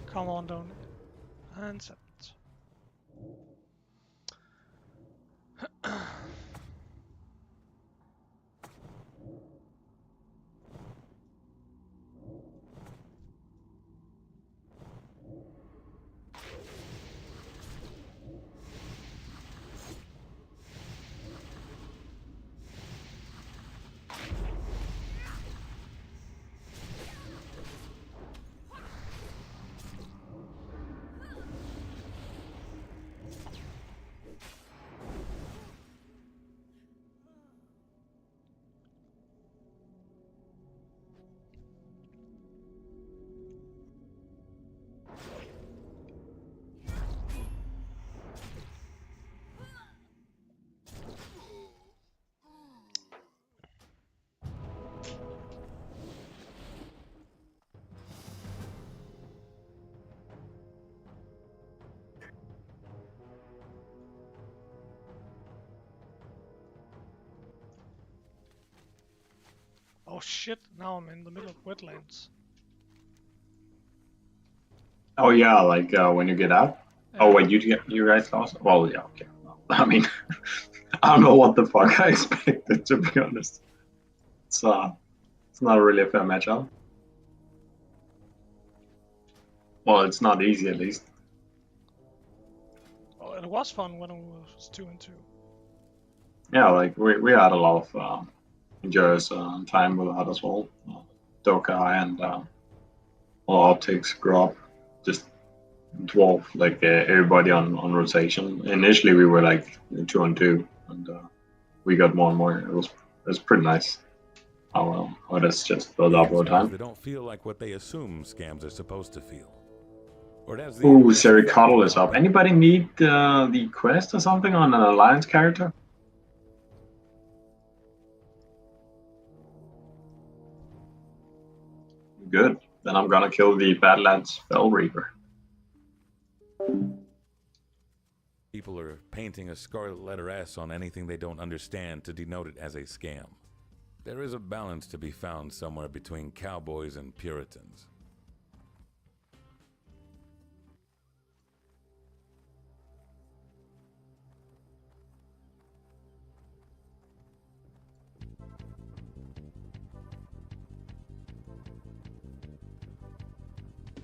Come on, don't. And 7. Oh shit, now I'm in the middle of wetlands. Oh yeah, like when you get out. Oh wait, you guys lost. Well, yeah, okay. I mean, I don't know what the fuck I expected, to be honest. It's not really a fair matchup. Well, it's not easy, at least. Well, it was fun when it was 2 and 2. Yeah, like we had a lot of enjoyous time with that as well. Dokai and Optics grew up just dwarf like everybody on rotation. Initially, we were like 2 and 2, and we got more and more. It was pretty nice. How that's just built up over time. They don't feel like what they assume scams are supposed to feel. Ooh, Sericottle is up. Anybody need the quest or something on an alliance character? Good. Then I'm gonna kill the Badlands Fell Reaper. People are painting a scarlet letter S on anything they don't understand to denote it as a scam. There is a balance to be found somewhere between cowboys and Puritans.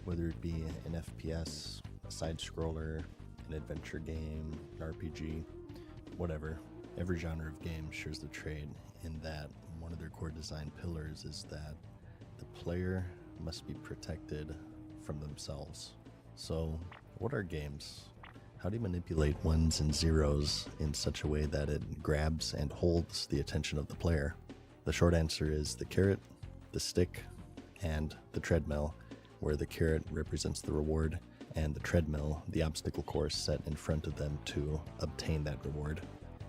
Whether it be an FPS, a side-scroller, an adventure game, an RPG, whatever, every genre of game shares the trait in that one of their core design pillars is that the player must be protected from themselves. So, what are games? How do you manipulate ones and zeros in such a way that it grabs and holds the attention of the player? The short answer is the carrot, the stick, and the treadmill, where the carrot represents the reward and the treadmill, the obstacle course set in front of them to obtain that reward.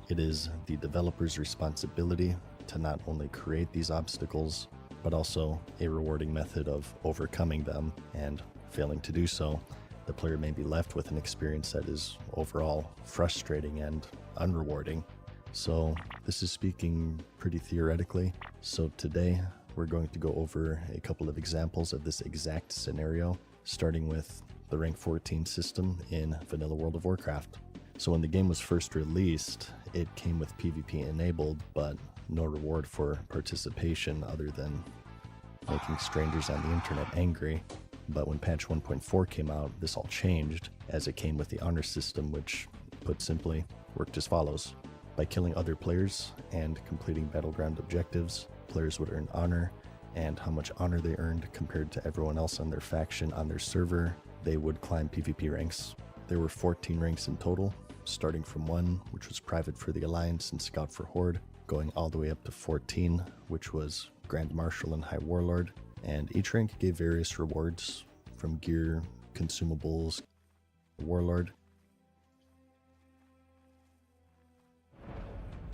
It is the developer's responsibility to not only create these obstacles, but also a rewarding method of overcoming them, and failing to do so, the player may be left with an experience that is overall frustrating and unrewarding. So this is speaking pretty theoretically. So today we're going to go over a couple of examples of this exact scenario, starting with the rank 14 system in vanilla World of Warcraft. So when the game was first released, it came with PvP enabled, but no reward for participation other than making strangers on the internet angry. But when patch 1.4 came out, this all changed, as it came with the honor system, which, put simply, worked as follows. By killing other players and completing battleground objectives, players would earn honor, and how much honor they earned compared to everyone else on their faction on their server, they would climb PvP ranks. There were 14 ranks in total, starting from 1, which was private for the Alliance and Scout for Horde, going all the way up to 14, which was Grand Marshal and High Warlord, and each rank gave various rewards, from gear, consumables, Warlord,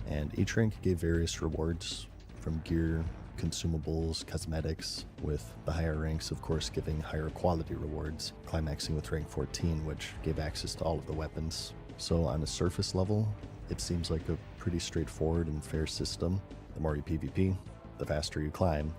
and each rank gave various rewards, from gear, consumables, cosmetics, with the higher ranks, of course, giving higher quality rewards, climaxing with rank 14, which gave access to all of the weapons. So on a surface level, it seems like a pretty straightforward and fair system. The more you PvP, the faster you climb.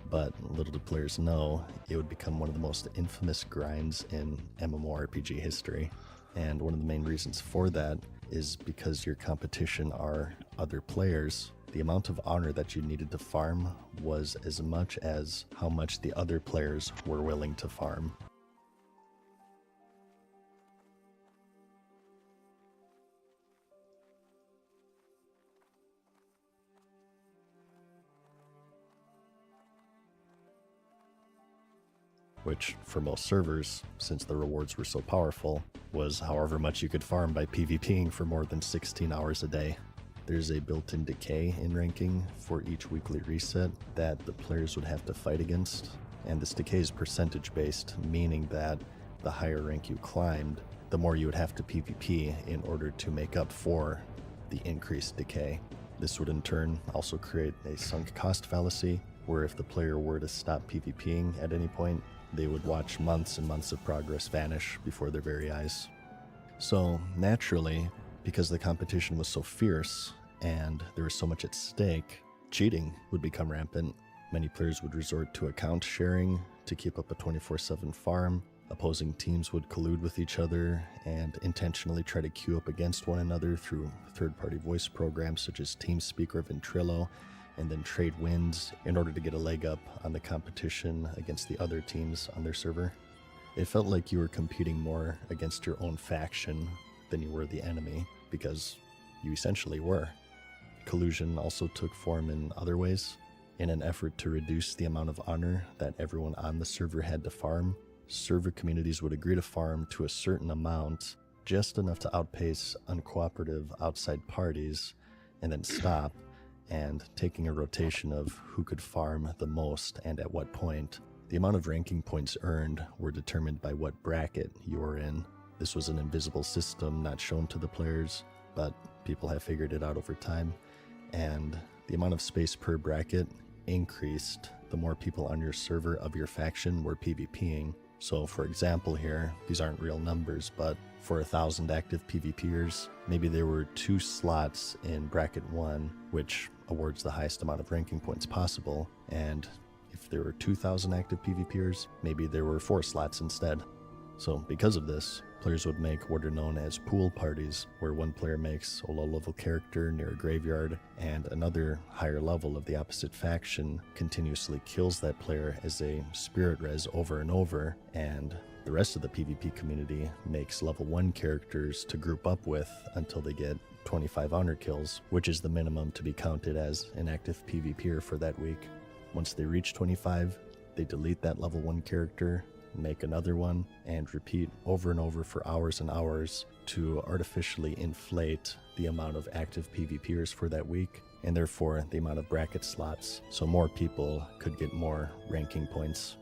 But little do players know, it would become one of the most infamous grinds in MMORPG history. And one of the main reasons for that is because your competition are other players. The amount of honor that you needed to farm was as much as how much the other players were willing to farm. Which, for most servers, since the rewards were so powerful, was however much you could farm by PvPing for more than 16 hours a day. There's a built-in decay in ranking for each weekly reset that the players would have to fight against, and this decay is percentage-based, meaning that the higher rank you climbed, the more you would have to PvP in order to make up for the increased decay. This would in turn also create a sunk cost fallacy, where if the player were to stop PvPing at any point, they would watch months and months of progress vanish before their very eyes. So naturally, because the competition was so fierce and there was so much at stake, cheating would become rampant. Many players would resort to account sharing to keep up a 24/7 farm. Opposing teams would collude with each other and intentionally try to queue up against one another through third-party voice programs such as TeamSpeak or Ventrilo, and then trade wins in order to get a leg up on the competition against the other teams on their server. It felt like you were competing more against your own faction than you were the enemy, because you essentially were. Collusion also took form in other ways. In an effort to reduce the amount of honor that everyone on the server had to farm, server communities would agree to farm to a certain amount, just enough to outpace uncooperative outside parties, and then stop, and taking a rotation of who could farm the most and at what point. The amount of ranking points earned were determined by what bracket you were in. This was an invisible system not shown to the players, but people have figured it out over time, and the amount of space per bracket increased the more people on your server of your faction were PvPing. So for example here, these aren't real numbers, but for 1,000 active PvPers, maybe there were 2 slots in bracket 1, which awards the highest amount of ranking points possible, and if there were 2,000 active PvPers, maybe there were 4 slots instead. So because of this, players would make what are known as pool parties, where one player makes a low-level character near a graveyard, and another higher level of the opposite faction continuously kills that player as a spirit res over and over, and the rest of the PvP community makes level 1 characters to group up with until they get 25 honor kills, which is the minimum to be counted as an active PvPer for that week. Once they reach 25, they delete that level 1 character, make another one, and repeat over and over for hours and hours to artificially inflate the amount of active PvPers for that week, and therefore the amount of bracket slots, so more people could get more ranking points.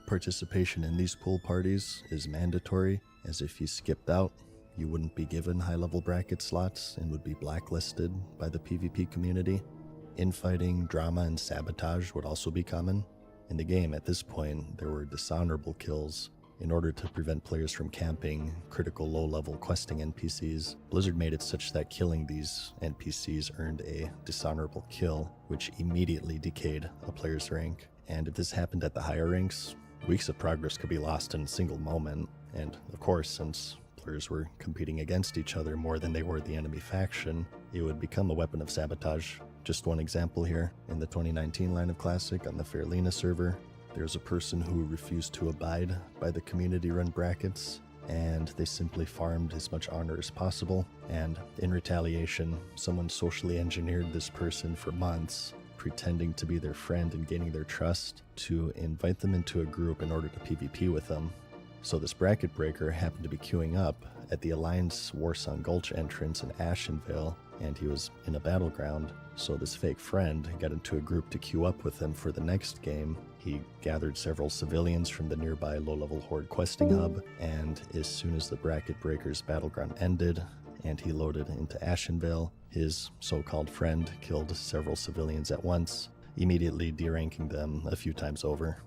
Participation in these pool parties is mandatory, as if you skipped out, you wouldn't be given high-level bracket slots and would be blacklisted by the PvP community. Infighting, drama, and sabotage would also be common. In the game, at this point, there were dishonorable kills. In order to prevent players from camping critical low-level questing NPCs, Blizzard made it such that killing these NPCs earned a dishonorable kill, which immediately decayed a player's rank. And if this happened at the higher ranks, weeks of progress could be lost in a single moment. And of course, since players were competing against each other more than they were the enemy faction, it would become a weapon of sabotage. Just one example here, in the 2019 line of Classic on the Fairlina server, there's a person who refused to abide by the community-run brackets, and they simply farmed as much honor as possible, and in retaliation, someone socially engineered this person for months, pretending to be their friend and gaining their trust, to invite them into a group in order to PvP with them. So this bracket breaker happened to be queuing up at the Alliance Warsong Gulch entrance in Ashenvale, and he was in a battleground, so this fake friend got into a group to queue up with him for the next game. He gathered several civilians from the nearby low-level Horde questing hub, and as soon as the bracket breaker's battleground ended, and he loaded into Ashenvale, his so-called friend killed several civilians at once, immediately deranking them a few times over.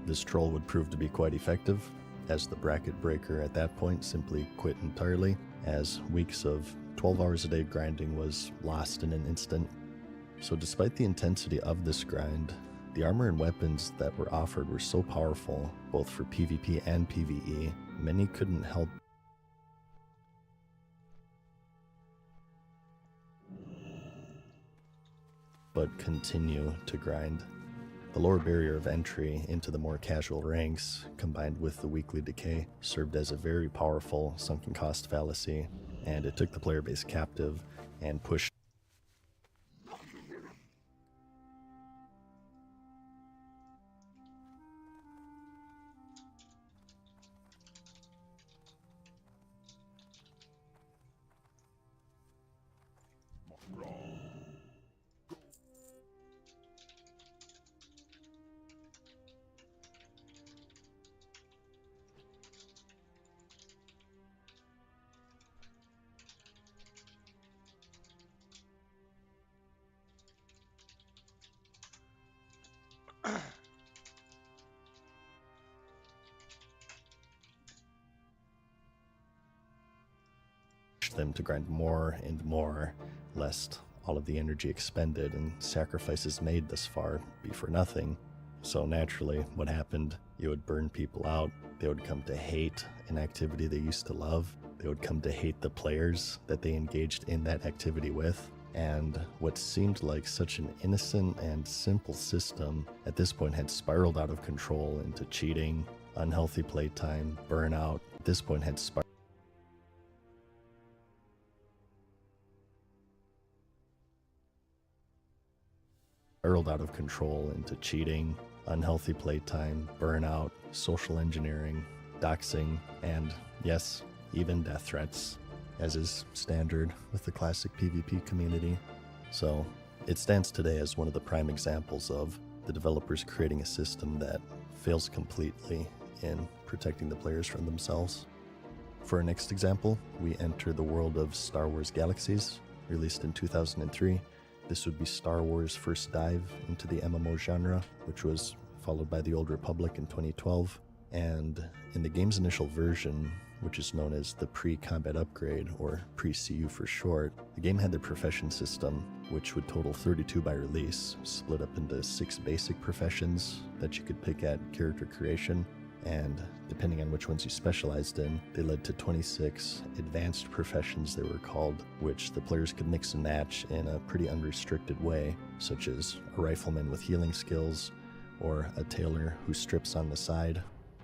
This troll would prove to be quite effective, as the bracket breaker at that point simply quit entirely, as weeks of 12 hours a day grinding was lost in an instant. So despite the intensity of this grind, the armor and weapons that were offered were so powerful, both for PvP and PvE, many couldn't help but continue to grind. The lower barrier of entry into the more casual ranks, combined with the weekly decay, served as a very powerful sunken cost fallacy, and it took the player base captive and pushed them to grind more and more, lest all of the energy expended and sacrifices made thus far be for nothing. So naturally, what happened, you would burn people out, they would come to hate an activity they used to love, they would come to hate the players that they engaged in that activity with, and what seemed like such an innocent and simple system at this point had spiraled out of control into cheating, unhealthy playtime, burnout. At this point had spiraled out of control into cheating, unhealthy playtime, burnout, social engineering, doxing, and yes, even death threats, as is standard with the classic PvP community. So it stands today as one of the prime examples of the developers creating a system that fails completely in protecting the players from themselves. For our next example, we enter the world of Star Wars Galaxies, released in 2003. This would be Star Wars' first dive into the MMO genre, which was followed by the Old Republic in 2012. And in the game's initial version, which is known as the pre-combat upgrade, or pre-CU for short, the game had the profession system, which would total 32 by release, split up into 6 basic professions that you could pick at character creation, and depending on which ones you specialized in, they led to 26 advanced professions, they were called, which the players could mix and match in a pretty unrestricted way, such as a rifleman with healing skills, or a tailor who strips on the side.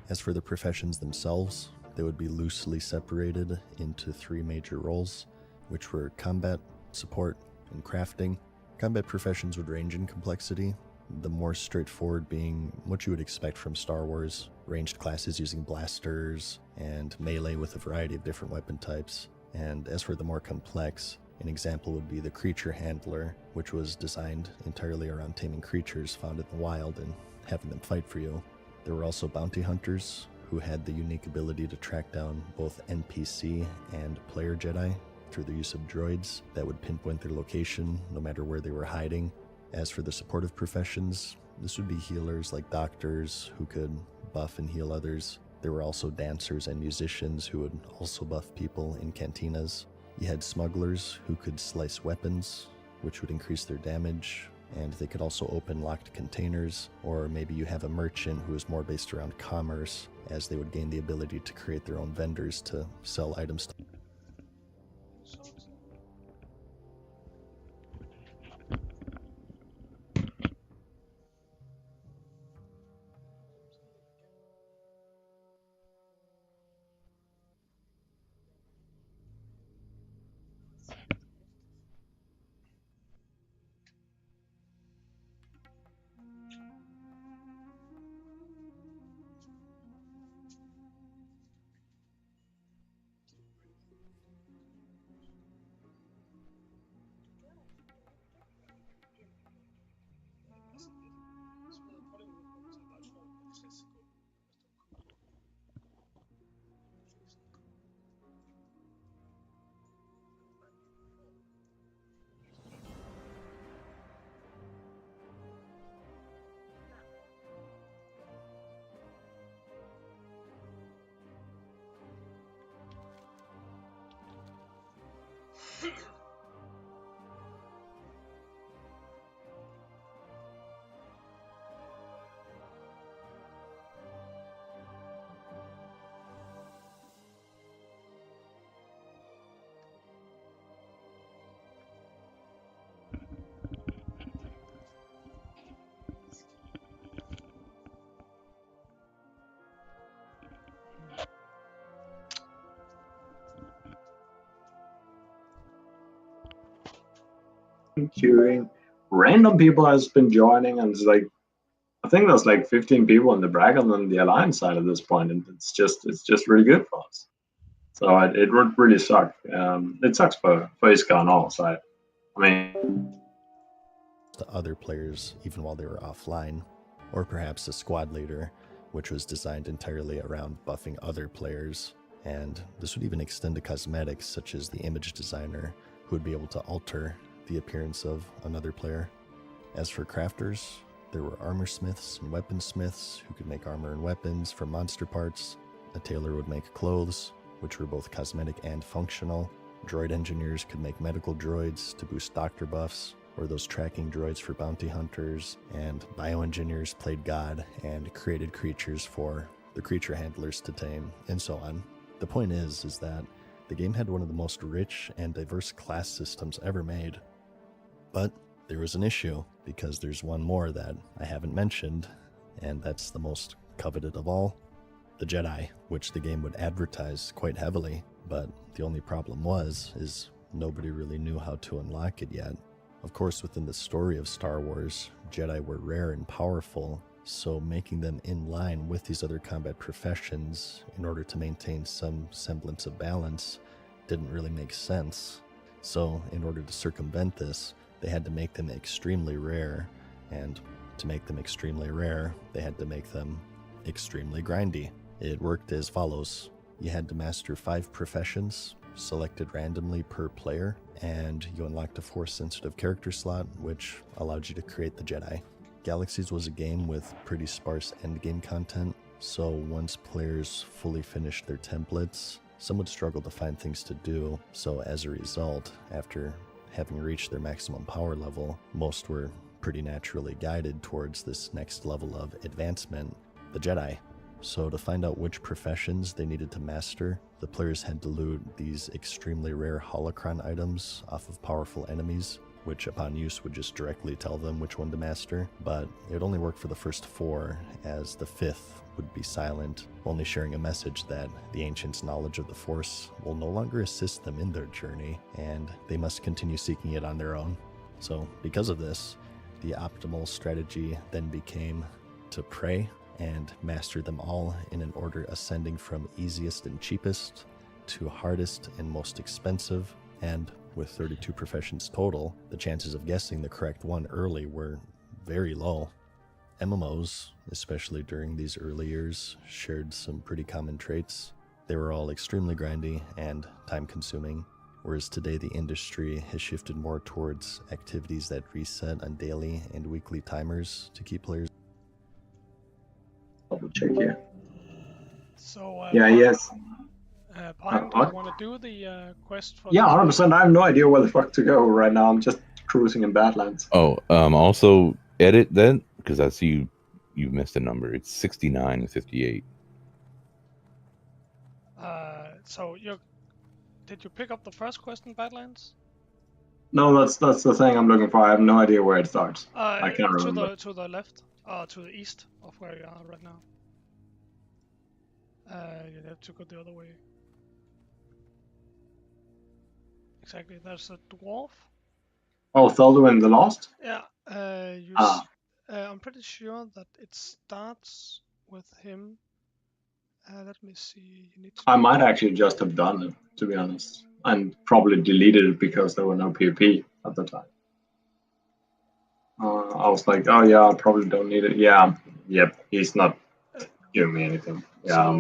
As for the professions themselves, they would be loosely separated into 3 major roles, which were combat, support, and crafting. Combat professions would range in complexity, the more straightforward being what you would expect from Star Wars, ranged classes using blasters, and melee with a variety of different weapon types. And as for the more complex, an example would be the creature handler, which was designed entirely around taming creatures found in the wild and having them fight for you. There were also bounty hunters, who had the unique ability to track down both NPC and player Jedi through the use of droids that would pinpoint their location no matter where they were hiding. As for the supportive professions, this would be healers like doctors who could buff and heal others. There were also dancers and musicians who would also buff people in cantinas. You had smugglers who could slice weapons, which would increase their damage, and they could also open locked containers, or maybe you have a merchant who is more based around commerce, as they would gain the ability to create their own vendors to sell items to queuing. Random people has been joining, and it's like I think there's like 15 people in the bracket on the Alliance side at this point, and it's just really good for us. So it would really suck. It sucks for Iska on our side. I mean, the other players, even while they were offline, or perhaps a squad leader, which was designed entirely around buffing other players. And this would even extend to cosmetics, such as the image designer, who would be able to alter the appearance of another player. As for crafters, there were armor smiths and weaponsmiths who could make armor and weapons from monster parts. A tailor would make clothes, which were both cosmetic and functional. Droid engineers could make medical droids to boost doctor buffs, or those tracking droids for bounty hunters, and bioengineers played God and created creatures for the creature handlers to tame, and so on. The point is that the game had one of the most rich and diverse class systems ever made. But there was an issue, because there's one more that I haven't mentioned, and that's the most coveted of all, the Jedi, which the game would advertise quite heavily, but the only problem is nobody really knew how to unlock it yet. Of course, within the story of Star Wars, Jedi were rare and powerful, so making them in line with these other combat professions in order to maintain some semblance of balance didn't really make sense. So in order to circumvent this, they had to make them extremely rare, and to make them extremely rare, they had to make them extremely grindy. It worked as follows. You had to master 5 professions, selected randomly per player, and you unlocked a Force-sensitive character slot, which allowed you to create the Jedi. Galaxies was a game with pretty sparse endgame content, so once players fully finished their templates, some would struggle to find things to do, so as a result, after having reached their maximum power level, most were pretty naturally guided towards this next level of advancement, the Jedi. So to find out which professions they needed to master, the players had to loot these extremely rare holocron items off of powerful enemies, which upon use would just directly tell them which one to master, but it would only work for the first 4, as the 5th would be silent, only sharing a message that the Ancients' knowledge of the Force will no longer assist them in their journey, and they must continue seeking it on their own. So because of this, the optimal strategy then became to pray and master them all in an order ascending from easiest and cheapest to hardest and most expensive, and with 32 professions total, the chances of guessing the correct one early were very low. MMOs, especially during these early years, shared some pretty common traits. They were all extremely grindy and time-consuming, whereas today the industry has shifted more towards activities that reset on daily and weekly timers to keep players. double check here. So, Yeah, yes. Pine, do you want to do the quest for? Yeah, 100%. I have no idea where the fuck to go right now. I'm just cruising in Badlands. Oh, also edit that, because I see you missed a number. It's 69 and 58. So did you pick up the first quest in Badlands? No, that's the thing I'm looking for. I have no idea where it starts. I can't remember. To the left, to the east of where you are right now. You have to go the other way. Exactly, there's a dwarf. Oh, Tholduin the Lost? Yeah, I'm pretty sure that it starts with him. Let me see. You need to. I might actually just have done it, to be honest, and probably deleted it because there were no PvP at the time. I was like, oh yeah, I probably don't need it. Yeah, yep, he's not giving me anything. Yeah,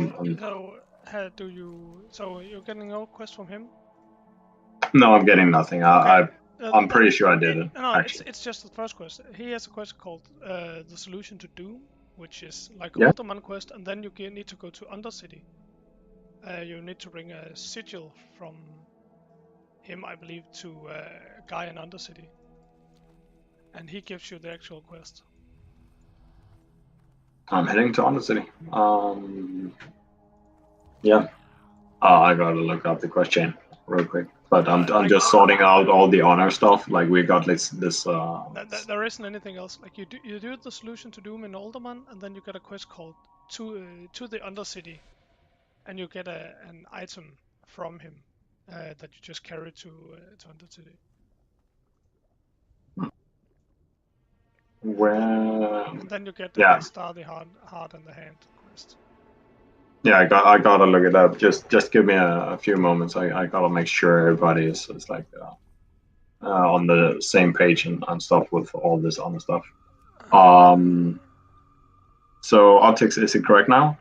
So you're getting no quest from him? No, I'm getting nothing. I'm pretty sure I did it. No, actually. it's just the first quest. He has a quest called the Solution to Doom, which is like Yeah. an Ultraman quest, and then you need to go to Undercity. You need to bring a sigil from him, I believe, to a guy in Undercity, and he gives you the actual quest. I'm heading to Undercity. Yeah. I gotta look up the quest chain real quick. But I'm just sorting out all the honor stuff. Like we got this. There isn't anything else. Like you do the Solution to Doom in Alderman, and then you get a quest called to the Undercity, and you get an item from him that you just carry to Undercity. Where? And then you get the Yeah. Star the heart in the hand quest. Yeah, I gotta look it up. Just give me a few moments. I gotta make sure everybody is like on the same page and stuff with all this other stuff. So optics, is it correct now?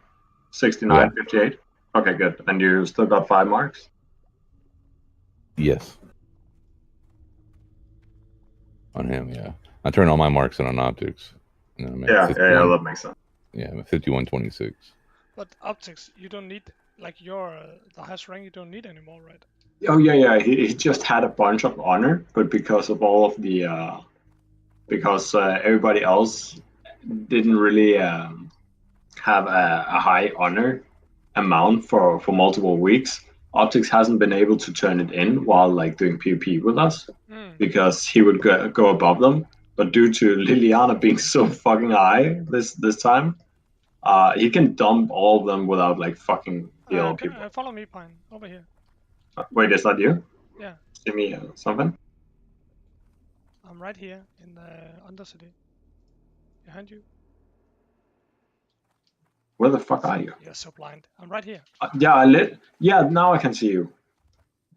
69.58. Okay, good. And you still got 5 marks? Yes. On him, yeah. I turn all my marks in on optics. And then I'm at Yeah, 51, that makes sense. Yeah, I'm at 51.26. But optics, you don't need, like your the highest rank, you don't need anymore, right? Oh yeah. He just had a bunch of honor, but because of all of the because everybody else didn't really have a high honor amount for multiple weeks. Optics hasn't been able to turn it in while like doing PvP with us because he would go above them. But due to Liliana being so fucking high this time, he can dump all of them without like fucking heal people. Follow me, Pine, over here. Wait, is that you? Yeah. Give me something. I'm right here in the Undercity. Behind you. Where the fuck are you? You're so blind. I'm right here. Yeah, now I can see you.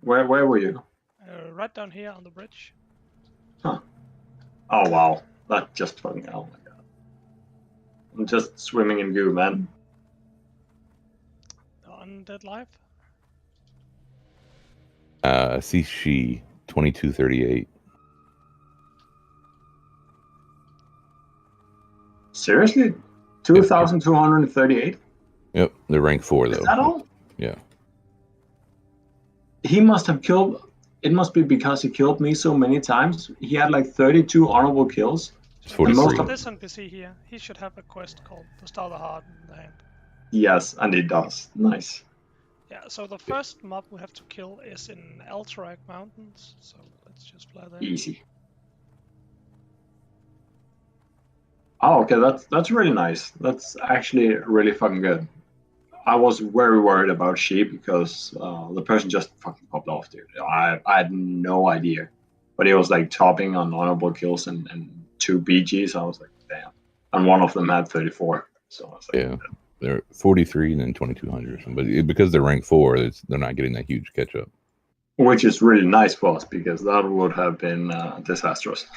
Where were you? Right down here on the bridge. Huh. Oh wow, that just fucking, oh my god. I'm just swimming in goo, man. Undead Life? I see she, 2238. Seriously? 2,238? Yep, they're rank 4 though. Is that all? Yeah. He must have killed, it must be because he killed me so many times. He had like 32 honorable kills. It's 43. This NPC here, he should have a quest called the Star the Heart in the hand. Yes, and it does. Nice. Yeah, so the first mob we have to kill is in Alterac Mountains, so let's just fly there. Easy. Oh, okay, that's really nice. That's actually really fucking good. I was very worried about sheep because the person just fucking popped off, dude. I had no idea. But he was like topping on honorable kills and 2 BGs. I was like, damn. And one of them had 34. So I was like, yeah, they're 43 and then 2200. But because they're rank 4, they're not getting that huge catch up. Which is really nice for us because that would have been disastrous.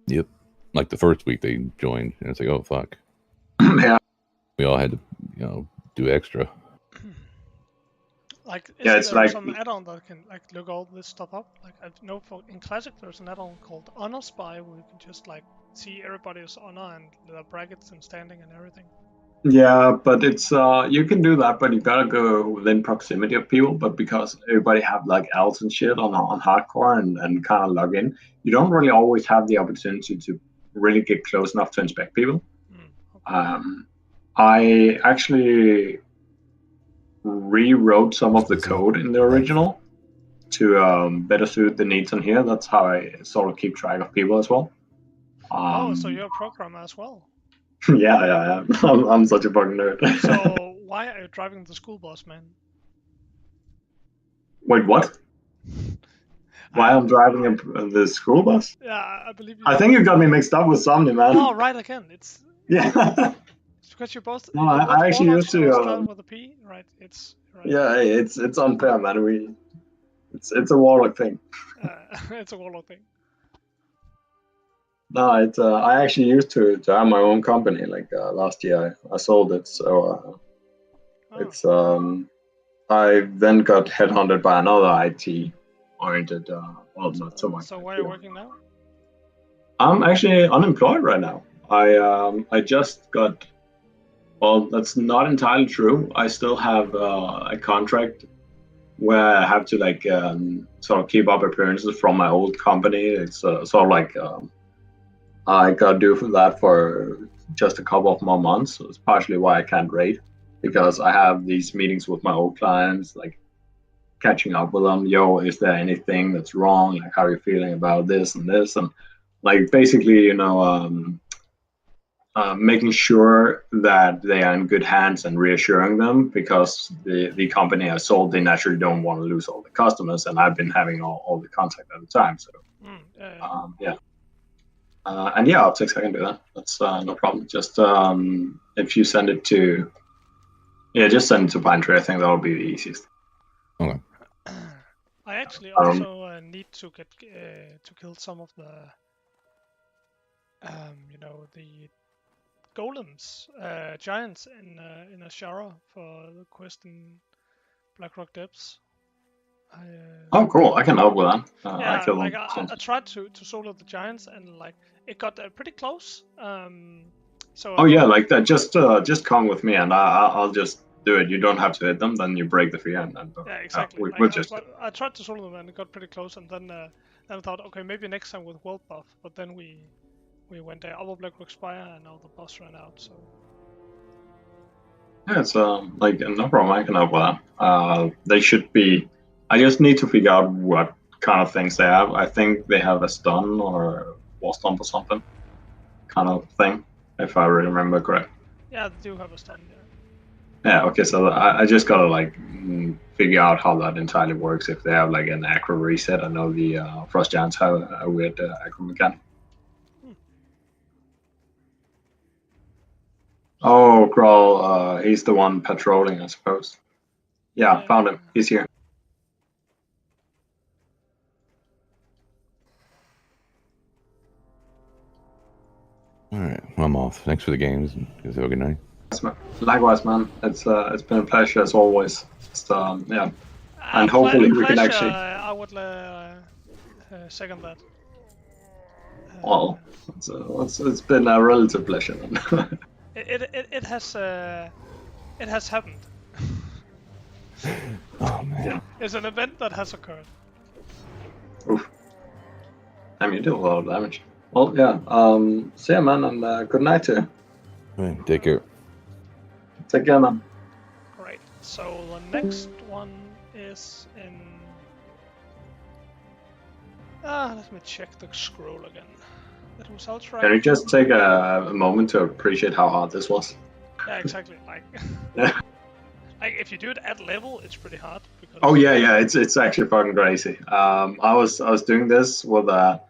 Yep. Like the first week they joined, and it's like, oh fuck. Yeah. We all had to, do extra. Like, is it's there like some add-on that can like look all this stuff up? Like, I know in Classic there's an add-on called Honor Spy where you can just like see everybody's honor and the brackets and standing and everything. Yeah, but it's you can do that, but you gotta go within proximity of people. But because everybody have like elves and shit on hardcore and kind of log in, you don't really always have the opportunity to really get close enough to inspect people. Okay. I actually rewrote some of the code in the original to better suit the needs on here. That's how I sort of keep track of people as well. So you're a programmer as well? Yeah. I'm such a fucking nerd. So why are you driving the school bus, man? Wait, what? Why I'm driving the school bus? Yeah, I believe you. I think you got me mixed up with somebody, man. Oh, right again. It's yeah. It's because you both. No, I actually used to. Start with a P, right? It's. Right. Yeah, it's unfair, man. It's a warlock thing. It's a warlock thing. No, it's I actually used to have my own company. Like last year, I sold it. So it's I then got headhunted by another IT oriented. Well, not so much. So where are you working now? I'm actually unemployed right now. I just got. Well, that's not entirely true. I still have a contract where I have to like sort of keep up appearances from my old company. It's sort of like I got due for that for just a couple of more months. So it's partially why I can't rate, because I have these meetings with my old clients, like catching up with them. Yo, is there anything that's wrong? Like, how are you feeling about this and this? And like basically, making sure that they are in good hands and reassuring them, because the company I sold, they naturally don't want to lose all the customers, and I've been having all the contact at the time. So, yeah. And yeah, optics, I can do that. That's no problem. Just if you send it to, just send it to Pine Tree. I think that would be the easiest. Okay. I actually also need to get to kill some of the, the golems, giants in Ashara for the quest in Blackrock Depths. Oh, cool! I can help with that. I killed them. I tried to solo the giants and like it got pretty close. Oh yeah, like that. Just come with me and I'll just do it. You don't have to hit them. Then you break the fear and yeah, exactly. we'll just. I tried to solo them and it got pretty close, and then I thought, okay, maybe next time with world buff. But then we went over Blackrock Spire and now the boss ran out. So Yeah, it's like no problem. I can help with that. They should be. I just need to figure out what kind of things they have. I think they have a stun or wall stomp or something kind of thing, if I remember correct. yeah, they do have a stun. Yeah. Yeah. Okay. So I just gotta like figure out how that entirely works. If they have like an acro reset, I know the Frost Giants have a weird acro mechanic. Oh, Grawl, he's the one patrolling, I suppose. Yeah, found him. He's here. All right, well, I'm off. Thanks for the games. Guys, have a good night. Likewise, man. It's been a pleasure as always. Just, yeah, and hopefully we can actually. I would second that. Well, it's been a relative pleasure. Then. It has happened. Oh man. Yeah. It's an event that has occurred. Oof. I mean, you do a lot of damage. Well, yeah. See ya, man, and good night to you. All right, take care. Take care, man. Great. So the next one is in. Let me check the scroll again. It was Ultra. Can you just take a moment to appreciate how hard this was? Yeah, exactly. Like, like if you do it at level, it's pretty hard. Because oh yeah, it's actually fucking crazy. I was doing this with a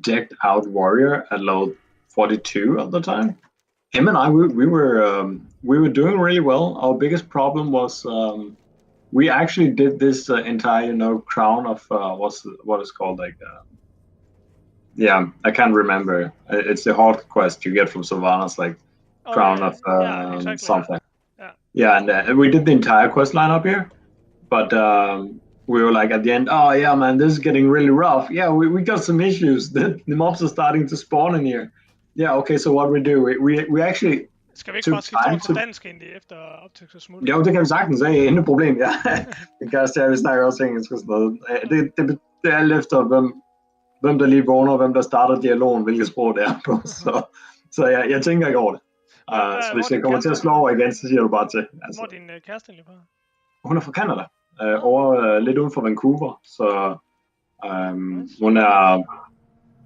decked out warrior at level 42 at the time. Him and I, we were doing really well. Our biggest problem was we actually did this entire crown of what is called like. Yeah, I can't remember. It's the hard quest you get from Sylvanas, like crown of exactly, something. Yeah, and we did the entire quest line up here, but we were like at the end, oh yeah, man, this is getting really rough. Yeah, we got some issues. The mobs are starting to spawn in here. Yeah, okay, so what we do, we actually. Skal vi ikke bare skifte over til dansk egentlig efter optagelse og smut? Jo, det kan vi sagtens, det er intet problem, ja. Det kan også, vi snakker også engelsk og sådan noget. Det er alt efter, hvem der lige vågner, hvem der starter dialogen, hvilket sprog det er på. Så jeg tænker ikke over det. Så hvis jeg kommer til at slå over igen, så siger du bare til. Altså, hvor er din kæreste egentlig fra? Hun er fra Canada, over lidt uden for Vancouver, så hun er.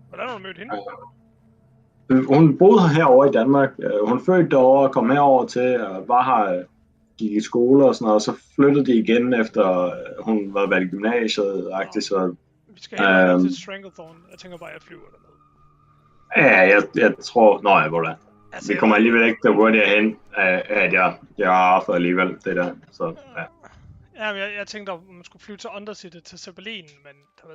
Hvordan har du mødt hende? Hun boede herovre i Danmark. Hun fødte derovre, kom herover til, var her, gik i skole og sådan noget, og så flyttede de igen efter hun var været i gymnasiet. Så, vi skal helt til Stranglethorn. Jeg tænker bare, at jeg flyver Ja, dernede. jeg tror, hvor det altså, vi kommer alligevel ikke der hurtigere hen, at jeg har haft alligevel det der. Så, ja. Ja, jeg tænkte, at man skulle flyve til Undercity til Zeppelin, men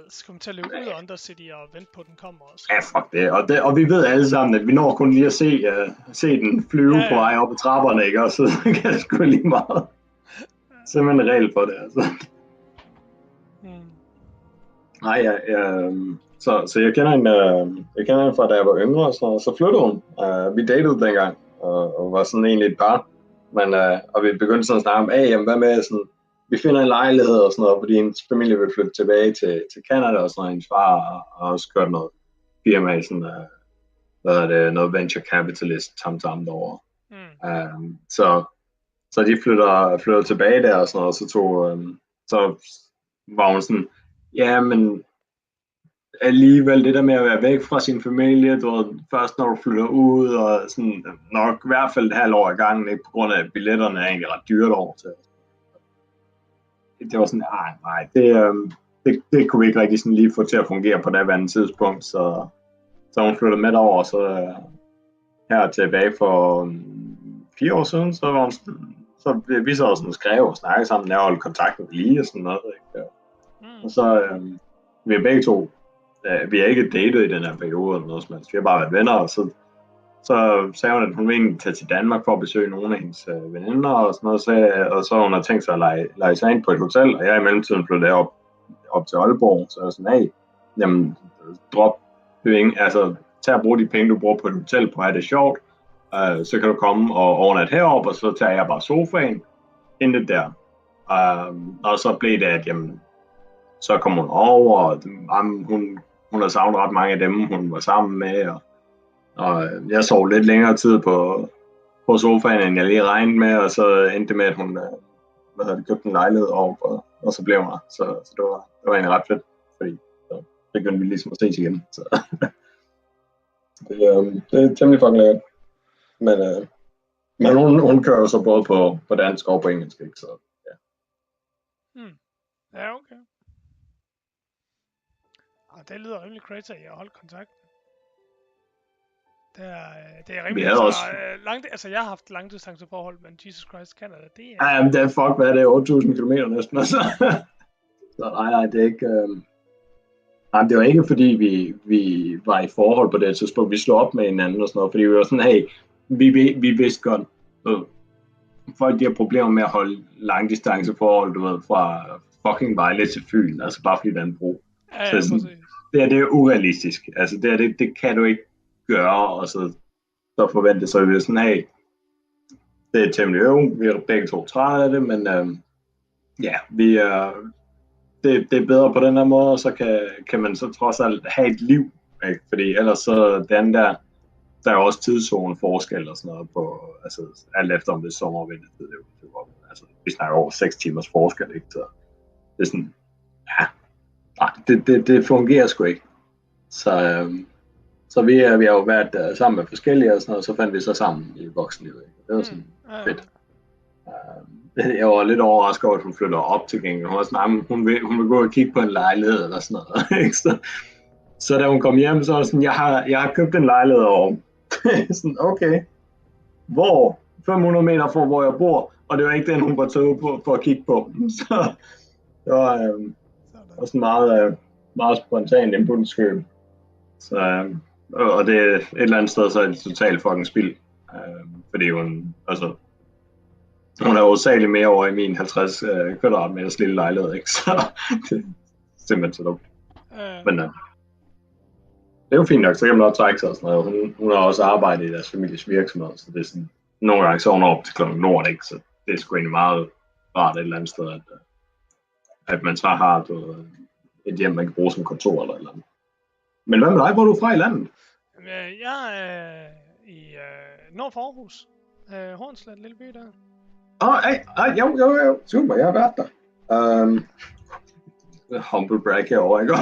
så skal man til at løbe ud af Undercity og vente på, at den kommer også. Ja, fuck det. Og vi ved alle sammen, at vi når kun lige at se den flyve på vej op ad trapperne, ikke? Og så kan det sgu lige meget. Simpelthen en regel for det, altså. Nej, så jeg kender hende fra, da jeg var yngre, så flyttede hun. Vi datede dengang, og var sådan egentlig et par. Men, og vi begyndte sådan at snakke om, jamen, hvad med sådan, vi finder en lejlighed og sådan noget, fordi hendes familie vil flytte tilbage til Canada og sådan noget. Hendes far har også kørt noget firma i sådan, noget venture capitalist tam derovre. Så de flytter tilbage der og sådan noget, så var hun sådan, ja, men alligevel det der med at være væk fra sin familie, du ved, først når du flytter ud, og sådan, nok i hvert fald et halvt år i gangen, ikke, på grund af at billetterne er egentlig ret dyrt over til. Det var sådan, nej, det kunne vi ikke rigtig sådan lige få til at fungere på det andet tidspunkt, så Så hun flyttede med over, så her tilbage for 4 år siden, så var hun så vi så sådan skrev og snakkede sammen, og holdt kontakt med lige og sådan noget. Ikke? Og så vi er begge to, vi har ikke datet i den her periode eller noget som helst. Vi har bare været venner, og så sagde hun, at hun ville egentlig tage til Danmark for at besøge nogle af hendes veninder og sådan noget, og så hun har tænkt sig at lege sig ind på et hotel, og jeg i mellemtiden flyttede op til Aalborg, så jeg sådan, hey, jamen, drop penge, altså tag og brug de penge, du bruger på et hotel på at have det sjovt, så kan du komme og overnatte heroppe, og så tager jeg bare sofaen, intet der. Og så blev det, at jamen, så kom hun over, og hun har savnet ret mange af dem, hun var sammen med, og jeg sov lidt længere tid på sofaen, end jeg lige regnede med, og så endte det med, at hun købte en lejlighed over, og så blev hun der. Så det var egentlig ret fedt, fordi så begyndte vi ligesom at ses igen. Så det er temmelig fucking lækkert. Men hun kører så både på dansk og på engelsk, ikke? Så ja. Ja, okay. Og det lyder rimelig crazy, at jeg har holdt kontakt. Det er rimelig langt, altså jeg har haft langdistanceforhold, men Jesus Christ, Canada, det er... Ja, men det er fuck, hvad er det, 8.000 km næsten, altså. Så nej, det er ikke... Nej, det var ikke fordi, vi var i forhold på det tidspunkt, vi slog op med hinanden og sådan noget, fordi vi var sådan, hey, vi vidste godt, folk de har problemer med at holde langdistanceforhold, du ved, fra fucking Vejle til Fyn, altså bare fordi der er en bro. Ja, så sådan, det er urealistisk, altså det kan du ikke gøre, og så forvente sig, at vi er sådan, hey, det er temmelig vi er begge to trætte af det, men ja, det er bedre på den her måde, og så kan man så trods alt have et liv, ikke? Fordi ellers så den der er jo også tidszone-forskel og sådan noget på, altså alt efter om det er sommer og vintertid, altså vi snakker over 6 timers forskel, ikke? Så det er sådan, ja, nej, det fungerer sgu ikke. Så vi har jo været sammen med forskellige og sådan noget, og så fandt vi så sammen i voksenlivet, ikke? Det var sådan fedt. Jeg var lidt overrasket over, at hun flytter op til gengæld. Hun var sådan, hun vil gå og kigge på en lejlighed eller sådan noget. Ikke? Så da hun kom hjem, så var sådan, jeg har købt en lejlighed over. Sådan, okay. Hvor? 500 meter fra, hvor jeg bor. Og det var ikke den, hun var taget på for at kigge på. Så det var også meget spontant impulskøb. Så, og det er et eller andet sted, så er det totalt fucking spild. Fordi hun er hovedsageligt mere over i min 50 kvadratmeters lille lejlighed, ikke? Så det er simpelthen så dumt. Men det er jo fint nok, så kan man også trække sig og sådan noget. Hun har også arbejdet i deres families virksomhed, så det er sådan, nogle gange så hun op til klokken nord, ikke? Så det er sgu egentlig meget rart et eller andet sted, at man så har et hjem, man kan bruge som kontor eller et eller andet. Men hvad med dig? Hvor er du fra i landet? Jeg er i nord for Aarhus. Hornslet, lille by der. Jo, super, jeg har været der. Humble brag herovre, ikke?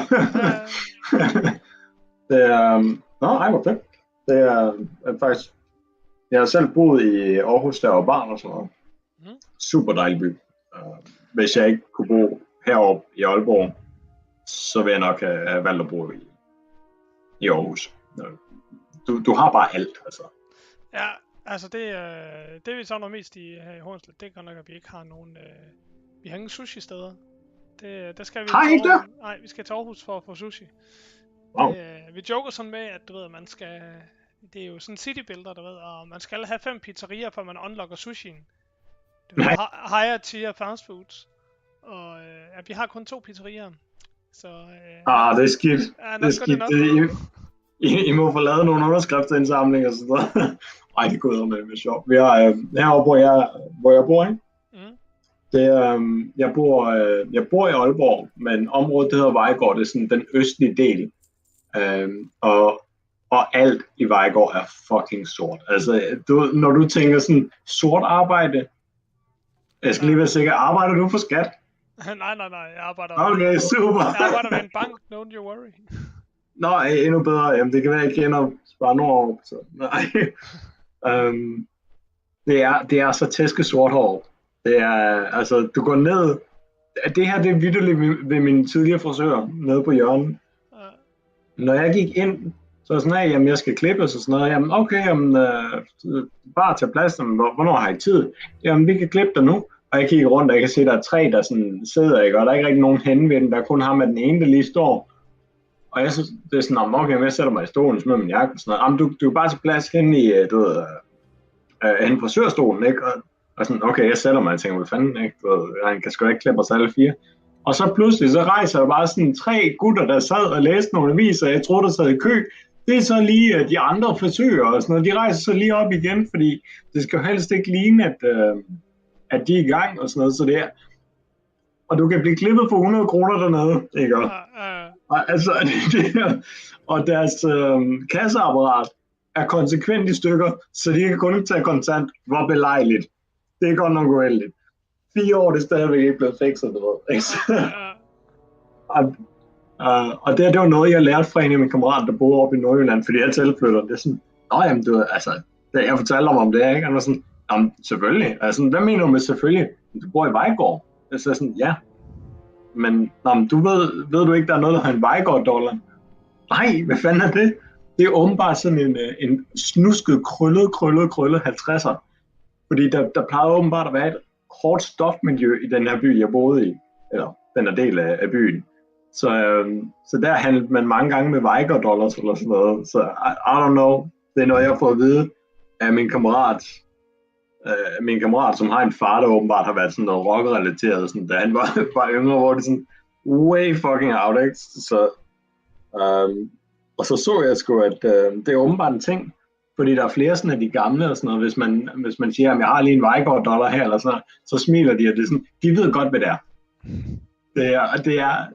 Det er, hvor fedt. Det er faktisk, jeg har selv boet i Aarhus, der var barn og sådan noget. Super dejlig by. Hvis jeg ikke kunne bo heroppe i Aalborg, så vil jeg nok have valgt at bo i Aarhus. Du har bare alt, altså. Ja, altså det vi savner mest i Hornslet, det er godt nok, at vi ikke har nogen... vi har ingen sushi-steder. Der skal vi ikke der? Nej, vi skal til Aarhus for at få sushi. Wow. Vi joker sådan med, at du ved, man skal... Det er jo sådan city-billeder, du ved, og man skal have 5 pizzerier, før man unlocker sushien. Du ved, higher tier fast foods. Og vi har kun 2 pizzerier. Så... det er skidt. Ja, det er skidt. I må få lavet nogle underskriftsindsamlinger og sådan noget. Ej, det går ud med sjov. Vi har heroppe, hvor jeg bor, ikke? Det, jeg bor i Aalborg, men området, det hedder Vejgaard, det er sådan den østlige del. Og alt i Vejgaard er fucking sort. Altså, når du tænker sådan, sort arbejde, jeg skal lige være sikker, arbejder du for skat? Nej, jeg arbejder... Okay, super. Jeg arbejder ved en bank, don't you worry. Nå, endnu bedre. Jamen, det kan være, jeg kender bare Nordhavn. Så nej. Det er så tæske sort hår. Det er, altså, du går ned. Det her, det er vitterligt ved min tidligere frisør, nede på hjørnet. Når jeg gik ind Så sådan, hey, jamen, jeg skal klippes og sådan noget. Jamen, okay, jamen, bare tage plads. Jamen, hvornår har I tid? Jamen, vi kan klippe dig nu. Og jeg kigger rundt, og jeg kan se, at der er 3, der sådan sidder, ikke? Og der er ikke rigtig nogen henvendt. Der er kun ham af den ene, der lige står. Og jeg synes, det er sådan, okay, jeg sætter mig i stolen, smider min jakke og sådan noget. Jamen, du er bare til plads henne i, henne på frisørstolen, ikke? Og sådan, okay, jeg sætter mig og tænker, hvad fanden, ikke? Han kan sgu ikke klippe os alle 4. Og så pludselig, så rejser der bare sådan 3 gutter, der sad og læste nogle aviser, jeg troede, der sad i kø. Det er så lige de andre frisører og sådan noget, de rejser så lige op igen, fordi det skal jo helst ikke ligne, at de er i gang og sådan noget, så det er. Og du kan blive klippet for 100 kroner dernede, ikke? Og, altså, og deres kasseapparat er konsekvent i stykker, så de kan kun tage kontant. Hvor belejligt. Det er godt nok uheldigt. 4 år, det er stadigvæk ikke blevet fikset, du ved. Og det var noget, jeg lærte fra en af mine kammerater, der boede oppe i Nordjylland, fordi jeg tilflytter. Det er sådan, jamen, jeg fortalte om det, ikke? Han var sådan, jamen, selvfølgelig. Altså, hvad mener du med selvfølgelig? Du bor i Vejgaard. Jeg sagde sådan, ja. Men du ved du ikke, der er noget, der hedder en Vejgaard-dollar? Nej, hvad fanden er det? Det er åbenbart sådan en snusket, krøllet 50'er. Fordi der plejede åbenbart at være et hårdt stofmiljø i den her by, jeg boede i. Eller den her del af byen. Så der handlede man mange gange med Vejgaard-dollars eller sådan noget. Så I don't know. Det er noget, jeg har fået at vide af min kammerat, som har en far, der åbenbart har været sådan noget rock-relateret, sådan, da han var yngre, hvor det sådan way fucking out, ikke? Og så jeg sgu, at det er åbenbart en ting, fordi der er flere sådan af de gamle og sådan noget, hvis man siger, at jeg har lige en Vejgaard-dollar her, eller sådan noget, så smiler de, og det er sådan, de ved godt, hvad det er.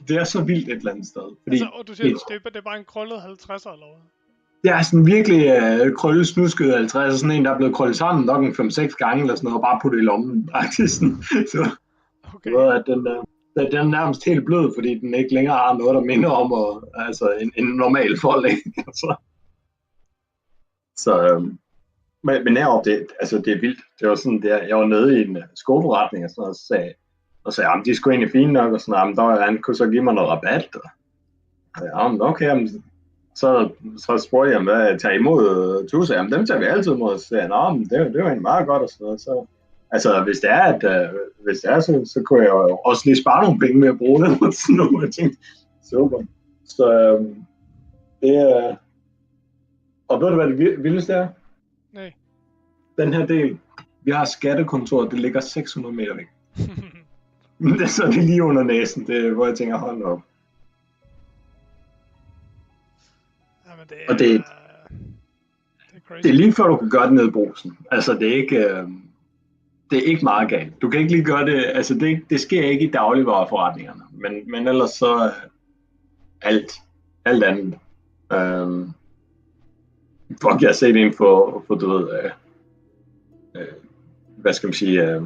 Det er så vildt et eller andet sted. Fordi altså, og du siger, det er bare en krøllet 50'er, eller hvad? Det er sådan virkelig krøllet, snusket 50, sådan en, der er blevet krøllet sammen nok en 5-6 gange, eller sådan noget, og bare puttet i lommen, faktisk. Så okay. At den er nærmest helt blød, fordi den ikke længere har noget, der minder om en normal fold, ikke? Men heroppe, det er vildt. Det var sådan, jeg var nede i en skoforretning og sådan noget, og sagde, jamen, de er sgu egentlig fine nok, og sådan noget, han kunne så give mig noget rabat. Og okay, jamen, så spurgte jeg, hvad tager imod tusser? Jamen, dem tager vi altid imod. Så sagde jeg, men det var egentlig meget godt og sådan noget. Så, altså, hvis det er, så kunne jeg jo også lige spare nogle penge med at bruge det og sådan noget. Jeg tænkte, super. Så det er. Og ved du, hvad det vildeste er? Nej. Den her del, vi har skattekontoret, det ligger 600 meter væk. Det er så lige under næsen, hvor jeg tænker, hold op. Jamen, det er lige før du kan gøre det ned i Brugsen. Altså det er ikke meget galt. Du kan ikke lige gøre det, altså det sker ikke i dagligvareforretningerne, men ellers så alt andet. Jeg har set en for du ved, hvad skal man sige,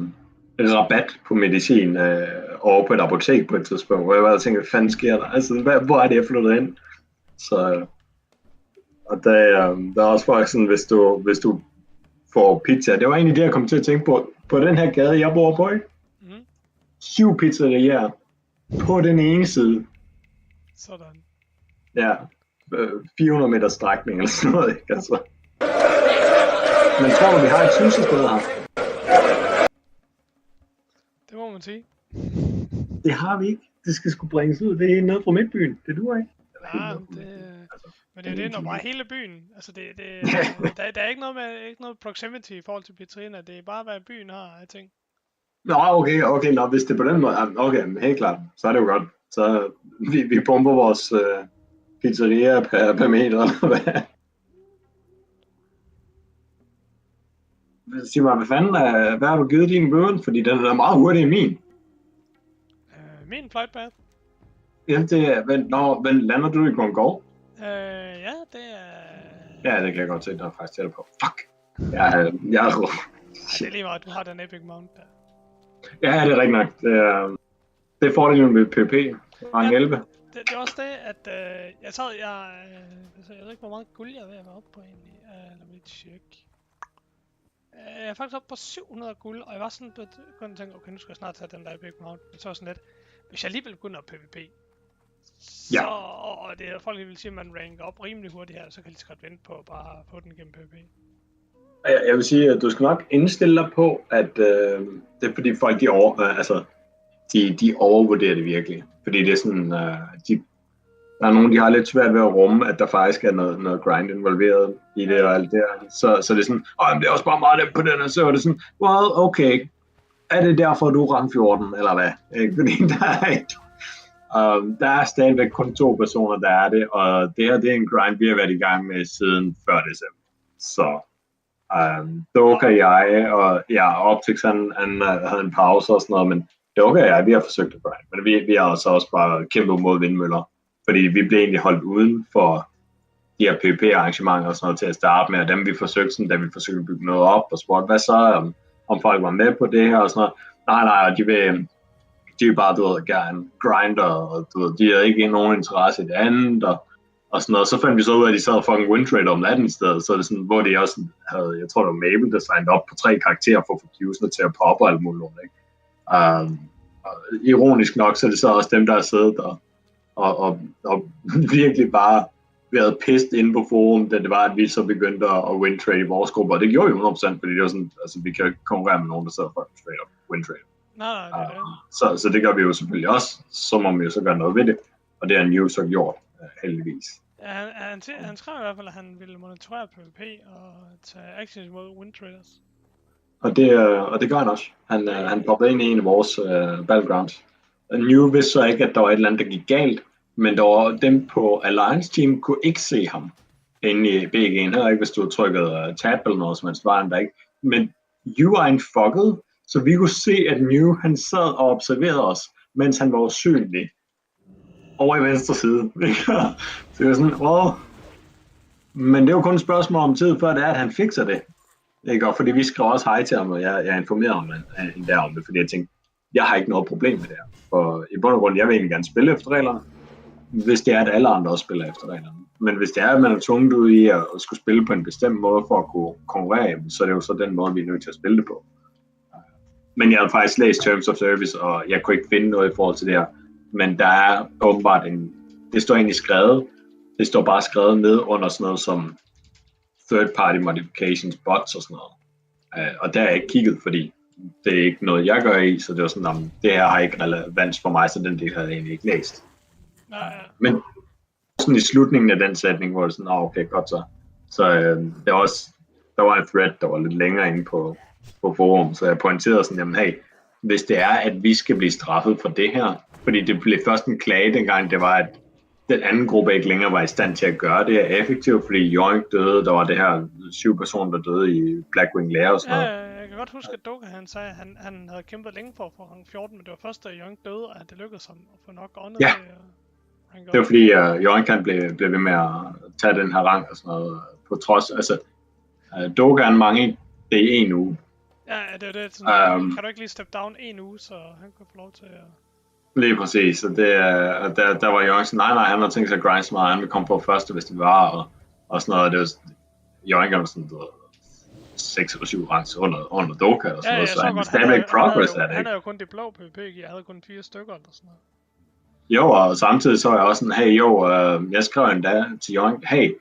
en rabat på medicin over på et apotek på et tidspunkt, hvor jeg bare tænker, hvad fanden sker der? Altså, hvor er det, jeg flyttet ind? Så, og der er også faktisk sådan, hvis du får pizza, det var egentlig det, jeg kom til at tænke på den her gade, jeg bor på, ikke? 7 pizzerier på den ene side. Sådan. Ja, 400 meter strækning eller sådan noget, ikke? Altså. Men tror du, vi har et sushisted her? Det må man sige. Det har vi ikke. Det skal sgu bringes ud. Det er nede fra midtbyen. Det duer ikke. Men det er jo det, når bare hele byen. Altså der er ikke noget proximity i forhold til pizzerierne. Det er bare, hvad byen har, jeg tænker. Nå, okay. Nå, hvis det er på den måde. Okay, helt klart. Så er det jo godt. Så vi pumper vores pizzeria per meter, eller hvad? Sig mig, hvad har du givet din bøden? Fordi den er meget hurtig i min. Min flight path? Ja, det er, lander du i Kongård? Ja, det er... Ja, det kan jeg godt se, der er faktisk tæt på. Fuck! Jeg er det er lige meget, du har den epic mount der. Ja, det er rigtigt nok. Det er fordelen med PvP. Rang 11. Det er også det, at jeg ved ikke, hvor meget guld jeg er ved at være oppe på egentlig. Lad mig lige tjekke. Jeg er faktisk oppe på 700 guld, og jeg var sådan begyndt at tænke, okay, nu skal jeg snart tage den der epic mount. Men så var sådan lidt, hvis jeg alligevel begynder at PvP, Så og det er folk, der vil sige, at man ranker op rimelig hurtigt her, så kan de så godt vente på bare at få den gennem PvP. Jeg vil sige, at du skal nok indstille dig på, at det er fordi folk, de overvurderer det virkelig. Fordi det er sådan, der er nogen, de har lidt svært ved at rumme, at der faktisk er noget grind involveret i det og alt det her. Så det er sådan, men det er også bare meget nemt på den her server. Det er sådan, well, okay, er det derfor, du er rang 14, eller hvad? Fordi der er stadigvæk kun 2 personer, der er det, og det her, det er en grind, vi har været i gang med siden før december. Så Doka og jeg, og Optix, han havde en pause og sådan noget, men Doka og jeg, vi har forsøgt at grind, men vi har også bare kæmpet mod vindmøller, fordi vi blev egentlig holdt uden for de her PvP-arrangementer og sådan noget til at starte med, og dem vi forsøgte, da vi forsøgte at bygge noget op, og spurgte, hvad så, om folk var med på det her og sådan noget. Nej, og de vil bare, gerne grinder, og de havde ikke nogen interesse i det andet, og sådan noget. Så fandt vi så ud af, at de sad og fucking win-trade om natten i stedet, så det sådan, hvor de også havde, jeg tror det var Mabel, der signede op på 3 karakterer for at få Q'sene til at poppe og alt muligt, ikke? Ironisk nok, så er det så også dem, der har siddet og virkelig bare været pissed inde på forum, da det var, at vi så begyndte at win-trade i vores gruppe, og det gjorde vi 100%, fordi det var sådan, altså vi kan ikke konkurrere med nogen, der sidder for straight up win-trade. Nej. Så det gør vi jo selvfølgelig også, så må vi jo så gøre noget ved det, og det har News så gjort, heldigvis. Ja, han skrev i hvert fald, at han ville monitorere PvP og tage actions mod win-traders. Og det gør han også. Han poppede ind i en af vores battlegrounds. New vidste så ikke, at der var et eller andet, der gik galt, men der var dem på Alliance Team kunne ikke se ham inde i BG'en. Heller ikke, hvis du trykket tab eller noget, som han svarede der ikke. Men UI'en fuckede, så vi kunne se, at New han sad og observerede os, mens han var usynlig over i venstre side. Så det var sådan, men det var kun et spørgsmål om tid, før det er, at han fikser det. Ikke? Og fordi vi skrev også hej til ham, og jeg informerede ham om det, fordi jeg tænkte, jeg har ikke noget problem med det her. For i bund og grund, jeg vil egentlig gerne spille efter reglerne, hvis det er, at alle andre også spiller efter reglerne. Men hvis det er, at man er tvunget ud i at skulle spille på en bestemt måde for at kunne konkurrere, så er det jo så den måde, vi er nødt til at spille det på. Men jeg har faktisk læst Terms of Service, og jeg kunne ikke finde noget i forhold til det her. Men der er åbenbart det står egentlig skrevet, det står bare skrevet ned under sådan noget som third party modifications, bots og sådan noget. Og der har jeg ikke kigget, fordi det er ikke noget, jeg gør i, så det var sådan, det her har ikke relevans for mig, så den del havde jeg egentlig ikke læst. Men sådan i slutningen af den sætning, hvor det sådan, okay, godt så. Så der var en thread, der var lidt længere inde på forum, så jeg pointerede sådan, jamen hey, hvis det er, at vi skal blive straffet for det her, fordi det blev først en klage dengang, det var, at den anden gruppe ikke længere var i stand til at gøre det effektivt, fordi Joink døde, der var det her 7 personer, der døde i Blackwing Lair og sådan noget. Jeg kan godt huske, at Doka han sagde, at han havde kæmpet længe for at få rang 14, men det var først, da Joink døde, at det lykkedes ham at få nok åndet. Ja, det var fordi Joink han blev ved med at tage den her rang og sådan noget, på trods, altså Doka han mange, det er 1 uge. Ja, det er det. Sådan, kan du ikke lige steppe down 1 uge, så han kunne få lov til at... Lige præcis, og der var Jørgen sådan, nej, han havde tænkt sig at grind så meget, han ville komme på første, hvis det var, og sådan noget, det var Jørgen var sådan, 6 eller 7 rangs under Doka, og sådan noget, så han stadigvæk progress af det, ikke? Han er jo kun det blå PvP, jeg havde kun 4 stykker, eller sådan noget. Jo, og samtidig så var jeg også sådan, hey, jeg skrev endda til Jørgen, hey,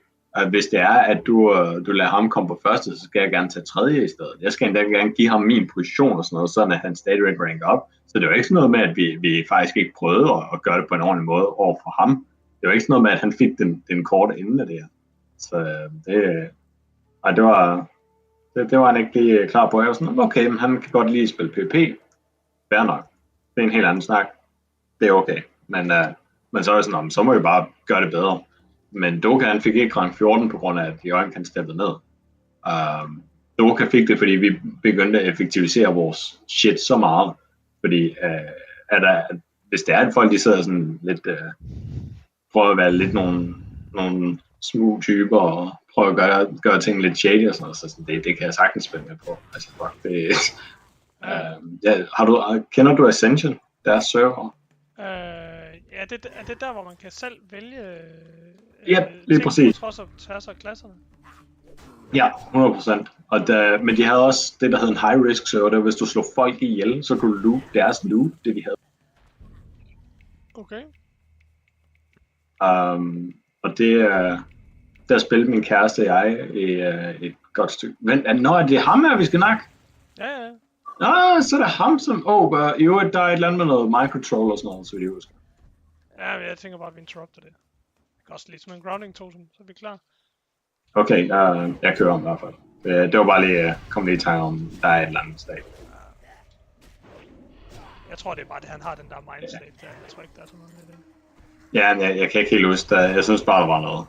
hvis det er, at du lader ham komme på første, så skal jeg gerne tage tredje i stedet. Jeg skal endda gerne give ham min position og sådan noget, sådan at han stadigvæk ranker op. Så det var ikke sådan noget med, at vi faktisk ikke prøvede at gøre det på en ordentlig måde over for ham. Det var ikke sådan noget med, at han fik den korte ende af det her. Så det var han ikke lige klar på. Jeg var sådan, okay, men han kan godt lide at spille PvP. Fair nok. Det er en helt anden snak. Det er okay. Men så er det sådan, så må vi bare gøre det bedre. Men Doka han fik ikke rang 14 på grund af, at Jørgen kan steppe ned. Doka fik det, fordi vi begyndte at effektivisere vores shit så meget. Fordi hvis det er, at folk de sidder sådan lidt, prøver at være lidt nogle små typer, og prøver at gøre ting lidt shady og sådan noget, så sådan, det kan jeg sagtens spille med på. Altså fuck, det kender du Ascension, deres server? Ja, det er der, hvor man kan selv vælge ja, lige præcis. Trods af tværs af klasserne. Ja, 100%. Men de havde også det, der hed en high-risk server, der hvis du slog folk ihjel, så kunne du loot deres loot, det de havde. Okay. Og det er... Der spillede min kæreste og jeg i et godt stykke. Men er det ham her, vi skal snakke? Ja. Nå, så er det ham, som... i øvrigt, der er et eller andet med noget microcontroller og sådan noget, så vidt jeg husker. Ja, men jeg tænker bare, at vi interrupter det. Jeg kan også lige som en grounding totem, så er vi klar. Okay, jeg kører om i hvert fald. Det var bare lige... kom lige i tanke om, der er et eller andet sted. Jeg tror, det er bare det, han har den der mindstate der. Jeg tror ikke, der er så meget med det. Ja, jeg kan ikke helt huske det. Jeg synes bare, der var noget.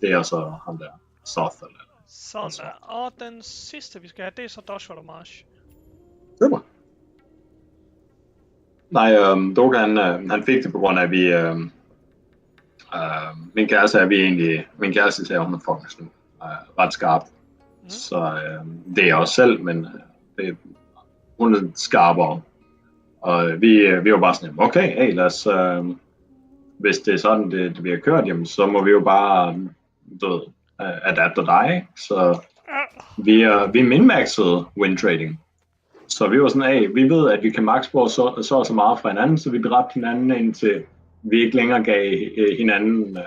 Det er så ham der. Soth eller... Sådan der. Og den sidste, vi skal have, det er så Dodge for Marsh. Super. Nej, Dogan, han fik det på grund af, at vi... min kæreste er vi egentlig... Min kæreste siger, hun er fucking snu. Ret skarpt. Så det er jeg også selv, men hun er skarpere. Og vi var bare sådan, okay, hey, lad os... hvis det er sådan, det bliver kørt, jamen, så må vi jo bare... adapter dig, ikke? Så vi min-maxede win trading. Så vi var sådan, hey, vi ved, at vi kan max-spore så meget fra hinanden, så vi dræbte hinanden indtil vi ikke længere gav hinanden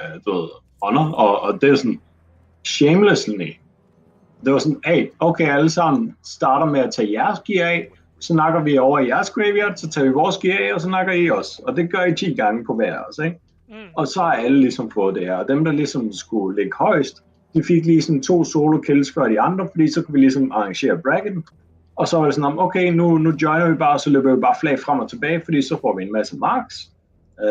honor, og det er sådan shamelessly. Det var sådan, hey, okay, alle sammen starter med at tage jeres gear af, så nakker vi over i jeres graveyard, så tager vi vores gear af, og så nakker I os. Og det gør I 10 gange på hver os, ikke? Og så har alle ligesom fået det her. Og dem, der ligesom skulle ligge højst, de fik lige sådan 2 solo kills før de andre, fordi så kunne vi ligesom arrangere bracketen. Og så var det sådan, okay, nu joiner vi bare, så løber vi bare flag frem og tilbage, fordi så får vi en masse marks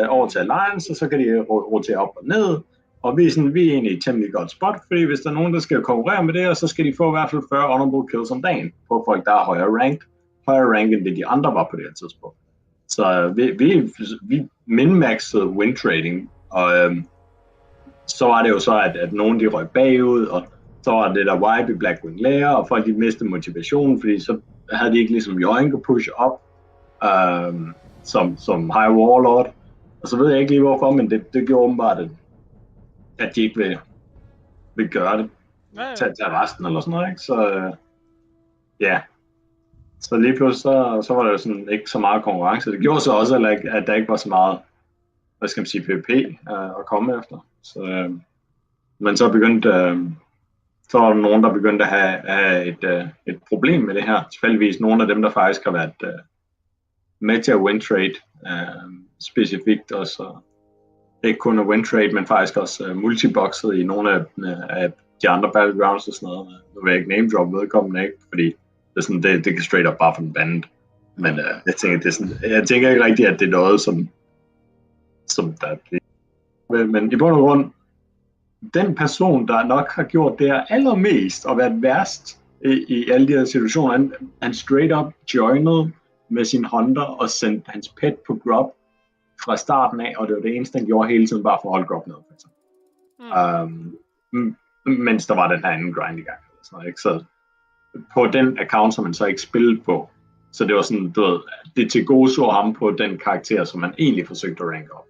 over til Alliance, og så kan de rotere op og ned. Og vi er egentlig i et temmelig godt spot, fordi hvis der er nogen, der skal konkurrere med det, så skal de få i hvert fald 40 honorable kills om dagen på folk, der er højere rank end det de andre var på det her tidspunkt. Så vi min-maxede win trading, og så var det jo så, at nogen de røg bagud, og så var det der wipe i Blackwing Lair, og folk de mistede motivationen, fordi så havde de ikke ligesom Yoink at push op som High Warlord. Og så ved jeg ikke lige hvorfor, men det gjorde åbenbart, at de ikke vil gøre det. Tage resten eller sådan noget, ikke? Så ja. Så lige pludselig så var der jo sådan ikke så meget konkurrence. Det gjorde så også, at der ikke var så meget, hvad skal man sige, PvP at komme efter. Så, men så begyndte, så var der nogen, der begyndte at have et problem med det her. Tilfældigvis nogle af dem, der faktisk har været med til at win trade specifikt også. Ikke kun at win trade, men faktisk også multiboxet i nogle af de andre battlegrounds og sådan noget. Nu vil jeg ikke name drop vedkommende, ikke? Fordi det er sådan, det kan straight up bare for den band. Men jeg tænker ikke rigtigt, at det er noget, som der bliver. Men i bund og grund, den person, der nok har gjort det allermest og været værst i alle de her situationer, han straight up joinede med sin hunter og sendte hans pet på grub fra starten af, og det var det eneste, han gjorde hele tiden, bare for at holde grub ned. Mens der var den her anden grind i gang. Ikke? Så på den account, som man så ikke spillede på, så det var sådan, det til gode så ham på den karakter, som man egentlig forsøgte at ranke op.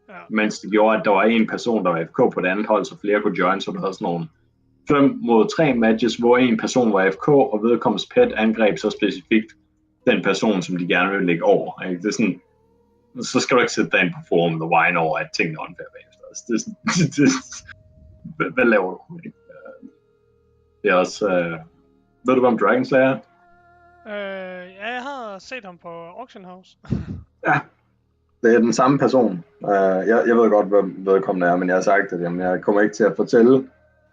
Ja. Mens det gjorde, at der var en person, der var FK på det andet hold, så flere kunne join, så der havde sådan nogle 5 mod 3 matches, hvor en person var FK, og vedkommens pet angreb så specifikt den person, som de gerne ville lægge over. Ikke? Det er sådan, så skal du ikke sætte dig ind på forum og whine over, at tingene er unfair bagefter. Hvad laver du? Ikke? Det er også... ved du om Dragon Slayer? Ja, jeg har set ham på Auction House. Ja, det er den samme person. Jeg ved godt, hvem vedkommende er, men jeg har sagt det. Jamen, jeg kommer ikke til at fortælle,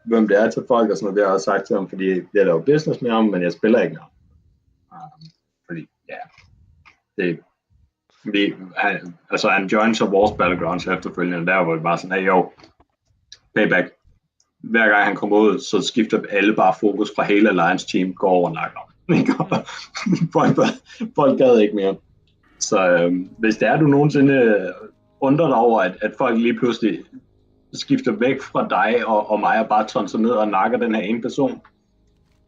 hvem det er til folk og sådan noget. Det har jeg også sagt til ham, fordi jeg laver business med ham, men jeg spiller ikke med ham. Fordi, ja, han joined så vores Battlegrounds efterfølgende, der var det bare sådan, hey yo, payback. Hver gang han kommer ud, så skifter alle bare fokus fra hele Alliance team, går over og nakker folk gad ikke mere. Så hvis det er, du nogensinde undrer dig over, at folk lige pludselig skifter væk fra dig og mig og bare tonser ned og nakker den her ene person,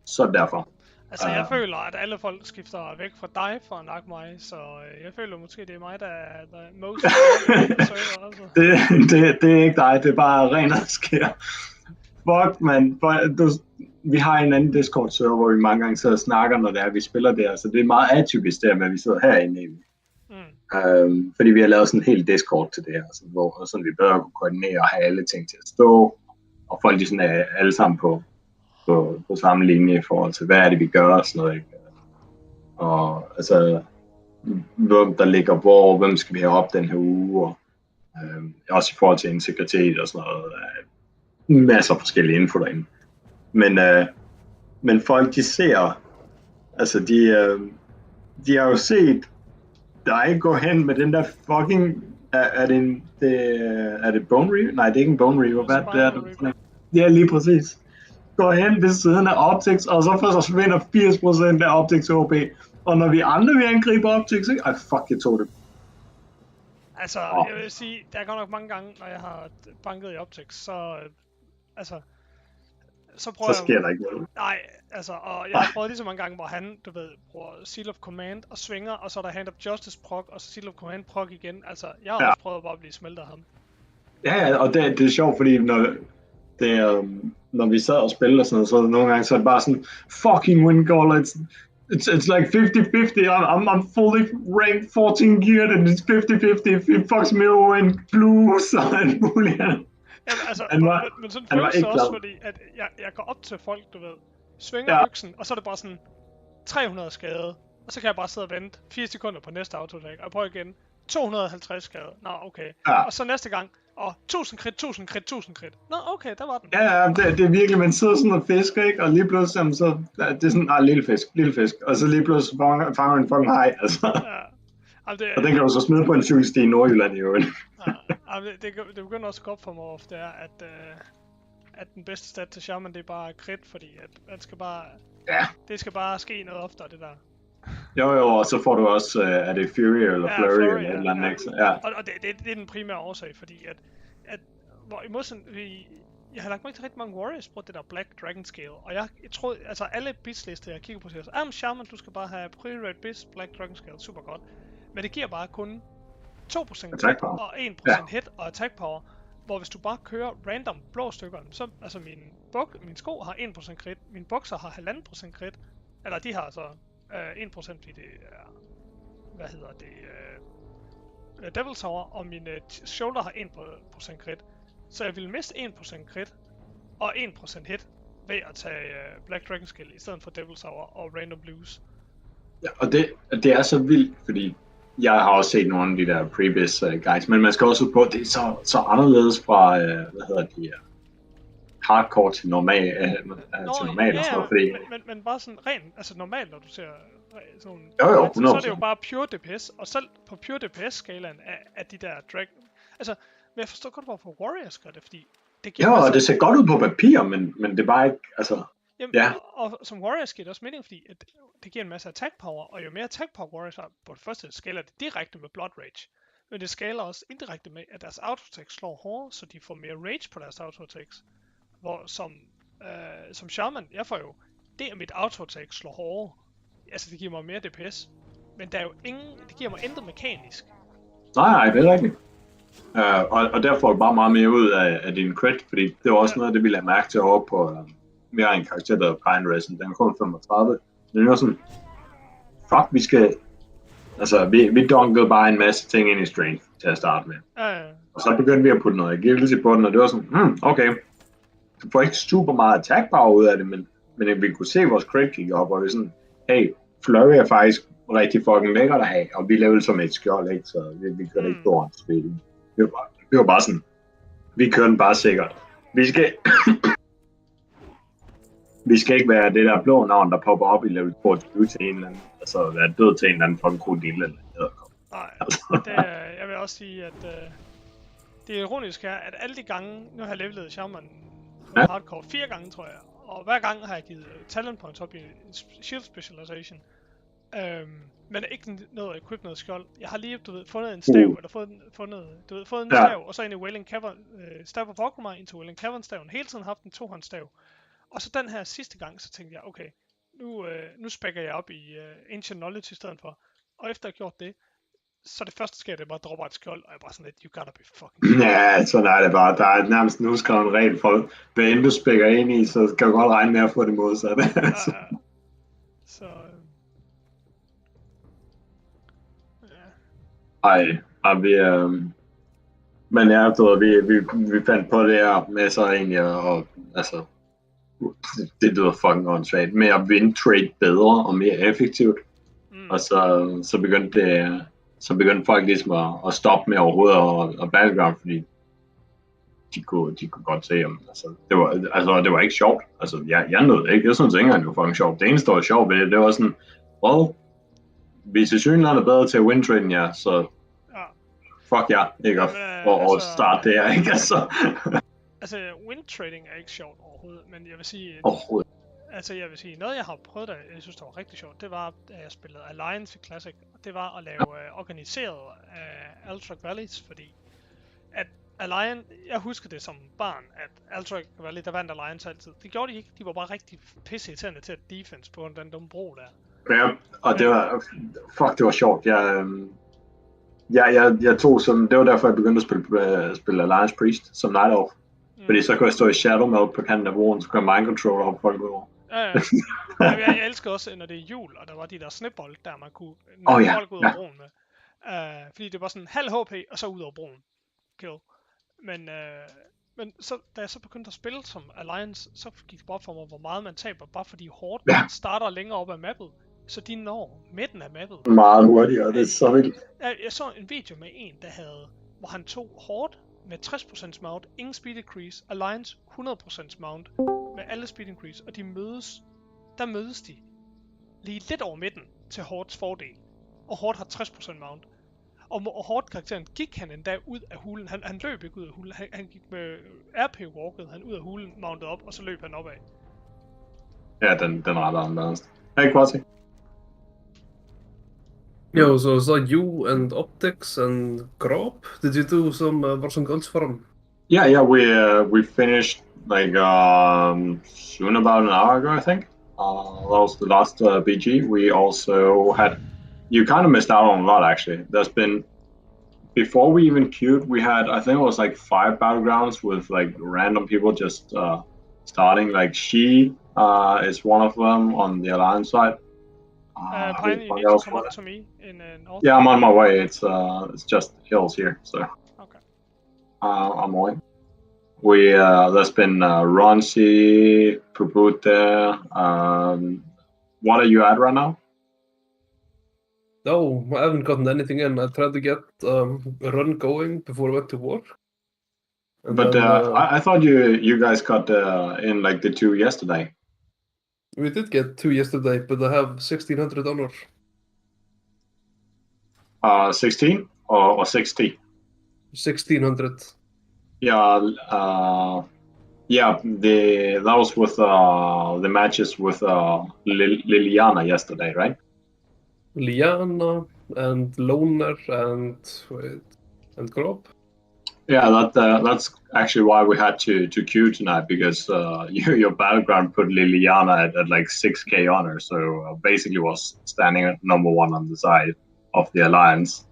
så er det derfor. Altså jeg føler, at alle folk skifter væk fra dig for at nakke mig, så jeg føler måske, det er mig, der er most server, altså. Det er ikke dig, det er bare rent, der sker. Fuck, man. Vi har en anden Discord-server, hvor vi mange gange sidder og snakker, når det er, vi spiller der, så det er meget atypisk der med, at vi sidder herinde. Fordi vi har lavet sådan en helt Discord til det her, hvor sådan vi bedre kunne koordinere og have alle ting til at stå, og folk de sådan er alle sammen på samme linje i forhold til, hvad er det, vi gør og sådan noget, ikke? Og altså, hvem der ligger hvor, hvem skal vi have op den her uge, og også i forhold til integritet og sådan noget, masser af forskellige info derinde. Men folk, de ser, altså de har jo set dig gå hen med den der fucking, er det Bone Reaver? Nej, det er ikke en Bone Reaver, hvad det er det? Ja, lige præcis. Går hen ved siden af Optics, og så forsvinder 80% af Optics OP. Og når vi andre vil angribe Optics, ikke? Fuck, jeg tog det. Altså, jeg vil sige, der er godt nok mange gange, når jeg har banket i Optics, så prøver så sker der ikke noget. Nej, altså, og jeg har prøvet lige så mange gange, hvor han, du ved, bruger Seal of Command og svinger, og så er der Hand of Justice proc, og så Seal of Command proc igen. Altså, jeg har også prøvet bare at blive smeltet af ham. Ja, og det er sjovt, fordi når vi sad og spillede og sådan noget, så nogle gange så er det bare sådan, fucking Windcaller, it's like 50-50, I'm fully ranked 14 geared, and it's 50-50 if he fucks me over in blues og alt muligt. Jamen, altså, men sådan føles det også, fordi at jeg går op til folk, du ved, svinger øksen, og så er det bare sådan 300 skade, og så kan jeg bare sidde og vente 4 sekunder på næste autotag, og jeg prøver igen, 250 skade, nå okay, og så næste gang, 1000 crit, 1000 crit, 1000 crit, nå okay, der var den. Ja, det er virkelig, man sidder sådan og fisker, ikke, og lige pludselig, så det er sådan, lille fisk, og så lige pludselig fanger en fucking haj, altså. Ja. Og den kan jo så smide på en cykelsti i Nordjylland i øvrigt. Det begynder også at gå op for mig ofte, det er, at den bedste stat til Shaman, det er bare crit, fordi at man skal bare... Ja. Det skal bare ske noget oftere, det der. Jo, og så får du også, er det Fury eller Flurry eller et eller andet, ikke? Ja. Og det er den primære årsag, fordi at hvor i modsætning, jeg har lagt mig til rigtig mange Warriors på det der Black Dragon Scale, og jeg tror, altså alle bitslister, jeg kigger på, siger så, Shaman, du skal bare have Pre-Rate Bits, Black Dragon Scale, super godt. Men det giver bare kun 2% hit og 1% hit og attack power, hvor hvis du bare kører random blå stykker, så altså min sko har 1% crit, mine bukser har 1,5% crit, eller de har så 1% fordi det er, hvad hedder det, Devil Tower, og mine shoulder har 1% crit, så jeg vil miste 1% crit og 1% hit ved at tage Black Dragon Skill i stedet for Devil Tower og Random Blues. Ja, og det er så vildt, fordi jeg har også set nogle af de der previous guides, men man skal også på, at det er så anderledes fra, hardcore til normal, og sådan fordi... Men bare sådan rent, altså normalt, når du ser sådan jo, så er det jo bare pure DPS, og selv på pure DPS-skalaen af de der drag... Altså, men jeg forstår godt, hvorfor Warriors gør det, fordi det giver... Jo, og det ser godt ud på papir, men det er bare ikke, altså... Jamen, og som Warriors giver det også mening, fordi at det giver en masse attack power, og jo mere attack power Warriors har, på det første skaler det direkte med Blood Rage, men det skaler også indirekte med, at deres autoattacks slår hårdere, så de får mere rage på deres autoattacks. Hvor som Shaman, jeg får jo, det at mit autoattack slår hårdere, altså det giver mig mere DPS, men der er jo det giver mig intet mekanisk. Nej, det er rigtigt. Og der får du bare meget mere ud af din crit, fordi det var også noget af det, vi lagde mærke til over på mere en karakter, der er Pine Resin. Den er kun 35. Den er sådan, fuck, vi skal... Altså, vi dunkede bare en masse ting ind i Strength til at starte med. Og så begyndte vi at putte noget agility på den, og det var sådan, okay. Du får ikke super meget attack power ud af det, men vi kunne se, at vores crit gik op, og vi sådan, hey, Flurry er faktisk rigtig fucking lækkert at have, og vi lavede som et skjold, ikke? Så vi kørte ikke på spil. Vi var bare sådan, vi kørte den bare sikkert. Vi skal ikke være det der blå navn, der popper op i level 22 til en eller anden, altså være død til en eller anden fucking krokodil eller noget. Nej, jeg vil også sige, at det ironiske er, at alle de gange, nu har jeg levelet Shaman på hardcore 4 gange, tror jeg, og hver gang har jeg givet talent points op i shield specialization, men ikke noget at equip noget skjold. Jeg har lige, fundet en stav, eller fået en stav, og så ind i Wailing Cavern, stav på Pokemon, ind til Wailing Cavern staven, hele tiden haft en 2-håndsstav. Og så den her sidste gang, så tænkte jeg, okay, nu spækker jeg op i Ancient Knowledge i stedet for. Og efter jeg har gjort det, så det første sker, det er bare at droppe et skjold, og jeg er bare sådan lidt, you gotta be fucking... Ja, sådan er det bare. Der er nærmest en udskrevet regel for, hvad end du spækker ind i, så kan du godt regne med at få det modsatte. Så... Men ja, vi fandt på det her med så egentlig, og altså, det lyder fucking åndssvagt, med at vinde trade bedre og mere effektivt. Og så begyndte folk ligesom at stoppe med overhovedet og battleground, fordi de kunne godt se, om det var ikke sjovt. Altså, jeg nåede ikke. Jeg synes ikke engang, det var fucking sjovt. Det eneste, der var sjovt ved det var sådan, vi er tilsyneladende bedre til at win traden, ja, så fuck ja, ikke? Og starte det her, ikke? Altså, win trading er ikke sjovt overhovedet, men jeg vil sige... Overhovedet. Altså, jeg vil sige, noget jeg har prøvet, der jeg synes, der var rigtig sjovt, det var, da jeg spillede Alliance i Classic, og det var at lave organiseret Alterac Valleys, fordi at Alliance, jeg husker det som barn, at Alterac Valley, der vandt Alliance altid. Det gjorde de ikke, de var bare rigtig pisseirriterende til at defense på den dumme bro der. Ja, og det var, det var sjovt. Jeg tog som, det var derfor, jeg begyndte at spille Alliance Priest som Night Elf. Fordi så kunne jeg stå i Shadow Mode på kanten af broen, så kunne jeg mind control op folk over. Ja. Jeg elsker også, når det er jul, og der var de der snebold, der man kunne nå folk ud af broen med. Fordi det var sådan halv HP, og så ud af broen. Kill. Men så, da jeg så begyndte at spille som Alliance, så gik det bare for mig, hvor meget man taber, bare fordi hårdt starter længere op ad mappet. Så de når midten af mappet. Meget hurtigere, det er så vildt. Jeg så en video med en, hvor han tog hårdt med 60% mount, ingen speed increase, Alliance 100% mount med alle speed increase, og der mødes de lige lidt over midten til Hårds fordel. Og Hård har 60% mount. Og Hård-karakteren gik han endda ud af hulen. Han løb ikke ud af hulen. Han gik med RP-walket han ud af hulen, mounted op, og så løb han opad. Ja, den retter anderledes. Hey, Quasi. Yo, so was that you and Optics and Grop? Did you do some Warzone Goals for them? Yeah, we finished like soon about an hour ago, I think. That was the last BG. We also had, you kind of missed out on a lot actually. There's been, before we even queued, we had, I think it was like 5 battlegrounds with like random people just starting. Like she is one of them on the Alliance side. Pine, you need to come up to me in North. Yeah, I'm on my way. It's just hills here, so. Okay. I'm on. There's been Ronsi, Prabut there. What are you at right now? No, I haven't gotten anything in. I tried to get a run going before I went to war. But then, I thought you guys got in like the 2 yesterday. We did get 2 yesterday, but I have $1,600. 16 or 60? 1,600. Yeah, that was with the matches with Liliana yesterday, right? Liana and Loner and Grop. Yeah, that's actually why we had to queue tonight, because your battleground put Liliana at like 6k honor, so basically was standing at number 1 on the side of the Alliance.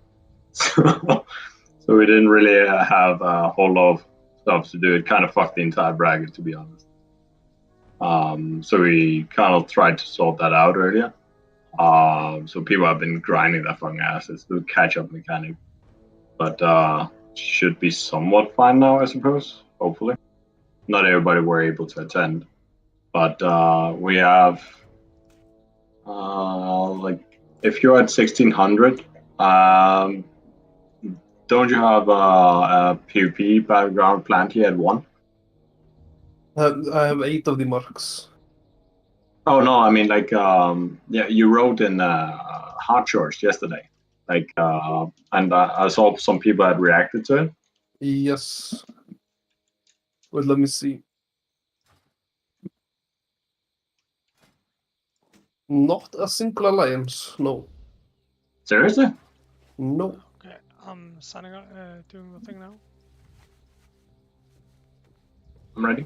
So we didn't really have a whole lot of stuff to do. It kind of fucked the entire bracket, to be honest. So we kind of tried to sort that out earlier. So people have been grinding their fucking asses to catch up mechanic. But should be somewhat fine now, I suppose. Hopefully. Not everybody were able to attend. But we have like, if you're at 1600, don't you have a PvP battleground planned here at 1? I have 8 of the marks. Oh no, I mean like you wrote in Hardcore yesterday, like and I saw some people had reacted to it. Yes. Well, let me see. Not a single alliance, no. Seriously? No. Okay, I'm signing up, doing the thing now. I'm ready.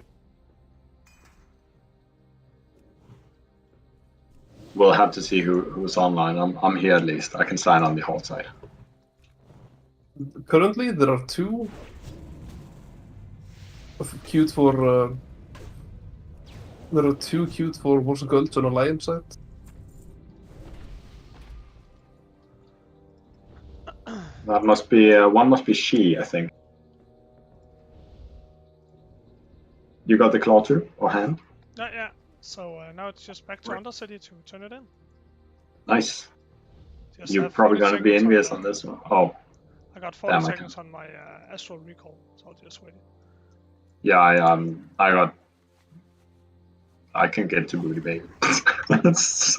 We'll have to see who's online. I'm here at least. I can sign on the whole side. Currently, there are 2 queued for. There are 2 queued for Warzone Gold on Alliance side. That must be one. Must be she, I think. You got the claw too, or hand? Yeah. So now it's just back to Undercity to turn it in. Nice. Just You're have probably 40 gonna be seconds envious on on this one. Oh, I got 40 damn, seconds on my Astral Recall, so I'll just wait. yeah, I can get to Booty Baby. it's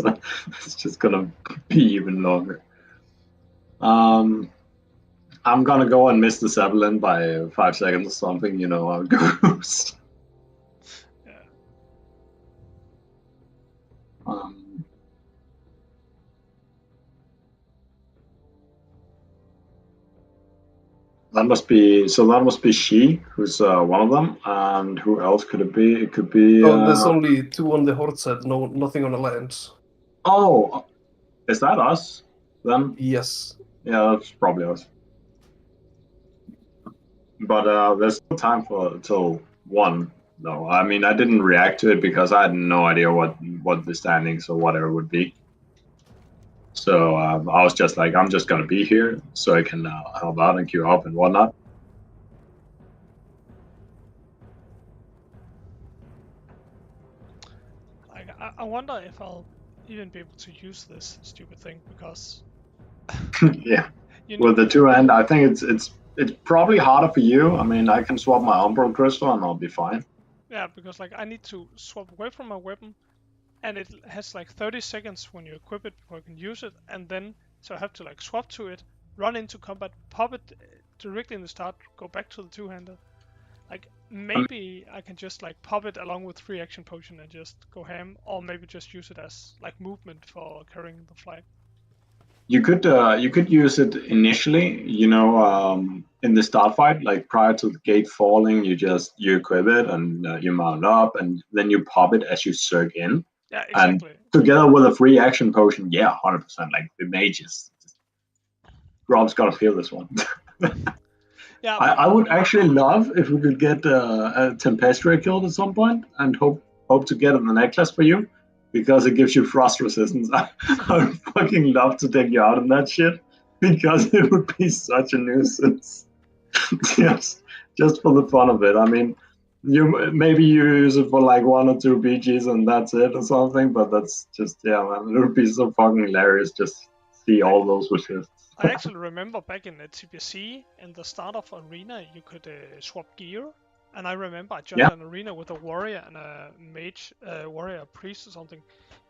just gonna be even longer. I'm gonna go and miss the Zeppelin by 5 seconds or something. You know how it goes. Yeah. That must be she who's one of them, and who else could it be? It could be. Oh, there's only 2 on the horde side, nothing on Alliance. Oh, is that us then? Yes. Yeah, that's probably us. But there's still time till 1. No, I mean I didn't react to it because I had no idea what the standings or whatever would be. So I was just like, I'm just gonna be here so I can help out and queue up and whatnot. Like I wonder if I'll even be able to use this stupid thing because Yeah. you With the 2-hand, I think it's probably harder for you. I mean, I can swap my Umbral Crystal and I'll be fine. Yeah, because like I need to swap away from my weapon, and it has like 30 seconds when you equip it before I can use it, and then so I have to like swap to it, run into combat, pop it directly in the start, go back to the 2-hander. Like maybe I can just like pop it along with free action potion and just go ham, or maybe just use it as like movement for carrying the flag. You could use it initially, in the start fight, like prior to the gate falling. You equip it and you mount up, and then you pop it as you surge in. Yeah, exactly. And together with a free action potion, yeah, 100%. Like the mages, Rob's gotta feel this one. Yeah, I would actually love if we could get a Tempestuary killed at some point, and hope to get the necklace for you, because it gives you frost resistance. I would fucking love to take you out in that shit, because it would be such a nuisance. just for the fun of it. I mean, maybe you use it for like 1 or 2 BGs and that's it or something, but that's just, yeah, man, it would be so fucking hilarious just see all those wishes. I actually remember back in the TPC, in the start of Arena, you could swap gear. And I remember I joined an arena with a warrior and a mage, warrior, priest or something.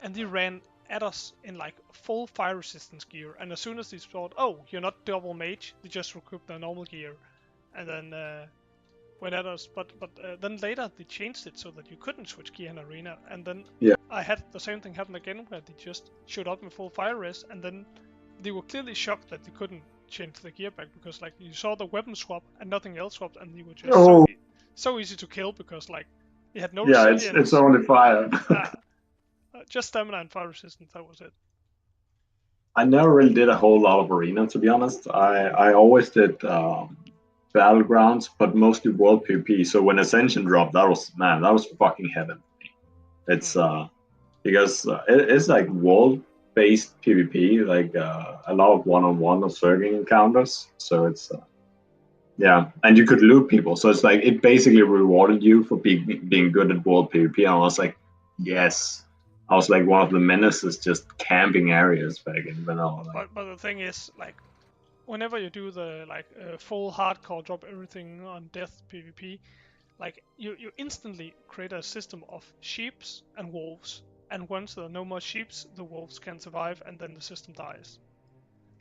And they ran at us in like full fire resistance gear. And as soon as they thought, oh, you're not double mage, they just equipped their normal gear. And then went at us. But then later they changed it so that you couldn't switch gear in arena. And then I had the same thing happen again, where they just showed up in full fire res, and then they were clearly shocked that they couldn't change the gear back, because like you saw the weapon swap and nothing else swapped, and they were just so easy to kill, because like you had no resilience. It's only fire. Just stamina and fire resistance, that was it. I never really did a whole lot of arena, to be honest. I always did battlegrounds, but mostly world PvP. So when Ascension dropped, that was fucking heaven. It's because it's like world-based PvP, like a lot of one-on-one or surging encounters. So it's and you could loot people. So it's like it basically rewarded you for being good at world PvP. And I was like, yes. I was like one of the menaces, just camping areas back in vanilla. But the thing is, like, whenever you do the full hardcore, drop everything on death PvP, like you instantly create a system of sheeps and wolves, and once there are no more sheeps, the wolves can survive, and then the system dies.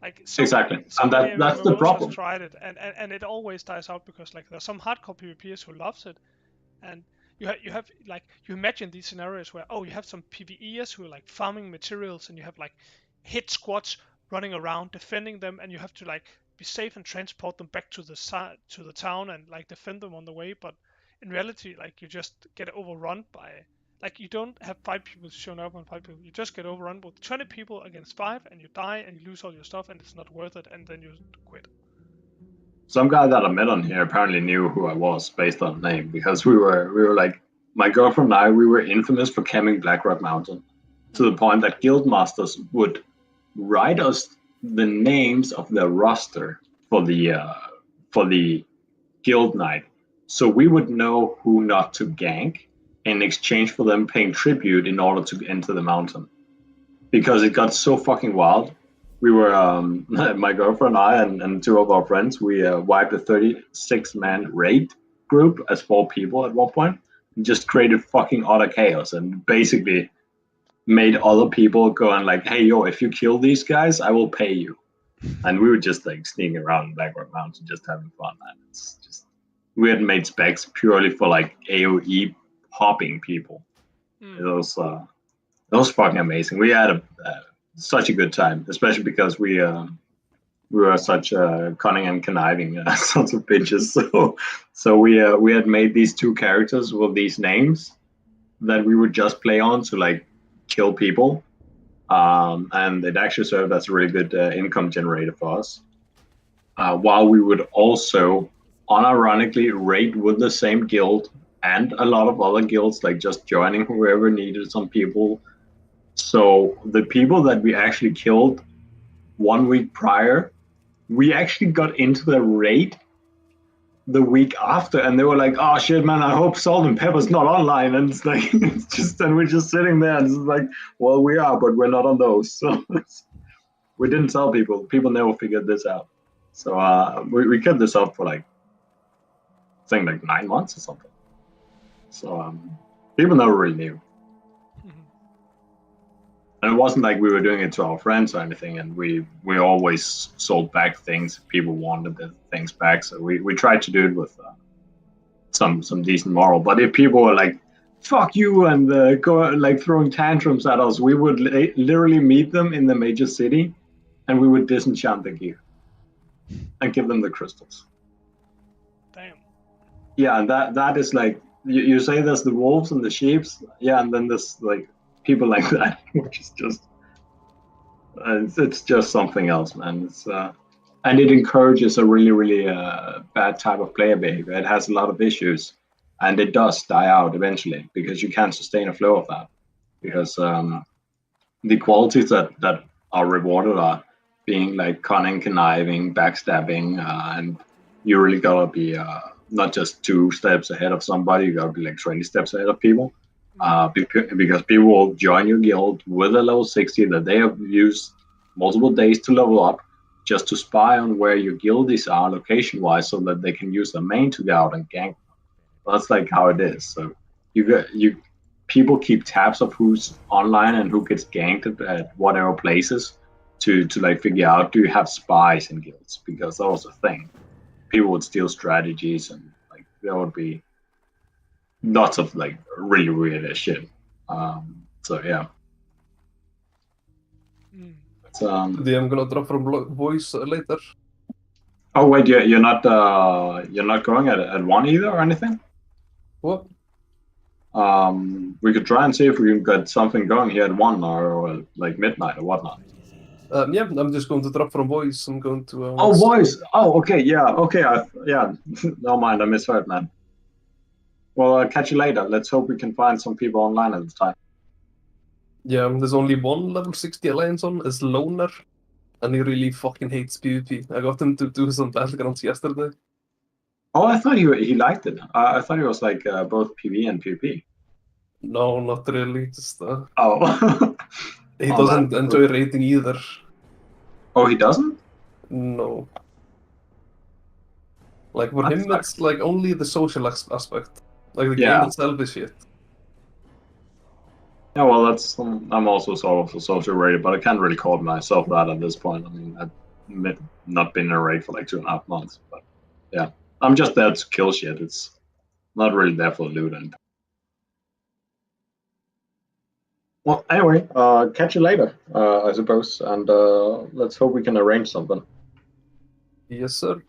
Like exactly, and that's the problem. Tried it, and it always dies out, because like there's some hardcore PvPers who loves it, and you have like, you imagine these scenarios where you have some PvEers who are like farming materials, and you have like hit squads running around defending them, and you have to like be safe and transport them back to the town and like defend them on the way. But in reality, like you just get overrun by, like, you don't have 5 people showing up on 5 people. You just get overrun with 20 people against 5, and you die and you lose all your stuff, and it's not worth it, and then you quit. Some guy that I met on here apparently knew who I was based on name, because we were like, my girlfriend and I, we were infamous for camping Blackrock Mountain, to the point that guild masters would write us the names of their roster for the guild night. So we would know who not to gank in exchange for them paying tribute in order to enter the mountain. Because it got so fucking wild. We were, my girlfriend and I and two of our friends, we wiped a 36-man raid group as 4 people at one point, and just created fucking utter chaos and basically made other people go and like, hey, yo, if you kill these guys, I will pay you. And we were just like sneaking around Blackrock Mountain, just having fun. And it's just, we had made specs purely for like AoE hopping people. It was fucking amazing. We had such a good time, especially because we were such cunning and conniving sons of bitches. So we had made these 2 characters with these names that we would just play on to like kill people, and it actually served as a really good income generator for us. While we would also unironically raid with the same guild and a lot of other guilds, like just joining whoever needed some people. So the people that we actually killed 1 week prior, we actually got into the raid the week after, and they were like, "Oh shit, man! I hope Salt and Pepper's not online." And it's like, and we're just sitting there, and it's like, "Well, we are, but we're not on those." So we didn't tell people. People never figured this out. So we kept this up for like, I think like 9 months or something. So people never really knew. And it wasn't like we were doing it to our friends or anything, and we always sold back things if people wanted the things back. So we tried to do it with some decent moral. But if people were like, "Fuck you," and go like throwing tantrums at us, we would literally meet them in the major city, and we would disenchant the gear and give them the crystals. Damn. Yeah, and that is like you say there's the wolves and the sheeps, yeah, and then there's like people like that, which is just it's just something else, man. It's and it encourages a really bad type of player behavior. It has a lot of issues, and it does die out eventually because you can't sustain a flow of that. Because the qualities that are rewarded are being like cunning, conniving, backstabbing, and you really gotta be not just 2 steps ahead of somebody. You gotta be like 20 steps ahead of people. Because people will join your guild with a level 60 that they have used multiple days to level up just to spy on where your guildies are location-wise so that they can use their main to go out and gank. That's like how it is. So people keep tabs of who's online and who gets ganked at whatever places to like figure out, do you have spies in guilds? Because that was a thing. People would steal strategies, and like there would be lots of like really weird shit. So yeah. I'm gonna drop from voice later. Oh wait, you're not going at 1 either or anything? What? We could try and see if we can get something going here at 1 or like midnight or whatnot. Yeah, I'm just going to drop from voice. I'm going to. Oh, voice. Oh, okay, yeah, okay, yeah. No mind, I misheard, man. Well, I'll catch you later. Let's hope we can find some people online at the time. Yeah, there's only 1 level 60 alliance on, is Loner, and he really fucking hates PvP. I got him to do some battlegrounds yesterday. Oh, I thought he liked it. I thought he was like both PV and PvP. No, not really. Just Oh. he doesn't enjoy raiding either. Oh, he doesn't? No. Like for him, it's like only the social aspect. Like the game itself is shit. Yeah, well, that's I'm also sort of a social raider, but I can't really call myself that at this point. I mean, I've not been in a raid for like 2.5 months, but yeah, I'm just there to kill shit. It's not really there for loot. And well, anyway, catch you later, I suppose, and let's hope we can arrange something. Yes, sir.